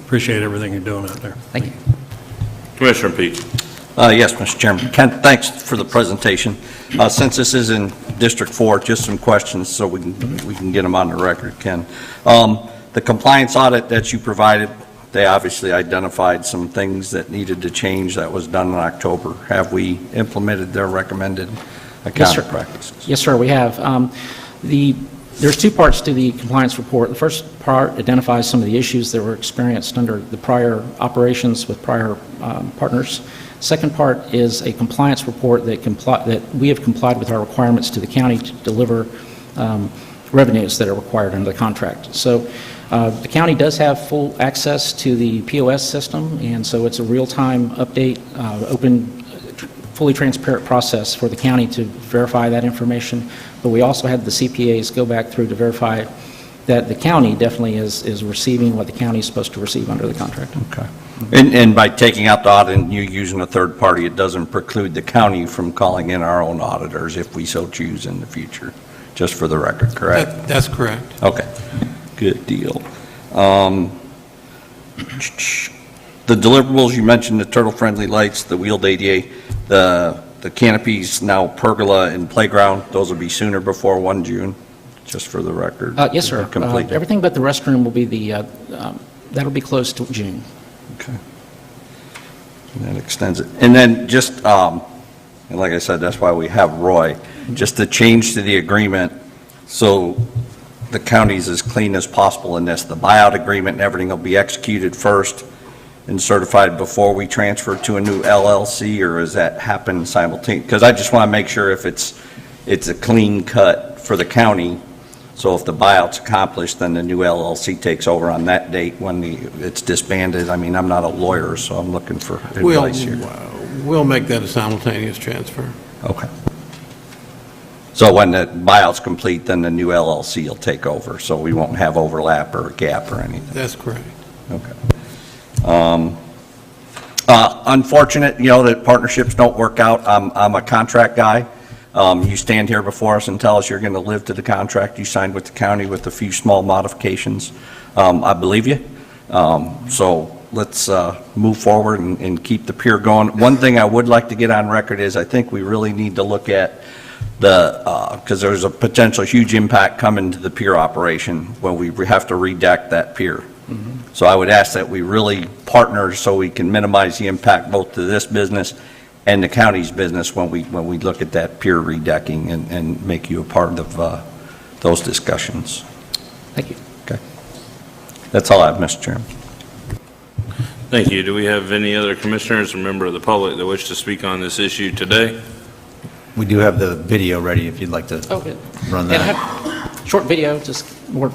Appreciate everything you're doing out there. Thank you. Commissioner Pete. Yes, Mr. Chairman. Ken, thanks for the presentation. Since this is in District 4, just some questions so we can get them on the record, Ken. The compliance audit that you provided, they obviously identified some things that needed to change. That was done in October. Have we implemented their recommended accounting practices? Yes, sir, we have. There's two parts to the compliance report. The first part identifies some of the issues that were experienced under the prior operations with prior partners. Second part is a compliance report that we have complied with our requirements to the county to deliver revenues that are required under the contract. So the county does have full access to the POS system, and so it's a real-time update, open, fully transparent process for the county to verify that information. But we also had the CPAs go back through to verify that the county definitely is receiving what the county is supposed to receive under the contract. Okay. And by taking out the audit and you using a third party, it doesn't preclude the county from calling in our own auditors if we so choose in the future, just for the record, correct? That's correct. Okay, good deal. The deliverables, you mentioned the turtle-friendly lights, the wheeled ADA, the canopies, now pergola and playground, those will be sooner before 1 June, just for the record? Yes, sir. Complete. Everything but the restroom will be that'll be closed to June. Okay. And that extends it. And then just, and like I said, that's why we have Roy, just to change to the agreement so the county's as clean as possible in this. The buyout agreement and everything will be executed first and certified before we transfer to a new LLC, or does that happen simultaneously? Because I just want to make sure if it's a clean cut for the county, so if the buyout's accomplished, then the new LLC takes over on that date when it's disbanded. I mean, I'm not a lawyer, so I'm looking for advice here. We'll make that a simultaneous transfer. Okay. So when the buyout's complete, then the new LLC will take over, so we won't have overlap or a gap or anything? That's correct. Okay. Unfortunate, that partnerships don't work out. I'm a contract guy. You stand here before us and tell us you're going to live to the contract you signed with the county with a few small modifications. I believe you. So let's move forward and keep the pier going. One thing I would like to get on record is I think we really need to look at because there's a potential huge impact coming to the pier operation when we have to redeck that pier. So I would ask that we really partner so we can minimize the impact both to this business and the county's business when we look at that pier redecking and make you a part of those discussions. Thank you. Okay. That's all I have, Mr. Chairman. Thank you. Do we have any other commissioners or member of the public that wish to speak on this issue today? We do have the video ready if you'd like to run that. And I have short video, just more.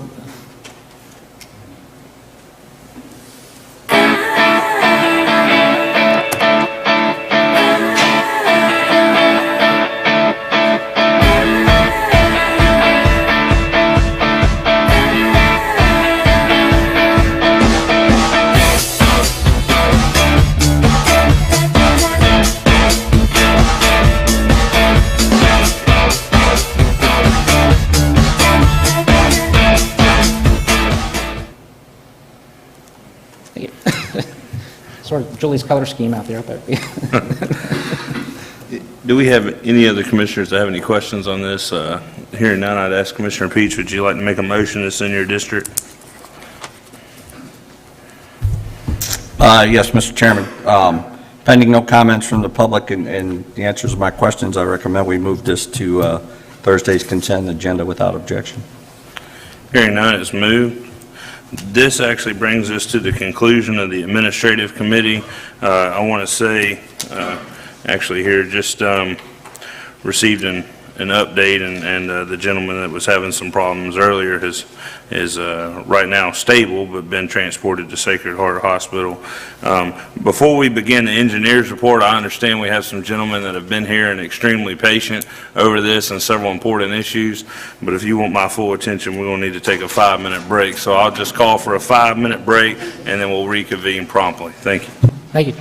Sort of Julie's color scheme out there, but Do we have any other commissioners that have any questions on this? Hearing none, I'd ask Commissioner Peach, would you like to make a motion that's in your district? Yes, Mr. Chairman. Pending no comments from the public and the answers to my questions, I recommend we move this to Thursday's consent agenda without objection. Hearing none, it's moved. This actually brings us to the conclusion of the administrative committee. I want to say, actually here, just received an update, and the gentleman that was having some problems earlier is right now stable, but been transported to Sacred Heart Hospital. Before we begin the engineer's report, I understand we have some gentlemen that have been here and extremely patient over this and several important issues, but if you want my full attention, we're going to need to take a 5-minute break. So I'll just call for a 5-minute break, and then we'll reconvene promptly. Thank you. thank you.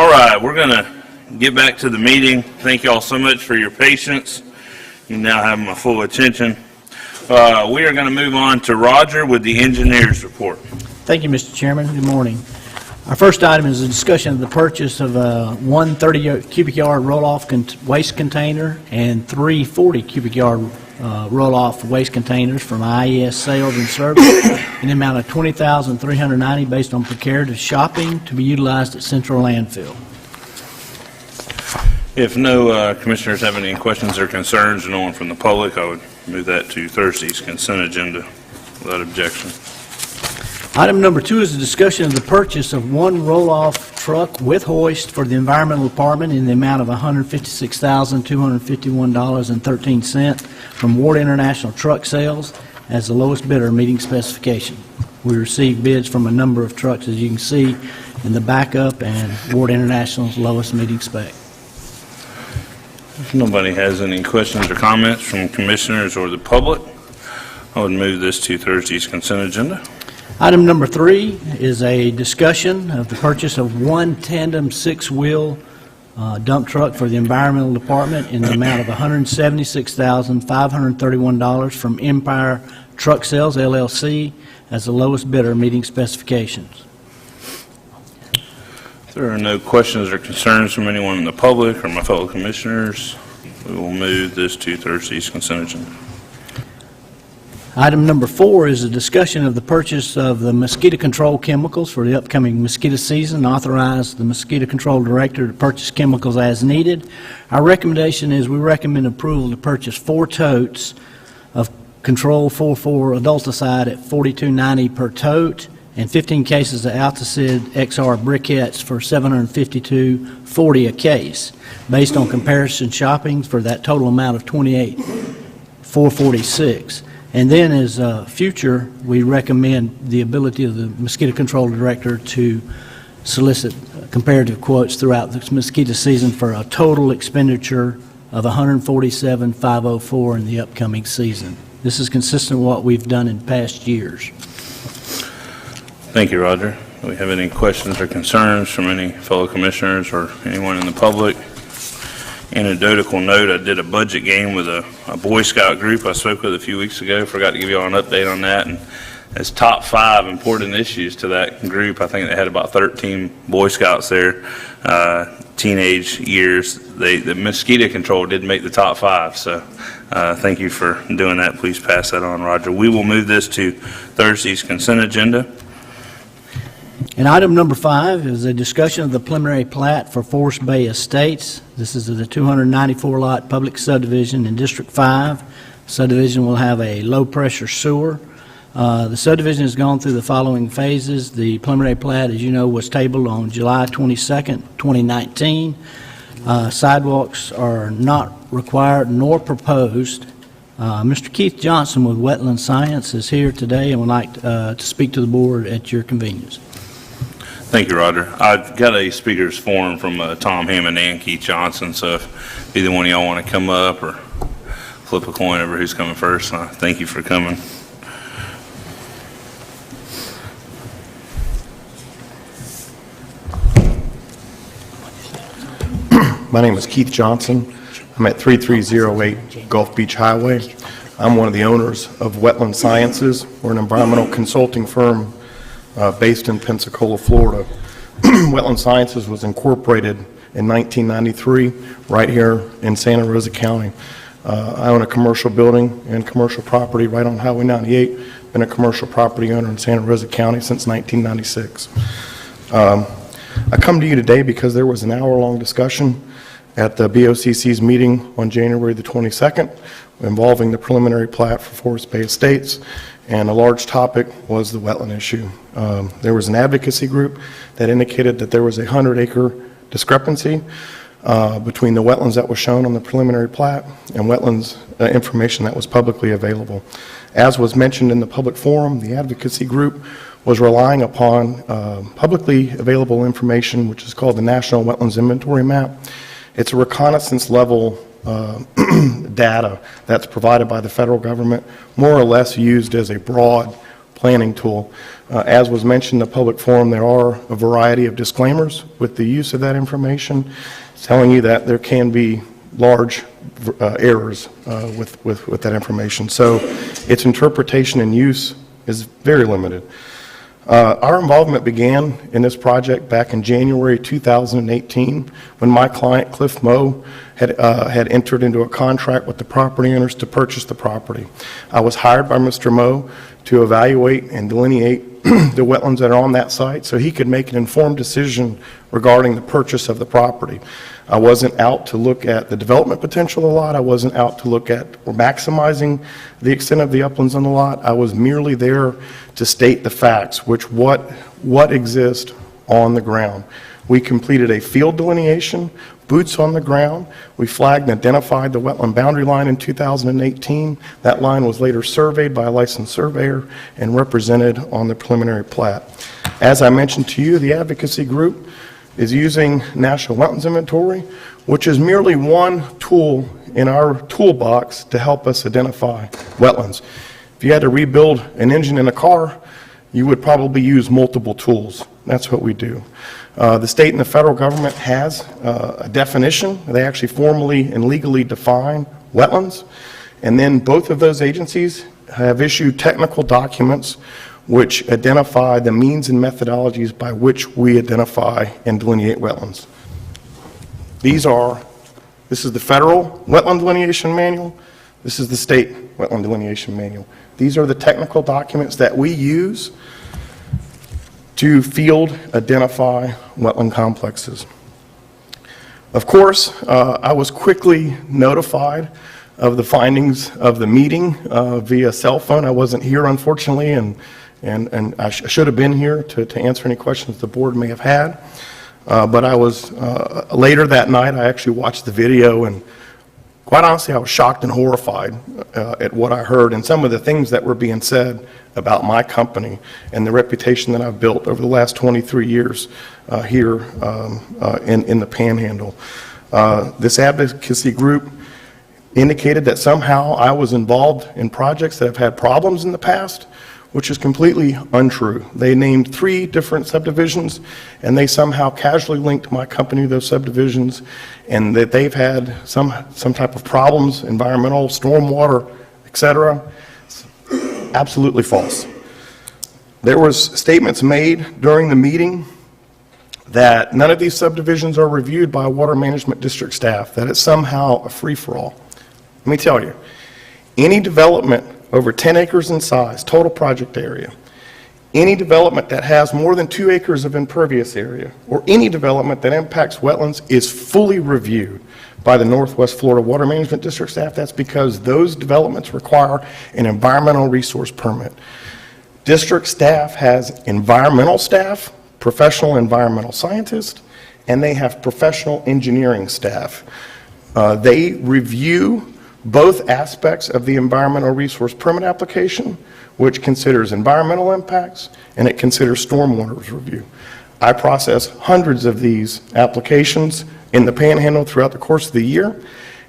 All right, we're going to get back to the meeting. Thank you all so much for your patience. You now have my full attention. We are going to move on to Roger with the engineer's report. Thank you, Mr. Chairman. Good morning. Our first item is a discussion of the purchase of a 130 cubic yard roll-off waste container and 3 40 cubic yard roll-off waste containers from IES Sales and Service in the amount of $20,390 based on precarious shopping to be utilized at Central Landfill. If no commissioners have any questions or concerns, or no one from the public, I would move that to Thursday's consent agenda without objection. Item number 2 is a discussion of the purchase of 1 roll-off truck with hoist for the Environmental Department in the amount of $156,251.13 from Ward International Truck Sales as the lowest bidder meeting specification. We received bids from a number of trucks, as you can see in the backup, and Ward International's lowest meeting spec. If nobody has any questions or comments from commissioners or the public, I would move this to Thursday's consent agenda. Item number 3 is a discussion of the purchase of 1 tandem 6-wheel dump truck for the Environmental Department in the amount of $176,531 from Empire Truck Sales, LLC, as the lowest bidder meeting specifications. If there are no questions or concerns from anyone in the public or my fellow commissioners, we will move this to Thursday's consent agenda. Item number 4 is a discussion of the purchase of the mosquito control chemicals for the upcoming mosquito season. Authorize the mosquito control director to purchase chemicals as needed. Our recommendation is we recommend approval to purchase 4 totes of Control 4,4 adulticide at $42.90 per tote and 15 cases of Alticid XR briquettes for $752.40 a case, based on comparison shopping for that total amount of $28,446. And then as future, we recommend the ability of the mosquito control director to solicit comparative quotes throughout the mosquito season for a total expenditure of $147,504 in the upcoming season. This is consistent with what we've done in past years. Thank you, Roger. Do we have any questions or concerns from any fellow commissioners or anyone in the public? Anecdotal note, I did a budget game with a Boy Scout group I spoke with a few weeks ago. Forgot to give you all an update on that. And as top 5 important issues to that group, I think they had about 13 Boy Scouts there, teenage years. The mosquito control did make the top 5. So thank you for doing that. Please pass that on, Roger. We will move this to Thursday's consent agenda. And item number 5 is a discussion of the preliminary plat for Forest Bay Estates. This is the 294-lot public subdivision in District 5. Subdivision will have a low-pressure sewer. The subdivision has gone through the following phases. The preliminary plat, as you know, was tabled on July 22nd, 2019. Sidewalks are not required nor proposed. Mr. Keith Johnson with Wetland Science is here today and would like to speak to the board at your convenience. Thank you, Roger. I've got a speaker's form from Tom Hammond and Keith Johnson, so if either one of y'all want to come up or flip a coin over who's coming first, thank you for coming. My name is Keith Johnson. I'm at 3308 Gulf Beach Highway. I'm one of the owners of Wetland Sciences. We're an environmental consulting firm based in Pensacola, Florida. Wetland Sciences was incorporated in 1993 right here in Santa Rosa County. I own a commercial building and commercial property right on Highway 98. Been a commercial property owner in Santa Rosa County since 1996. I come to you today because there was an hour-long discussion at the BOCC's meeting on January the 22nd involving the preliminary plat for Forest Bay Estates, and a large topic was the wetland issue. There was an advocacy group that indicated that there was a 100-acre discrepancy between the wetlands that was shown on the preliminary plat and wetlands information that was publicly available. As was mentioned in the public forum, the advocacy group was relying upon publicly available information, which is called the National Wetlands Inventory Map. It's a reconnaissance level data that's provided by the federal government, more or less used as a broad planning tool. As was mentioned in the public forum, there are a variety of disclaimers with the use of that information, telling you that there can be large errors with that information. So its interpretation and use is very limited. Our involvement began in this project back in January 2018 when my client, Cliff Moe, had entered into a contract with the property owners to purchase the property. I was hired by Mr. Moe to evaluate and delineate the wetlands that are on that site so he could make an informed decision regarding the purchase of the property. I wasn't out to look at the development potential of the lot. I wasn't out to look at or maximizing the extent of the uplands on the lot. I was merely there to state the facts, which what exists on the ground. We completed a field delineation, boots on the ground. We flagged and identified the wetland boundary line in 2018. That line was later surveyed by a licensed surveyor and represented on the preliminary plat. As I mentioned to you, the advocacy group is using National Wetlands Inventory, which is merely one tool in our toolbox to help us identify wetlands. If you had to rebuild an engine in a car, you would probably use multiple tools. That's what we do. The state and the federal government has a definition. They actually formally and legally define wetlands. And then both of those agencies have issued technical documents which identify the means and methodologies by which we identify and delineate wetlands. This is the federal wetland delineation manual. This is the state wetland delineation manual. These are the technical documents that we use to field identify wetland complexes. Of course, I was quickly notified of the findings of the meeting via cell phone. I wasn't here, unfortunately, and I should have been here to answer any questions the board may have had. But I was, later that night, I actually watched the video, and quite honestly, I was shocked and horrified at what I heard and some of the things that were being said about my company and the reputation that I've built over the last 23 years here in the Panhandle. This advocacy group indicated that somehow I was involved in projects that have had problems in the past, which is completely untrue. They named 3 different subdivisions, and they somehow casually linked my company to those subdivisions, and that they've had some type of problems, environmental, stormwater, etc. Absolutely false. There was statements made during the meeting that none of these subdivisions are reviewed by water management district staff, that it's somehow a free-for-all. Let me tell you, any development over 10 acres in size, total project area, any development that has more than 2 acres of impervious area, or any development that impacts wetlands is fully reviewed by the Northwest Florida Water Management District staff. That's because those developments require an environmental resource permit. District staff has environmental staff, professional environmental scientists, and they have professional engineering staff. They review both aspects of the environmental resource permit application, which considers environmental impacts and it considers stormwater review. I process hundreds of these applications in the Panhandle throughout the course of the year,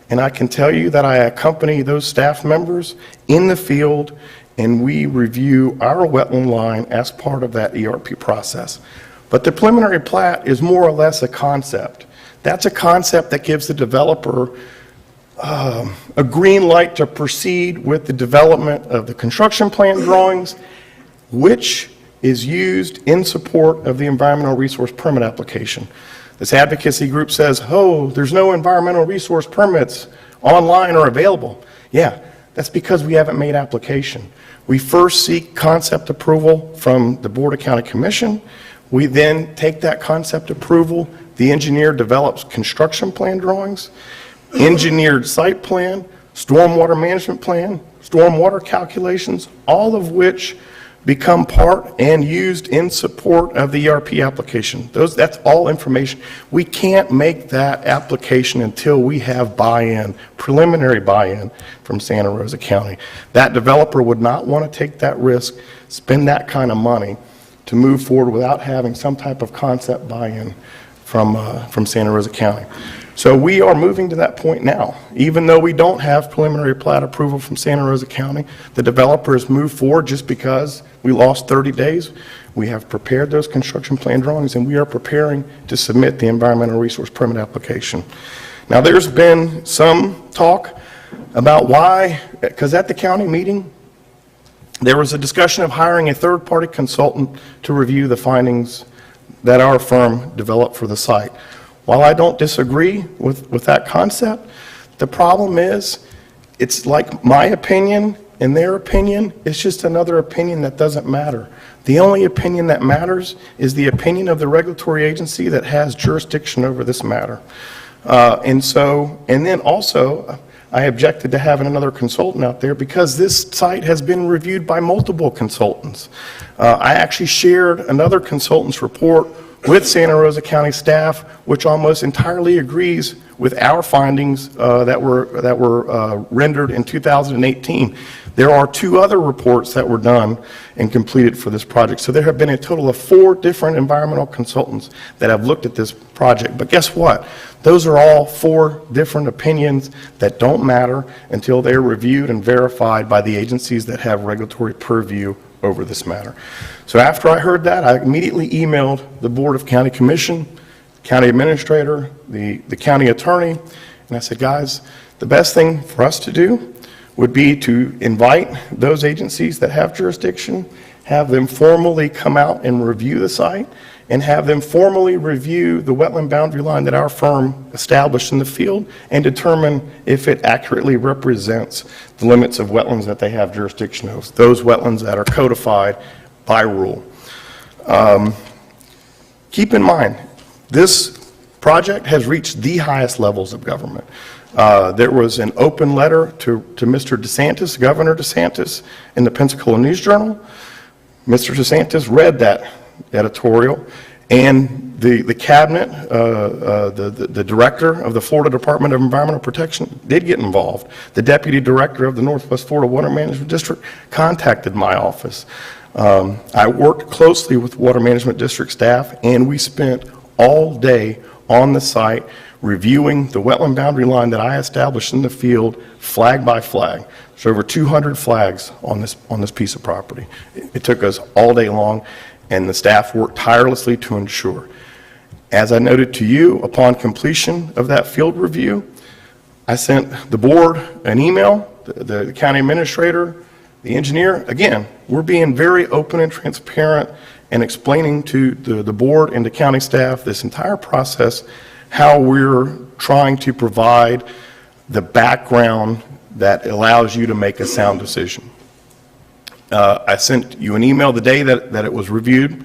and I can tell you that I accompany those staff members in the field, and we review our wetland line as part of that ERP process. But the preliminary plat is more or less a concept. That's a concept that gives the developer a green light to proceed with the development of the construction plan drawings, which is used in support of the environmental resource permit application. This advocacy group says, oh, there's no environmental resource permits online or available. Yeah, that's because we haven't made application. We first seek concept approval from the Board of County Commission. We then take that concept approval. The engineer develops construction plan drawings, engineered site plan, stormwater management plan, stormwater calculations, all of which become part and used in support of the ERP application. That's all information. We can't make that application until we have buy-in, preliminary buy-in from Santa Rosa County. That developer would not want to take that risk, spend that kind of money to move forward without having some type of concept buy-in from Santa Rosa County. So we are moving to that point now. Even though we don't have preliminary plat approval from Santa Rosa County, the developers moved forward just because we lost 30 days. We have prepared those construction plan drawings, and we are preparing to submit the environmental resource permit application. Now, there's been some talk about why, because at the county meeting, there was a discussion of hiring a third-party consultant to review the findings that our firm developed for the site. While I don't disagree with that concept, the problem is it's like my opinion and their opinion. It's just another opinion that doesn't matter. The only opinion that matters is the opinion of the regulatory agency that has jurisdiction over this matter. And then also, I objected to having another consultant out there because this site has been reviewed by multiple consultants. I actually shared another consultant's report with Santa Rosa County staff, which almost entirely agrees with our findings that were rendered in 2018. There are 2 other reports that were done and completed for this project. So there have been a total of 4 different environmental consultants that have looked at this project. But guess what? Those are all 4 different opinions that don't matter until they're reviewed and verified by the agencies that have regulatory purview over this matter. So after I heard that, I immediately emailed the Board of County Commission, county administrator, the county attorney, and I said, guys, the best thing for us to do would be to invite those agencies that have jurisdiction, have them formally come out and review the site, and have them formally review the wetland boundary line that our firm established in the field and determine if it accurately represents the limits of wetlands that they have jurisdiction of, those wetlands that are codified by rule. Keep in mind, this project has reached the highest levels of government. There was an open letter to Mr. DeSantis, Governor DeSantis, in the Pensacola News Journal. Mr. DeSantis read that editorial, and the cabinet, the director of the Florida Department of Environmental Protection did get involved. The deputy director of the Northwest Florida Water Management District contacted my office. I worked closely with Water Management District staff, and we spent all day on the site reviewing the wetland boundary line that I established in the field, flag by flag. There's over 200 flags on this piece of property. It took us all day long, and the staff worked tirelessly to ensure. As I noted to you, upon completion of that field review, I sent the board an email, the county administrator, the engineer. Again, we're being very open and transparent and explaining to the board and the county staff this entire process, how we're trying to provide the background that allows you to make a sound decision. I sent you an email the day that it was reviewed.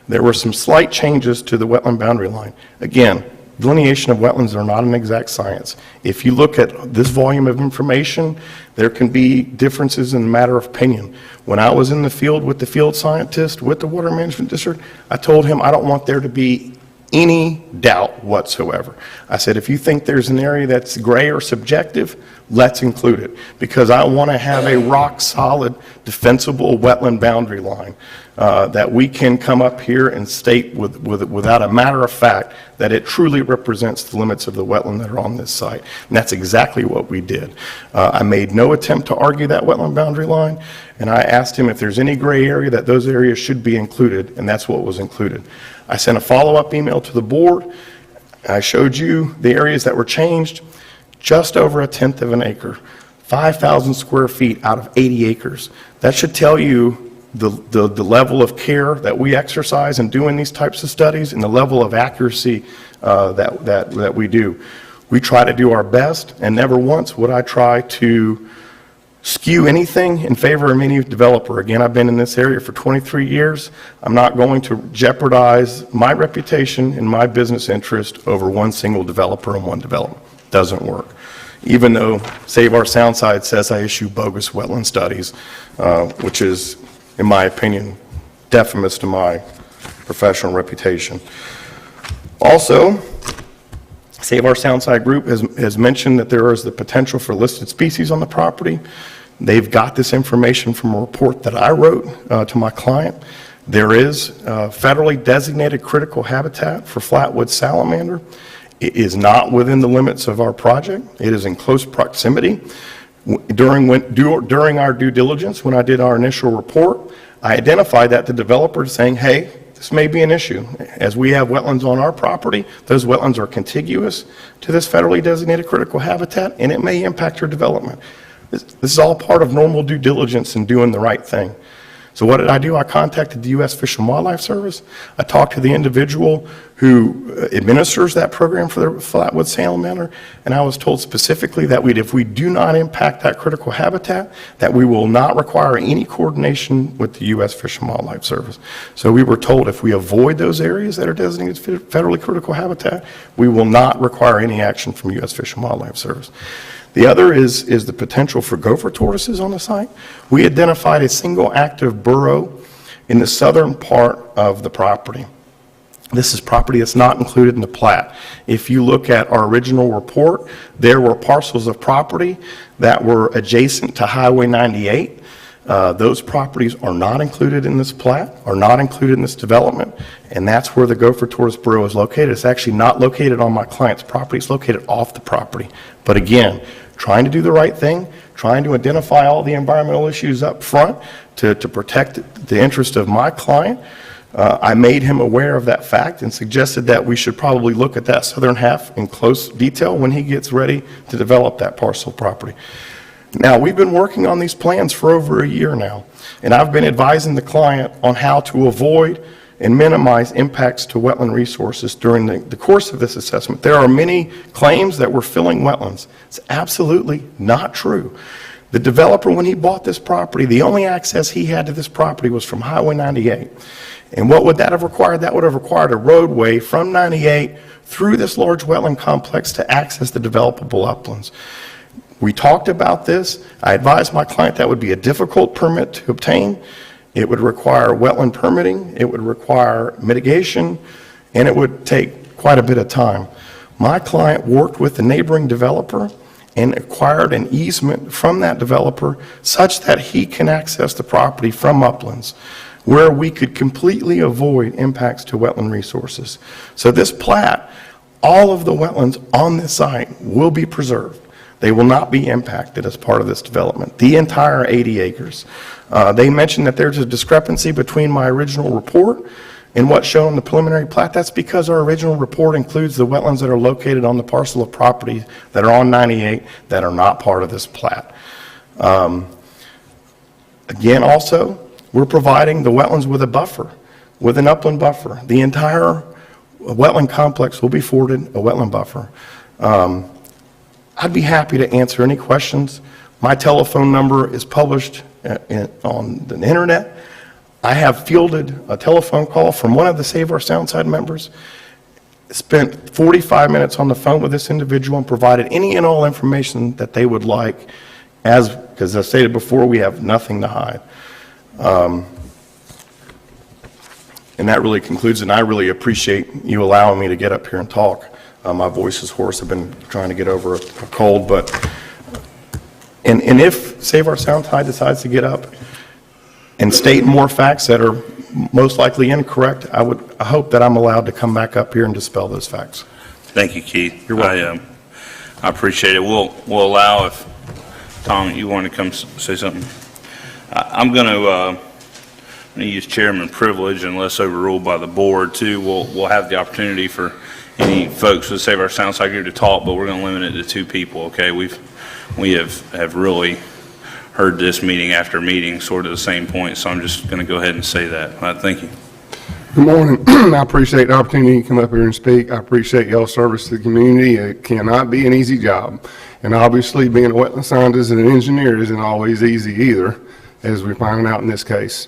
There were some slight changes to the wetland boundary line. Again, delineation of wetlands are not an exact science. If you look at this volume of information, there can be differences in the matter of opinion. When I was in the field with the field scientist, with the Water Management District, I told him I don't want there to be any doubt whatsoever. I said, if you think there's an area that's gray or subjective, let's include it, because I want to have a rock-solid, defensible wetland boundary line that we can come up here and state without a matter of fact that it truly represents the limits of the wetland that are on this site. And that's exactly what we did. I made no attempt to argue that wetland boundary line, and I asked him if there's any gray area that those areas should be included, and that's what was included. I sent a follow-up email to the board. I showed you the areas that were changed, just over 1/10 of an acre, 5,000 square feet out of 80 acres. That should tell you the level of care that we exercise in doing these types of studies and the level of accuracy that we do. We try to do our best, and never once would I try to skew anything in favor of any developer. Again, I've been in this area for 23 years. I'm not going to jeopardize my reputation and my business interest over one single developer and one development. Doesn't work. Even though Save Our Soundside says I issue bogus wetland studies, which is, in my opinion, defamous to my professional reputation. Also, Save Our Soundside group has mentioned that there is the potential for listed species on the property. They've got this information from a report that I wrote to my client. There is federally designated critical habitat for flatwood salamander. It is not within the limits of our project. It is in close proximity. During our due diligence, when I did our initial report, I identified that the developer saying, hey, this may be an issue. As we have wetlands on our property, those wetlands are contiguous to this federally designated critical habitat, and it may impact your development. This is all part of normal due diligence and doing the right thing. So what did I do? I contacted the U.S. Fish and Wildlife Service. I talked to the individual who administers that program for the flatwood salamander, and I was told specifically that if we do not impact that critical habitat, that we will not require any coordination with the U.S. Fish and Wildlife Service. So we were told if we avoid those areas that are designated federally critical habitat, we will not require any action from U.S. Fish and Wildlife Service. The other is the potential for gopher tortoises on the site. We identified a single active burrow in the southern part of the property. This is property that's not included in the plat. If you look at our original report, there were parcels of property that were adjacent to Highway 98. Those properties are not included in this plat, are not included in this development, and that's where the gopher tortoise burrow is located. It's actually not located on my client's property. It's located off the property. But again, trying to do the right thing, trying to identify all the environmental issues up front to protect the interest of my client. I made him aware of that fact and suggested that we should probably look at that southern half in close detail when he gets ready to develop that parcel of property. Now, we've been working on these plans for over a year now, and I've been advising the client on how to avoid and minimize impacts to wetland resources during the course of this assessment. There are many claims that we're filling wetlands. It's absolutely not true. The developer, when he bought this property, the only access he had to this property was from Highway 98. And what would that have required? That would have required a roadway from 98 through this large wetland complex to access the developable uplands. We talked about this. I advised my client that would be a difficult permit to obtain. It would require wetland permitting, it would require mitigation, and it would take quite a bit of time. My client worked with the neighboring developer and acquired an easement from that developer such that he can access the property from uplands, where we could completely avoid impacts to wetland resources. So this plat, all of the wetlands on this site will be preserved. They will not be impacted as part of this development, the entire 80 acres. They mentioned that there's a discrepancy between my original report and what's shown in the preliminary plat. That's because our original report includes the wetlands that are located on the parcel of property that are on 98 that are not part of this plat. Again, also, we're providing the wetlands with a buffer, with an upland buffer. The entire wetland complex will be afforded a wetland buffer. I'd be happy to answer any questions. My telephone number is published on the internet. I have fielded a telephone call from one of the Save Our Soundside members, spent 45 minutes on the phone with this individual and provided any and all information that they would like, because as I stated before, we have nothing to hide. And that really concludes, and I really appreciate you allowing me to get up here and talk. My voice is hoarse. I've been trying to get over a cold, but, and if Save Our Soundside decides to get up and state more facts that are most likely incorrect, I hope that I'm allowed to come back up here and dispel those facts. Thank you, Keith. You're welcome. I appreciate it. We'll allow, if Tom, you want to come say something. I'm going to use chairman privilege unless overruled by the board too. We'll have the opportunity for any folks who Save Our Soundside here to talk, but we're going to limit it to 2 people. Okay, we have really heard this meeting after meeting, sort of the same point. So I'm just going to go ahead and say that. Thank you. Good morning. I appreciate the opportunity to come up here and speak. I appreciate y'all's service to the community. It cannot be an easy job, and obviously being a wetland scientist and an engineer isn't always easy either, as we're finding out in this case.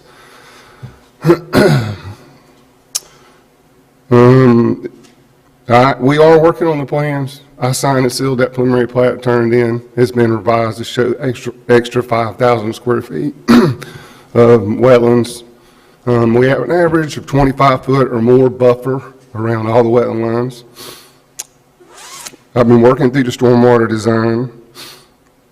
We are working on the plans. I signed and sealed that preliminary plat, turned in. It's been revised to show extra 5,000 square feet of wetlands. We have an average of 25 foot or more buffer around all the wetland lines. I've been working through the stormwater design.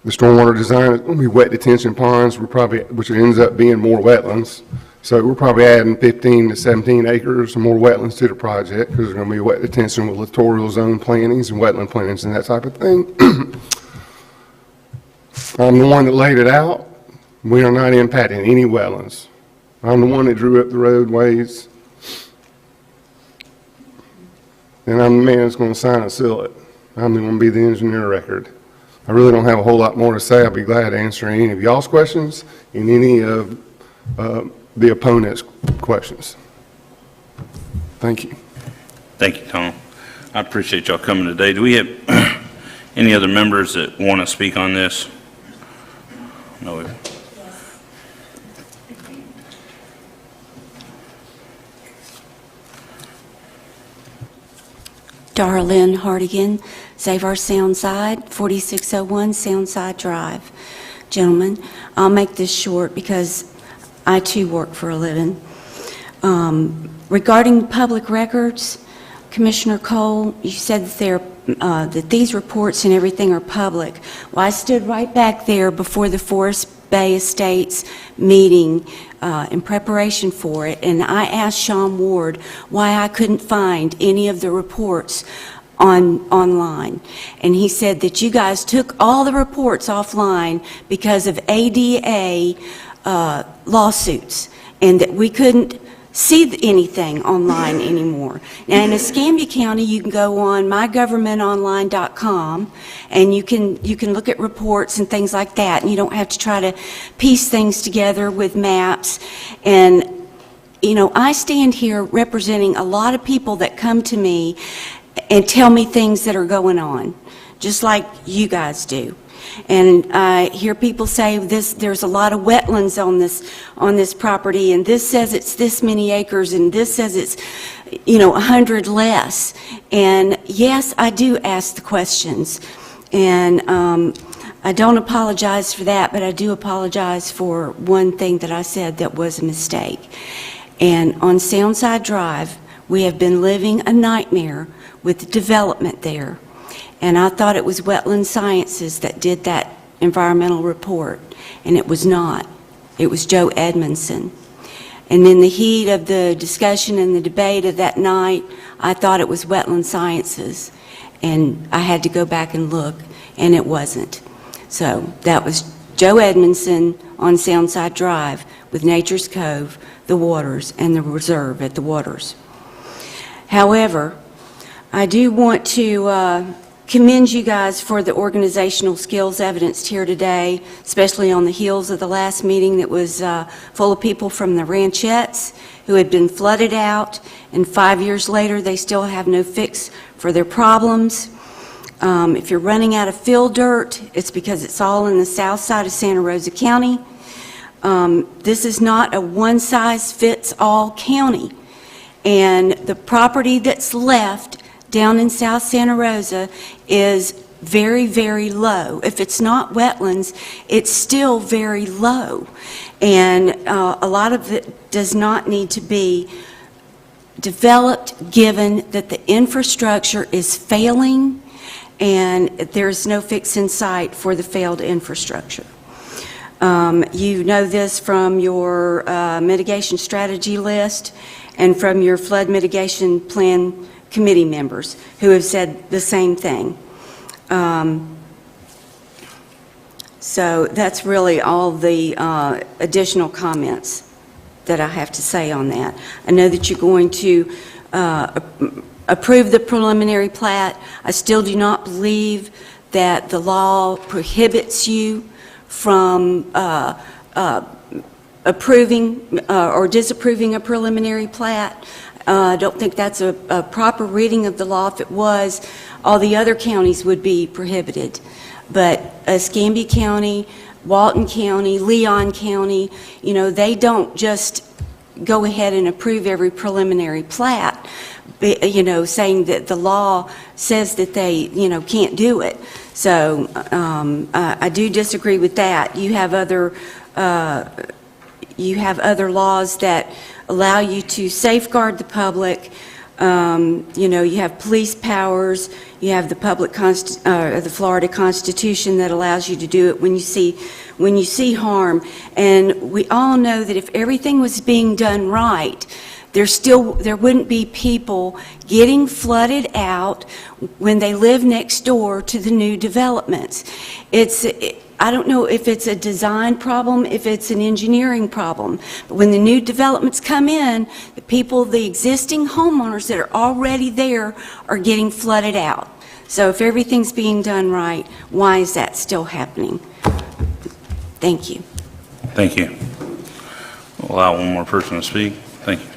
The stormwater design is going to be wet detention ponds, which ends up being more wetlands. So we're probably adding 15 to 17 acres more wetlands to the project because there's going to be wet detention with littoral zone plantings and wetland plantings and that type of thing. I'm the one that laid it out. We are not impacting any wetlands. I'm the one that drew up the roadways. And I'm the man that's going to sign and seal it. I'm going to be the engineer of record. I really don't have a whole lot more to say. I'll be glad to answer any of y'all's questions and any of the opponent's questions. Thank you. Thank you, Tom. I appreciate y'all coming today. Do we have any other members that want to speak on this? No. Darlene Hardigan, Save Our Soundside, 4601 Soundside Drive. Gentlemen, I'll make this short because I too work for a living. Regarding public records, Commissioner Cole, you said that these reports and everything are public. Well, I stood right back there before the Forest Bay Estates meeting in preparation for it, and I asked Sean Ward why I couldn't find any of the reports online. And he said that you guys took all the reports offline because of ADA lawsuits, and that we couldn't see anything online anymore. Now, in Escambia County, you can go on mygovernmentonline.com, and you can look at reports and things like that, and you don't have to try to piece things together with maps. And, you know, I stand here representing a lot of people that come to me and tell me things that are going on, just like you guys do. And I hear people say there's a lot of wetlands on this property, and this says it's this many acres, and this says it's, 100 less. And yes, I do ask the questions, and I don't apologize for that, but I do apologize for one thing that I said that was a mistake. And on Soundside Drive, we have been living a nightmare with the development there. And I thought it was Wetland Sciences that did that environmental report, and it was not. It was Joe Edmondson. And in the heat of the discussion and the debate of that night, I thought it was Wetland Sciences, and I had to go back and look, and it wasn't. So that was Joe Edmondson on Soundside Drive with Nature's Cove, the waters, and the reserve at the waters. However, I do want to commend you guys for the organizational skills evidenced here today, especially on the heels of the last meeting that was full of people from the ranchettes who had been flooded out, and 5 years later they still have no fix for their problems. If you're running out of fill dirt, it's because it's all in the south side of Santa Rosa County. This is not a one-size-fits-all county, and the property that's left down in South Santa Rosa is very, very low. If it's not wetlands, it's still very low. And a lot of it does not need to be developed, given that the infrastructure is failing and there's no fix in sight for the failed infrastructure. You know this from your mitigation strategy list and from your flood mitigation plan committee members who have said the same thing. So that's really all the additional comments that I have to say on that. I know that you're going to approve the preliminary plat. I still do not believe that the law prohibits you from approving or disapproving a preliminary plat. I don't think that's a proper reading of the law. If it was, all the other counties would be prohibited. But Escambia County, Walton County, Leon County, they don't just go ahead and approve every preliminary plat, saying that the law says that they, can't do it. So I do disagree with that. You have other laws that allow you to safeguard the public You have police powers, you have the the Florida Constitution that allows you to do it when you see harm. And we all know that if everything was being done right, there wouldn't be people getting flooded out when they live next door to the new developments. I don't know if it's a design problem, if it's an engineering problem, but when the new developments come in, the existing homeowners that are already there are getting flooded out. So if everything's being done right, why is that still happening? Thank you. Thank you. We'll allow one more person to speak. Thank you.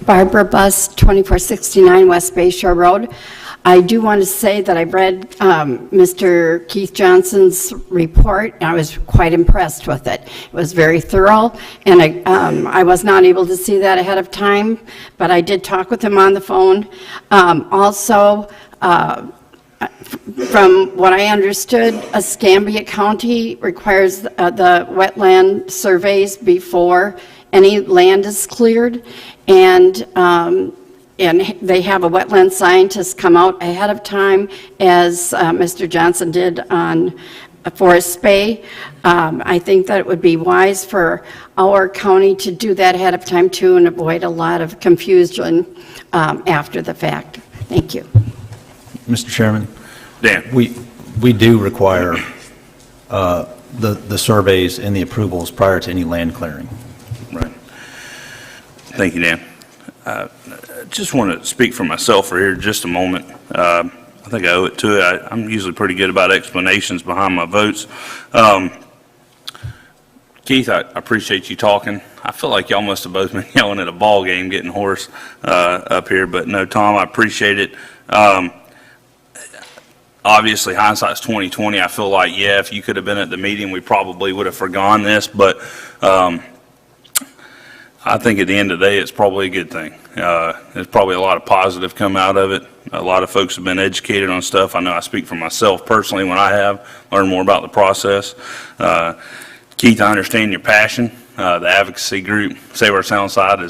Barbara Buss, 2469 West Bay Shore Road. I do want to say that I read Mr. Keith Johnson's report, and I was quite impressed with it. It was very thorough, and I was not able to see that ahead of time, but I did talk with him on the phone. Also, from what I understood, Escambia County requires the wetland surveys before any land is cleared, and they have a wetland scientist come out ahead of time, as Mr. Johnson did on Forest Bay. I think that it would be wise for our county to do that ahead of time too, and avoid a lot of confusion after the fact. Thank you. Mr. Chairman? Dan? We do require the surveys and the approvals prior to any land clearing. Right. Thank you, Dan. I just want to speak for myself for here just a moment. I think I owe it to it. I'm usually pretty good about explanations behind my votes. Keith, I appreciate you talking. I feel like y'all must have both been yelling at a ball game, getting hoarse up here. But no, Tom, I appreciate it. Obviously, hindsight's 20/20. I feel like, yeah, if you could have been at the meeting, we probably would have forgone this. But I think at the end of the day, it's probably a good thing. There's probably a lot of positive come out of it. A lot of folks have been educated on stuff. I know I speak for myself personally when I have learned more about the process. Keith, I understand your passion. The advocacy group, Save Our Soundside,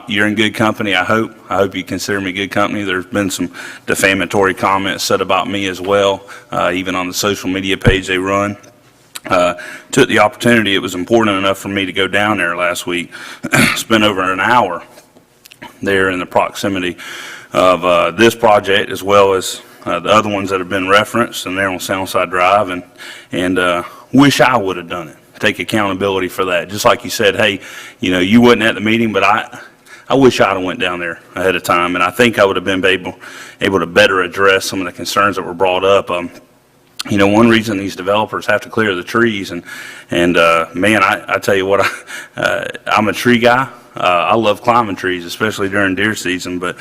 you're in good company, I hope. I hope you consider me good company. There's been some defamatory comments said about me as well, even on the social media page they run. Took the opportunity. It was important enough for me to go down there last week, spend over an hour there in the proximity of this project, as well as the other ones that have been referenced, and they're on Soundside Drive, and wish I would have done it. Take accountability for that. Just like you said, hey, you wasn't at the meeting, but I wish I'd have went down there ahead of time, and I think I would have been able to better address some of the concerns that were brought up. One reason these developers have to clear the trees, and man, I tell you what, I'm a tree guy. I love climbing trees, especially during deer season, but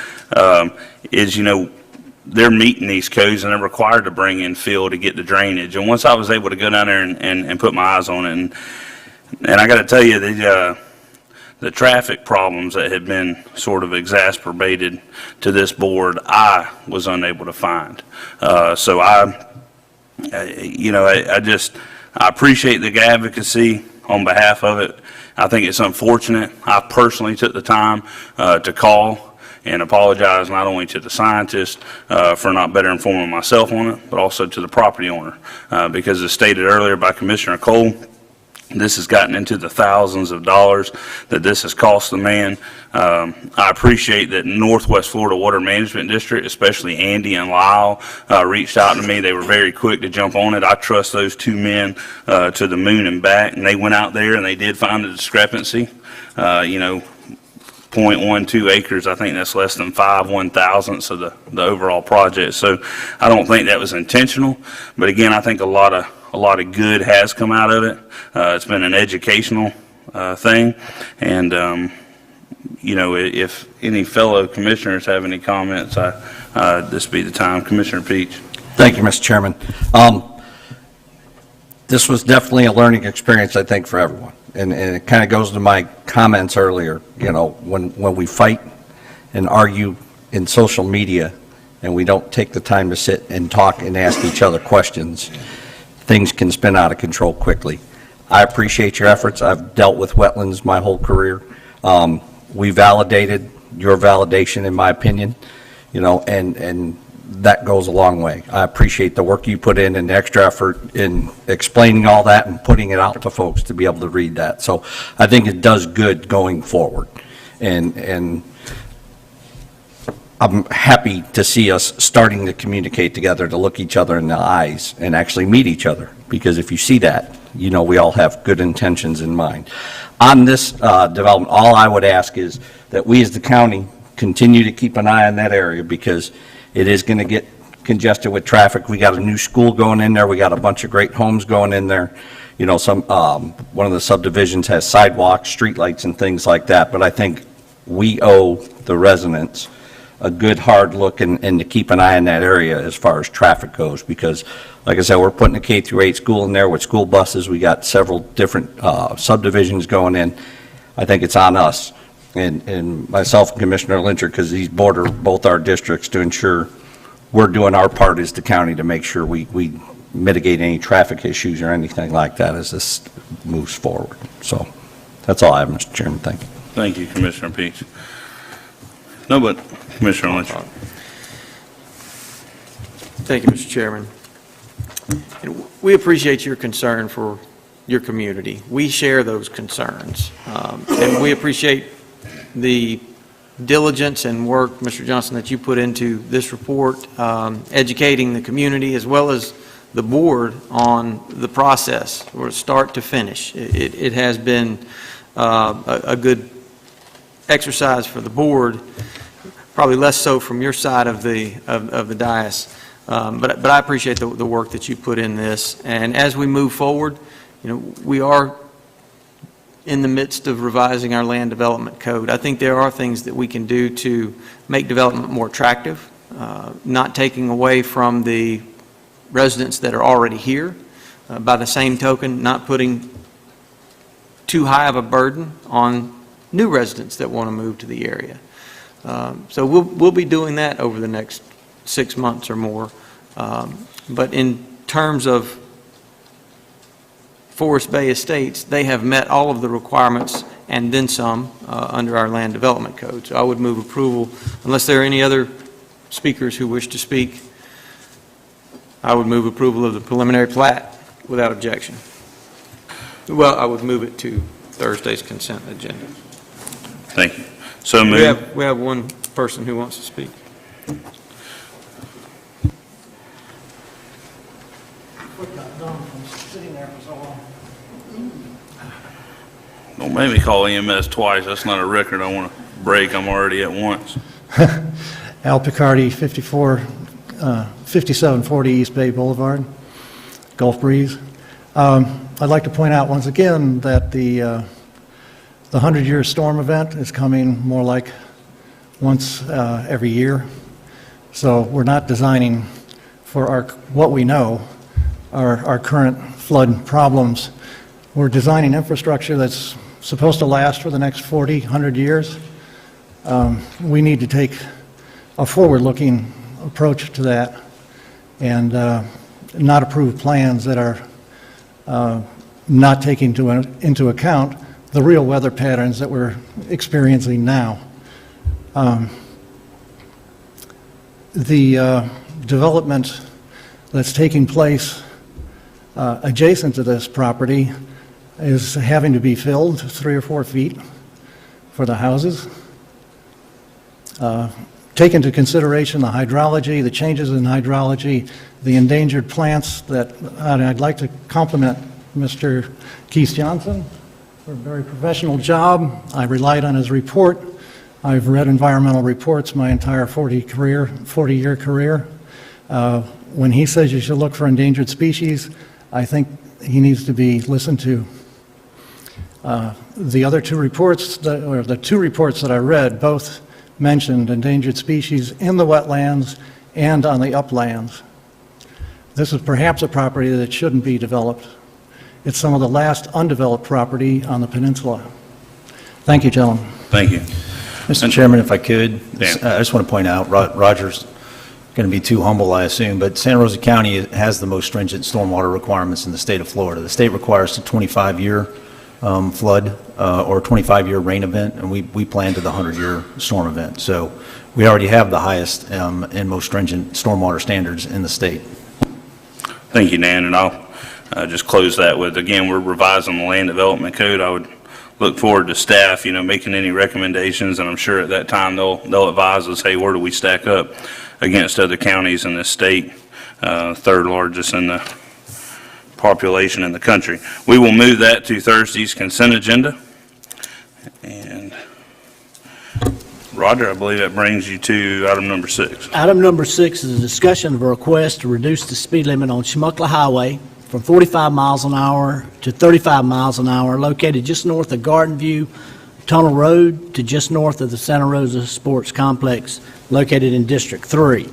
they're meeting these codes, and they're required to bring in fill to get the drainage. And once I was able to go down there and put my eyes on it, and I got to tell you, the traffic problems that had been sort of exacerbated to this board, I was unable to find. So I appreciate the advocacy on behalf of it. I think it's unfortunate. I personally took the time to call and apologize not only to the scientist for not better informing myself on it, but also to the property owner. Because as stated earlier by Commissioner Cole, this has gotten into the thousands of dollars that this has cost the man. I appreciate that Northwest Florida Water Management District, especially Andy and Lyle, reached out to me. They were very quick to jump on it. I trust those two men to the moon and back, and they went out there and they did find a discrepancy. 0.12 acres, I think that's less than 5/1,000ths of the overall project. So I don't think that was intentional, but again, I think a lot of good has come out of it. It's been an educational thing, and if any fellow commissioners have any comments, this be the time. Commissioner Peach. Thank you, Mr. Chairman. This was definitely a learning experience, I think, for everyone. And it kind of goes to my comments earlier. When we fight and argue in social media and we don't take the time to sit and talk and ask each other questions, things can spin out of control quickly. I appreciate your efforts. I've dealt with wetlands my whole career. We validated your validation, in my opinion, and that goes a long way. I appreciate the work you put in and the extra effort in explaining all that and putting it out to folks to be able to read that. So I think it does good going forward. And I'm happy to see us starting to communicate together, to look each other in the eyes and actually meet each other. Because if you see that, we all have good intentions in mind. On this development, all I would ask is that we as the county continue to keep an eye on that area, because it is going to get congested with traffic. We got a new school going in there. We got a bunch of great homes going in there. One of the subdivisions has sidewalks, streetlights, and things like that. But I think we owe the residents a good hard look and to keep an eye on that area as far as traffic goes, because like I said, we're putting a K-8 school in there with school buses. We got several different subdivisions going in. I think it's on us and myself and Commissioner Lyncher, because these border both our districts, to ensure we're doing our part as the county to make sure we mitigate any traffic issues or anything like that as this moves forward. So that's all I have, Mr. Chairman. Thank you. Thank you, Commissioner Peach. No, but Commissioner Lynch. Thank you, Mr. Chairman. And we appreciate your concern for your community. We share those concerns. And we appreciate the diligence and work, Mr. Johnson, that you put into this report, educating the community as well as the board on the process, from start to finish. It has been a good exercise for the board, probably less so from your side of the dais. But I appreciate the work that you put in this. And as we move forward, we are in the midst of revising our land development code. I think there are things that we can do to make development more attractive, not taking away from the residents that are already here. By the same token, not putting too high of a burden on new residents that want to move to the area. So we'll be doing that over the next 6 months or more. But in terms of Forest Bay Estates, they have met all of the requirements and then some under our land development code. So I would move approval, unless there are any other speakers who wish to speak. I would move approval of the preliminary plat without objection. Well, I would move it to Thursday's consent agenda. Thank you. So moved. We have one person who wants to speak. Don't make me call EMS twice. That's not a record I want to break. I'm already at once. Al Picardi, 5740 East Bay Boulevard, Gulf Breeze. I'd like to point out once again that the 100-year storm event is coming more like once every year. So we're not designing for what we know, our current flood problems. We're designing infrastructure that's supposed to last for the next 40, 100 years. We need to take a forward-looking approach to that and not approve plans that are not taking into account the real weather patterns that we're experiencing now. The development that's taking place adjacent to this property is having to be filled 3 or 4 feet for the houses. Take into consideration the hydrology, the changes in hydrology, the endangered plants that I'd like to compliment Mr. Keith Johnson for a very professional job. I relied on his report. I've read environmental reports my entire 40-year career. When he says you should look for endangered species, I think he needs to be listened to. The other 2 reports, the 2 reports that I read, both mentioned endangered species in the wetlands and on the uplands. This is perhaps a property that shouldn't be developed. It's some of the last undeveloped property on the peninsula. Thank you, gentlemen. Thank you. Mr. Chairman, if I could, I just want to point out, Roger's going to be too humble, I assume, but Santa Rosa County has the most stringent stormwater requirements in the state of Florida. The state requires a 25-year flood or 25-year rain event, and we plan to the 100-year storm event. So we already have the highest and most stringent stormwater standards in the state. Thank you, Dan, and I'll just close that with, again, we're revising the land development code. I would look forward to staff, making any recommendations, and I'm sure at that time they'll advise us, hey, where do we stack up against other counties in this state, third largest in the population in the country. We will move that to Thursday's consent agenda. And Roger, I believe that brings you to item number 6. Item number 6 is a discussion of a request to reduce the speed limit on Chumuckla Highway from 45 miles an hour to 35 miles an hour, located just north of Garden View Tunnel Road to just north of the Santa Rosa Sports Complex, located in District 3.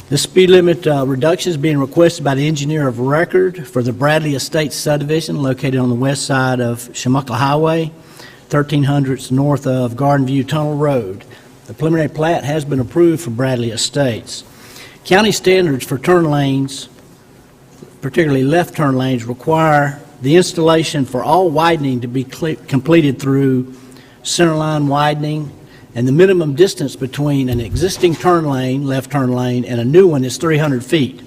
This speed limit reduction is being requested by the engineer of record for the Bradley Estates subdivision located on the west side of Chumuckla Highway, 1300s north of Garden View Tunnel Road. The preliminary plat has been approved for Bradley Estates. County standards for turn lanes, particularly left turn lanes, require the installation for all widening to be completed through centerline widening, and the minimum distance between an existing turn lane, left turn lane, and a new one is 300 feet.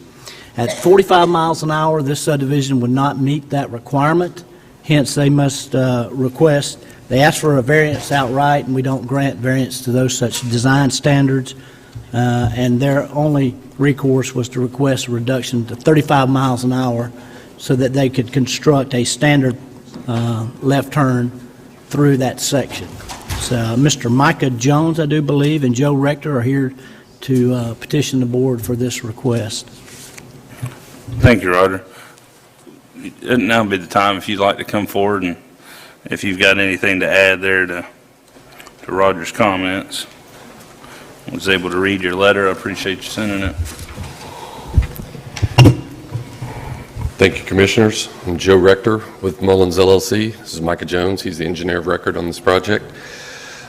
At 45 miles an hour, this subdivision would not meet that requirement. Hence, they must they ask for a variance outright, and we don't grant variance to those such design standards. And their only recourse was to request a reduction to 35 miles an hour so that they could construct a standard left turn through that section. So Mr. Micah Jones, I do believe, and Joe Rector are here to petition the board for this request. Thank you, Roger. Now would be the time if you'd like to come forward and if you've got anything to add there to Roger's comments. I was able to read your letter. I appreciate you sending it. Thank you, Commissioners. I'm Joe Rector with Mullins LLC. This is Micah Jones. He's the engineer of record on this project.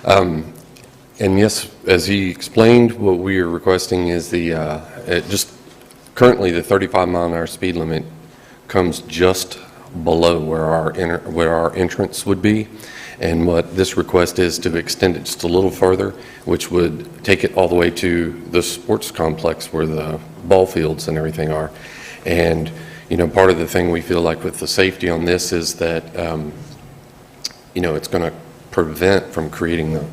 And yes, as he explained, what we are requesting is just currently the 35-mile-an-hour speed limit comes just below where our entrance would be. And what this request is to extend it just a little further, which would take it all the way to the sports complex where the ball fields and everything are. And part of the thing we feel like with the safety on this is that, it's going to prevent from creating the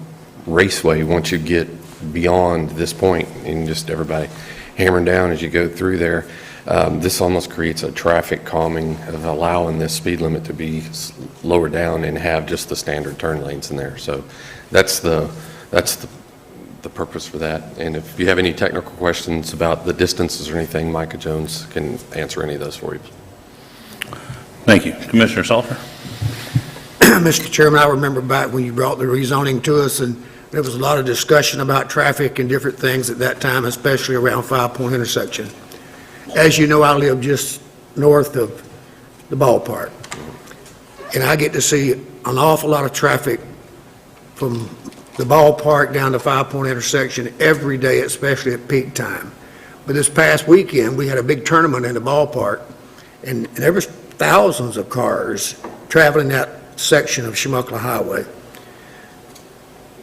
raceway once you get beyond this point and just everybody hammering down as you go through there. This almost creates a traffic calming of allowing this speed limit to be lower down and have just the standard turn lanes in there. So that's the purpose for that. And if you have any technical questions about the distances or anything, Micah Jones can answer any of those for you. Thank you. Commissioner Salter. Mr. Chairman, I remember back when you brought the rezoning to us, and there was a lot of discussion about traffic and different things at that time, especially around Five Point intersection. As you know, I live just north of the ballpark, and I get to see an awful lot of traffic from the ballpark down to Five Point intersection every day, especially at peak time. But this past weekend, we had a big tournament in the ballpark, and there was thousands of cars traveling that section of Chumuckla Highway.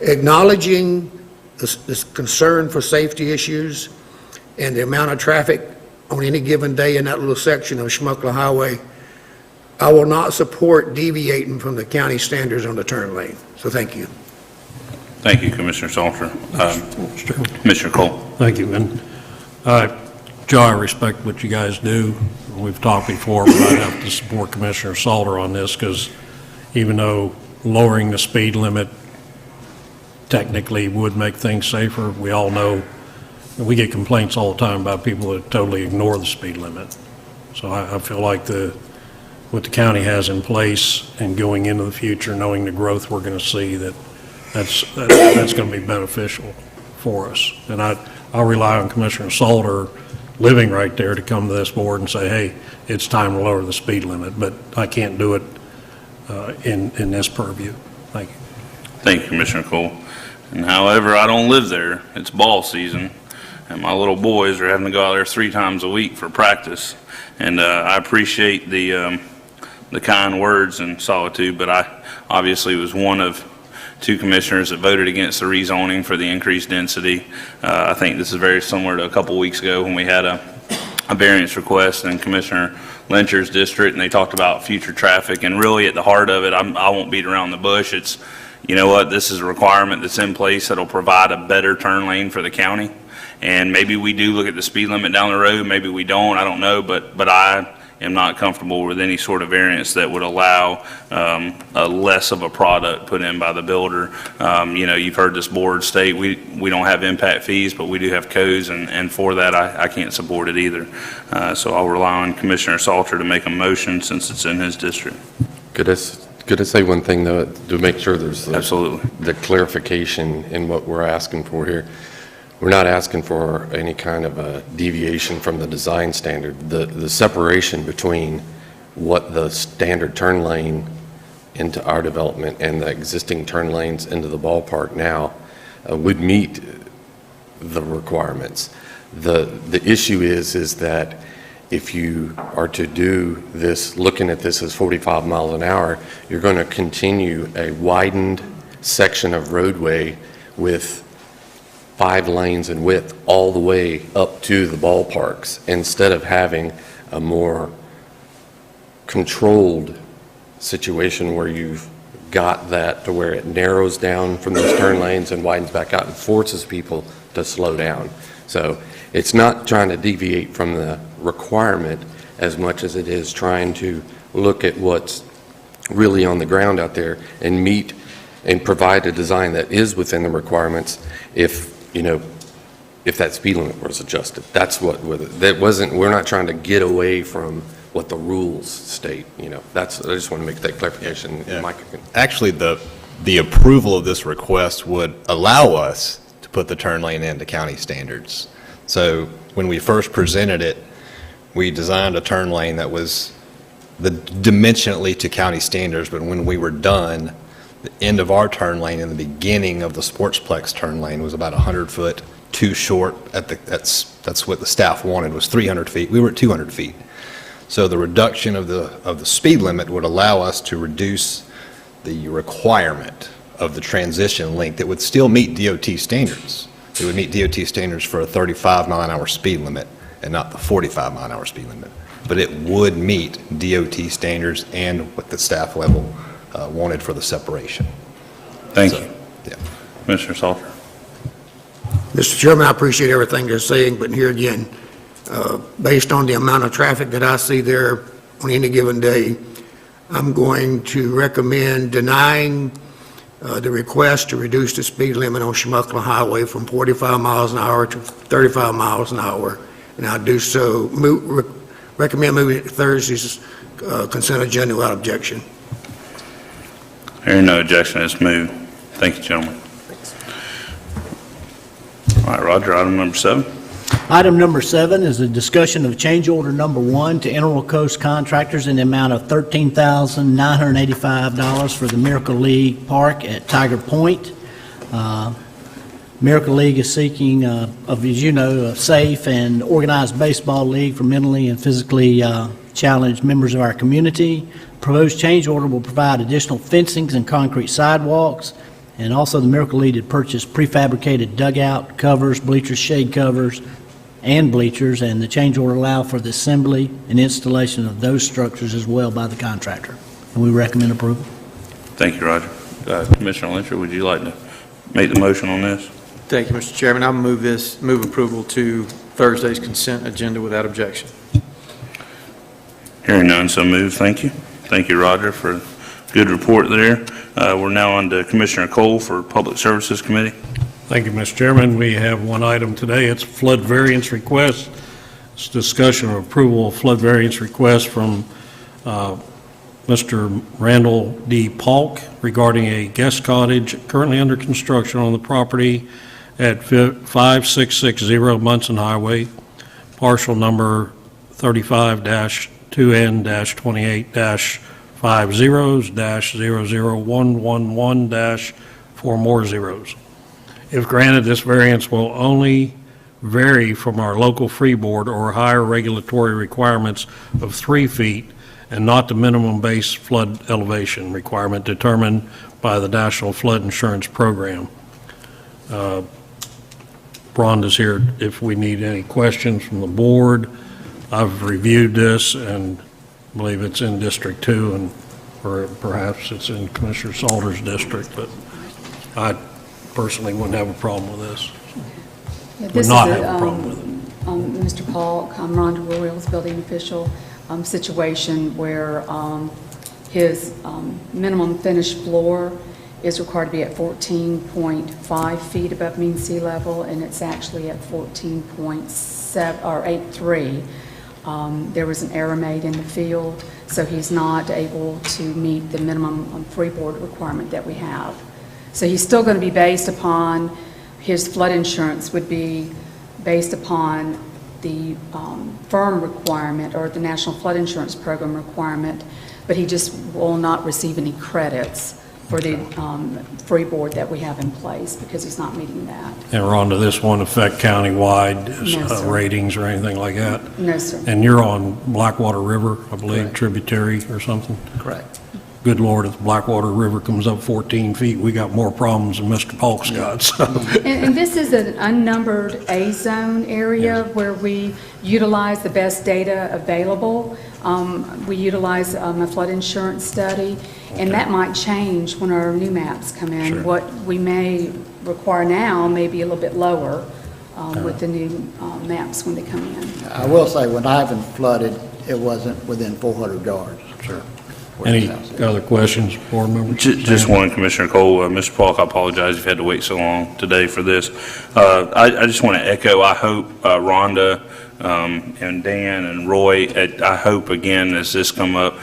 Acknowledging this concern for safety issues and the amount of traffic on any given day in that little section of Chumuckla Highway, I will not support deviating from the county standards on the turn lane. So thank you. Thank you, Commissioner Salter. Commissioner Cole. Thank you. And Joe, I respect what you guys do. We've talked before, but I have to support Commissioner Salter on this because even though lowering the speed limit technically would make things safer, we all know we get complaints all the time about people that totally ignore the speed limit. So I feel like what the county has in place and going into the future, knowing the growth we're going to see, that's going to be beneficial for us. And I'll rely on Commissioner Salter, living right there, to come to this board and say, hey, it's time to lower the speed limit, but I can't do it in this purview. Thank you. Thank you, Commissioner Cole. And however, I don't live there. It's ball season. and my little boys are having to go out there 3 times a week for practice. And I appreciate the kind words and Solitude, but I obviously was one of 2 commissioners that voted against the rezoning for the increased density. I think this is very similar to a couple weeks ago when we had a variance request in Commissioner Lyncher's district, and they talked about future traffic. And really, at the heart of it, I won't beat around the bush. It's, you know what, this is a requirement that's in place that'll provide a better turn lane for the county. And maybe we do look at the speed limit down the road, maybe we don't, I don't know, but I am not comfortable with any sort of variance that would allow a less of a product put in by the builder. You know, you've heard this board state we don't have impact fees, but we do have codes, and for that I can't support it either. So I'll rely on Commissioner Salter to make a motion since it's in his district. Could I say one thing, though, to make sure there's absolutely the clarification in what we're asking for here? We're not asking for any kind of a deviation from the design standard. The separation between what the standard turn lane into our development and the existing turn lanes into the ballpark now would meet the requirements. The issue is that if you are to do this, looking at this as 45 miles an hour, you're going to continue a widened section of roadway with 5 lanes in width all the way up to the ballparks, instead of having a more controlled situation where you've got that to where it narrows down from those turn lanes and widens back out and forces people to slow down. So it's not trying to deviate from the requirement as much as it is trying to look at what's really on the ground out there and meet and provide a design that is within the requirements if that speed limit was adjusted. That's what, we're not trying to get away from what the rules state, I just want to make that clarification. Yeah. Actually, the approval of this request would allow us to put the turn lane into county standards. So when we first presented it, we designed a turn lane that was dimensionally to county standards, but when we were done, the end of our turn lane and the beginning of the Sportsplex turn lane was about 100 foot too short. That's what the staff wanted, was 300 feet. We were at 200 feet. So the reduction of the speed limit would allow us to reduce the requirement of the transition length. It would still meet DOT standards. It would meet DOT standards for a 35 mile an hour speed limit and not the 45 mile an hour speed limit. But it would meet DOT standards and what the staff level wanted for the separation. Thank you. Yeah. Commissioner Salter. Mr. Chairman, I appreciate everything you're saying, but here again, based on the amount of traffic that I see there on any given day, I'm going to recommend denying the request to reduce the speed limit on Schmuckler Highway from 45 miles an hour to 35 miles an hour, and I'll do so, recommend moving it to Thursday's consent agenda without objection. Hearing no objection, it's moved. Thank you, gentlemen. All right, Roger, item number 7. Item number 7 is a discussion of change order number 1 to Integral Coast Contractors in the amount of $13,985 for the Miracle League Park at Tiger Point. Miracle League is seeking, as you know, a safe and organized baseball league for mentally and physically challenged members of our community. Proposed change order will provide additional fencings and concrete sidewalks, and also the Miracle League had purchased prefabricated dugout covers, bleachers, shade covers, and bleachers, and the change order allow for the assembly and installation of those structures as well by the contractor. And we recommend approval. Thank you, Roger. Commissioner Lyncher, would you like to make the motion on this? Thank you, Mr. Chairman. I'll move approval to Thursday's consent agenda without objection. Hearing none, so moved. Thank you. Thank you, Roger, for a good report there. We're now on to Commissioner Cole for Public Services Committee. Thank you, Mr. Chairman. We have one item today. It's flood variance request. It's discussion of approval of flood variance request from Mr. Randall D. Polk regarding a guest cottage currently under construction on the property at 5660 Munson Highway, parcel number 35-2N-28-50-00111-4 more zeros. If granted, this variance will only vary from our local freeboard or higher regulatory requirements of 3 feet and not the minimum base flood elevation requirement determined by the National Flood Insurance Program. Rhonda's here if we need any questions from the board. I've reviewed this and believe it's in District 2, and or perhaps it's in Commissioner Salter's district, but I personally wouldn't have a problem with this. Yeah, Would this not is have a problem with it. Mr. Paul, Rhonda Royals, building official, situation where his minimum finished floor is required to be at 14.5 feet above mean sea level, and it's actually at 14.7 or 8.3. There was an error made in the field, so he's not able to meet the minimum freeboard requirement that we have. So he's still going to be based upon, his flood insurance would be based upon the firm requirement or the National Flood Insurance Program requirement, but he just will not receive any credits for the freeboard that we have in place because he's not meeting that. And Rhonda, this won't affect countywide No, sir. ratings or anything like that? No, sir. And you're on Blackwater River, I believe, tributary or something? Correct. Good Lord, if the Blackwater River comes up 14 feet, we got more problems than Mr. Polk's got, so. And this is an unnumbered A-zone area where we utilize the best data available. We utilize a flood insurance study, and that might change when our new maps come in. Sure. What we may require now may be a little bit lower with the new maps when they come in. I will say, when Ivan flooded, it wasn't within 400 yards. Sure. Any other questions, board members? Just one, Commissioner Cole. Mr. Polk, I apologize you've had to wait so long today for this. I just want to echo, I hope Rhonda and Dan and Roy, I hope again as this come up,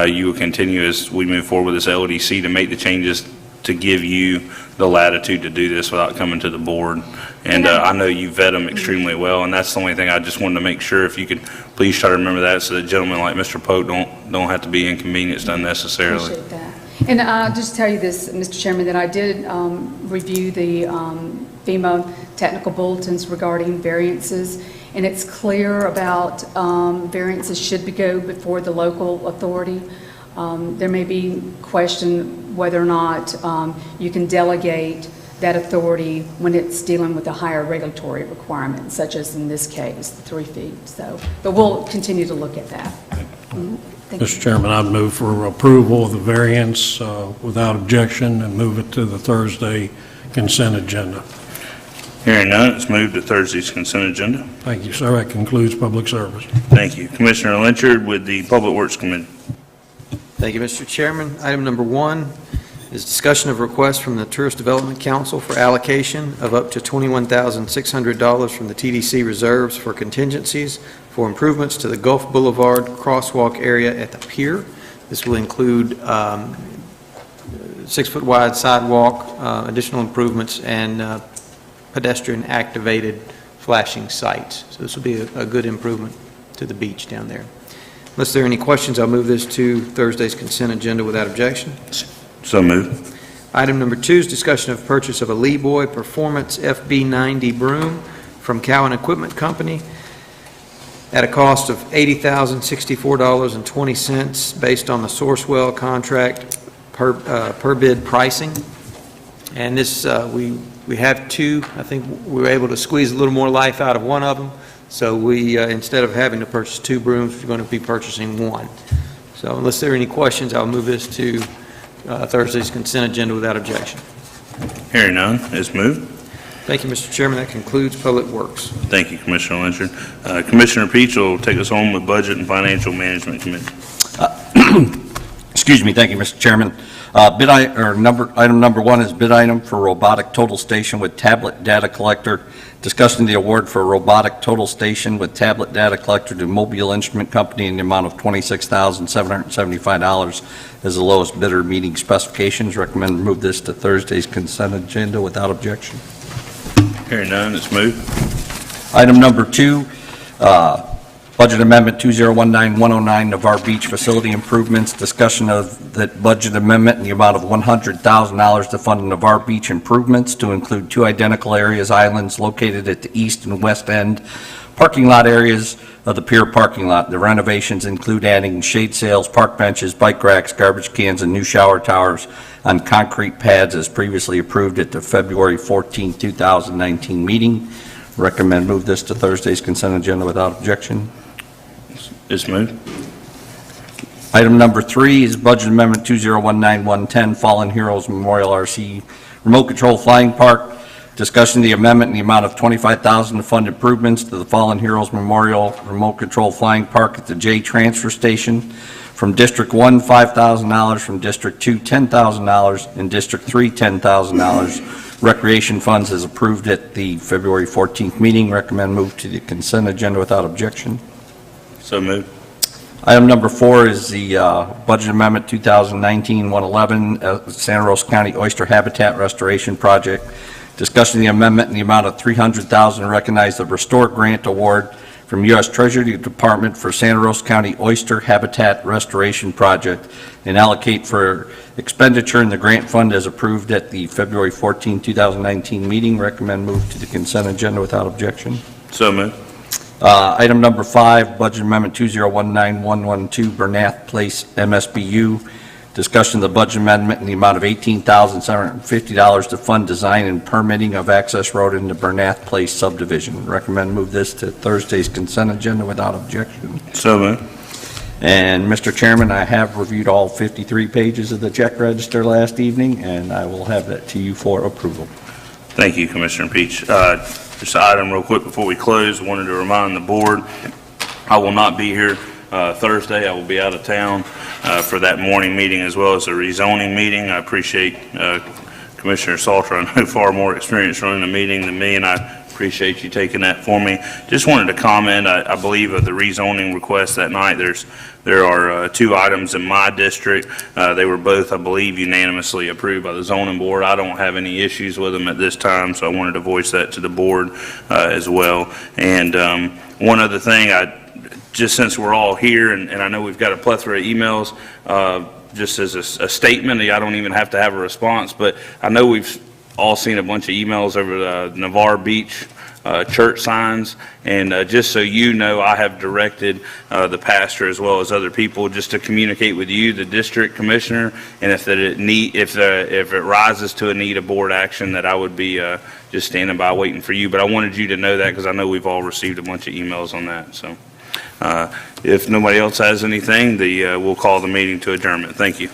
you will continue as we move forward with this LDC to make the changes to give you the latitude to do this without coming to the board. And I know you vet them extremely well, and that's the only thing I just wanted to make sure if you could please try to remember that so that gentlemen like Mr. Polk don't have to be inconvenienced unnecessarily. Appreciate that. And I'll just tell you this, Mr. Chairman, that I did review the FEMA technical bulletins regarding variances, and it's clear about variances should go before the local authority. There may be question whether or not you can delegate that authority when it's dealing with a higher regulatory requirement, such as in this case, the 3 feet. So, but we'll continue to look at that. Thank you. Mr. Chairman, I'd move for approval of the variance without objection and move it to the Thursday consent agenda. Hearing none, it's moved to Thursday's consent agenda. Thank you, sir. That concludes public service. Thank you. Commissioner Lynchard with the Public Works Committee. Thank you, Mr. Chairman. Item number 1 is discussion of request from the Tourist Development Council for allocation of up to $21,600 from the TDC reserves for contingencies for improvements to the Gulf Boulevard crosswalk area at the pier. This will include 6-foot wide sidewalk, additional improvements, and pedestrian activated flashing sights. So this will be a good improvement to the beach down there. Unless there are any questions, I'll move this to Thursday's consent agenda without objection. So moved. Item number 2 is discussion of purchase of a Lee Boy Performance FB90 broom from Cowan Equipment Company at a cost of $80,064.20 based on the Sourcewell contract per bid pricing. And this, we have 2. I think we were able to squeeze a little more life out of one of them. So we, instead of having to purchase 2 brooms, we're going to be purchasing 1. So unless there are any questions, I'll move this to Thursday's consent agenda without objection. Hearing none, it's moved. Thank you, Mr. Chairman. That concludes Public Works. Thank you, Commissioner Lynchard. Commissioner Peach will take us home with Budget and Financial Management Committee. Excuse me, thank you, Mr. Chairman. Item number 1 is bid item for robotic total station with tablet data collector. Discussing the award for a robotic total station with tablet data collector to Mobile Instrument Company in the amount of $26,775 as the lowest bidder, meeting specifications. Recommend move this to Thursday's consent agenda without objection. Hearing none, it's moved. Item number 2, Budget Amendment 2019-109, Navarre Beach Facility Improvements. Discussion of that budget amendment in the amount of $100,000 to fund Navarre Beach improvements to include 2 identical areas, islands located at the east and west end, parking lot areas of the pier parking lot. The renovations include adding shade sails, park benches, bike racks, garbage cans, and new shower towers on concrete pads as previously approved at the February 14, 2019 meeting. Recommend move this to Thursday's consent agenda without objection. It's moved. Item number 3 is Budget Amendment 2019-110, Fallen Heroes Memorial RC Remote Control Flying Park. Discussion of the amendment in the amount of $25,000 to fund improvements to the Fallen Heroes Memorial Remote Control Flying Park at the J Transfer Station. From District 1, $5,000, from District 2, $10,000, and District 3, $10,000. Recreation funds is approved at the February 14th meeting. Recommend move to the consent agenda without objection. So moved. Item number 4 is the Budget Amendment 2019-111, Santa Rosa County Oyster Habitat Restoration Project. Discussion of the amendment in the amount of $300,000 to recognize the Restore Grant Award from U.S. Treasury Department for Santa Rosa County Oyster Habitat Restoration Project and allocate for expenditure in the grant fund as approved at the February 14, 2019 meeting. Recommend move to the consent agenda without objection. So moved. Item number 5, Budget Amendment 2019-112, Bernath Place MSBU. Discussion of the budget amendment in the amount of $18,750 to fund design and permitting of access road into Bernath Place subdivision. Recommend move this to Thursday's consent agenda without objection. So moved. And Mr. Chairman, I have reviewed all 53 pages of the check register last evening, and I will have that to you for approval. Thank you, Commissioner Peach. Just an item real quick before we close. Wanted to remind the board, I will not be here Thursday. I will be out of town for that morning meeting as well as the rezoning meeting. I appreciate Commissioner Salter. I know far more experience running a meeting than me, and I appreciate you taking that for me. Just wanted to comment, I believe of the rezoning request that night, there are 2 items in my district. They were both, I believe, unanimously approved by the zoning board. I don't have any issues with them at this time, so I wanted to voice that to the board as well. And one other thing, just since we're all here, and I know we've got a plethora of emails, just as a statement, I don't even have to have a response, but I know we've all seen a bunch of emails over the Navarre Beach church signs, and just so you know, I have directed the pastor as well as other people just to communicate with you, the district commissioner, and if it rises to a need of board action, that I would be just standing by waiting for you. But I wanted you to know that because I know we've all received a bunch of emails on that. So if nobody else has anything, we'll call the meeting to adjournment. Thank you.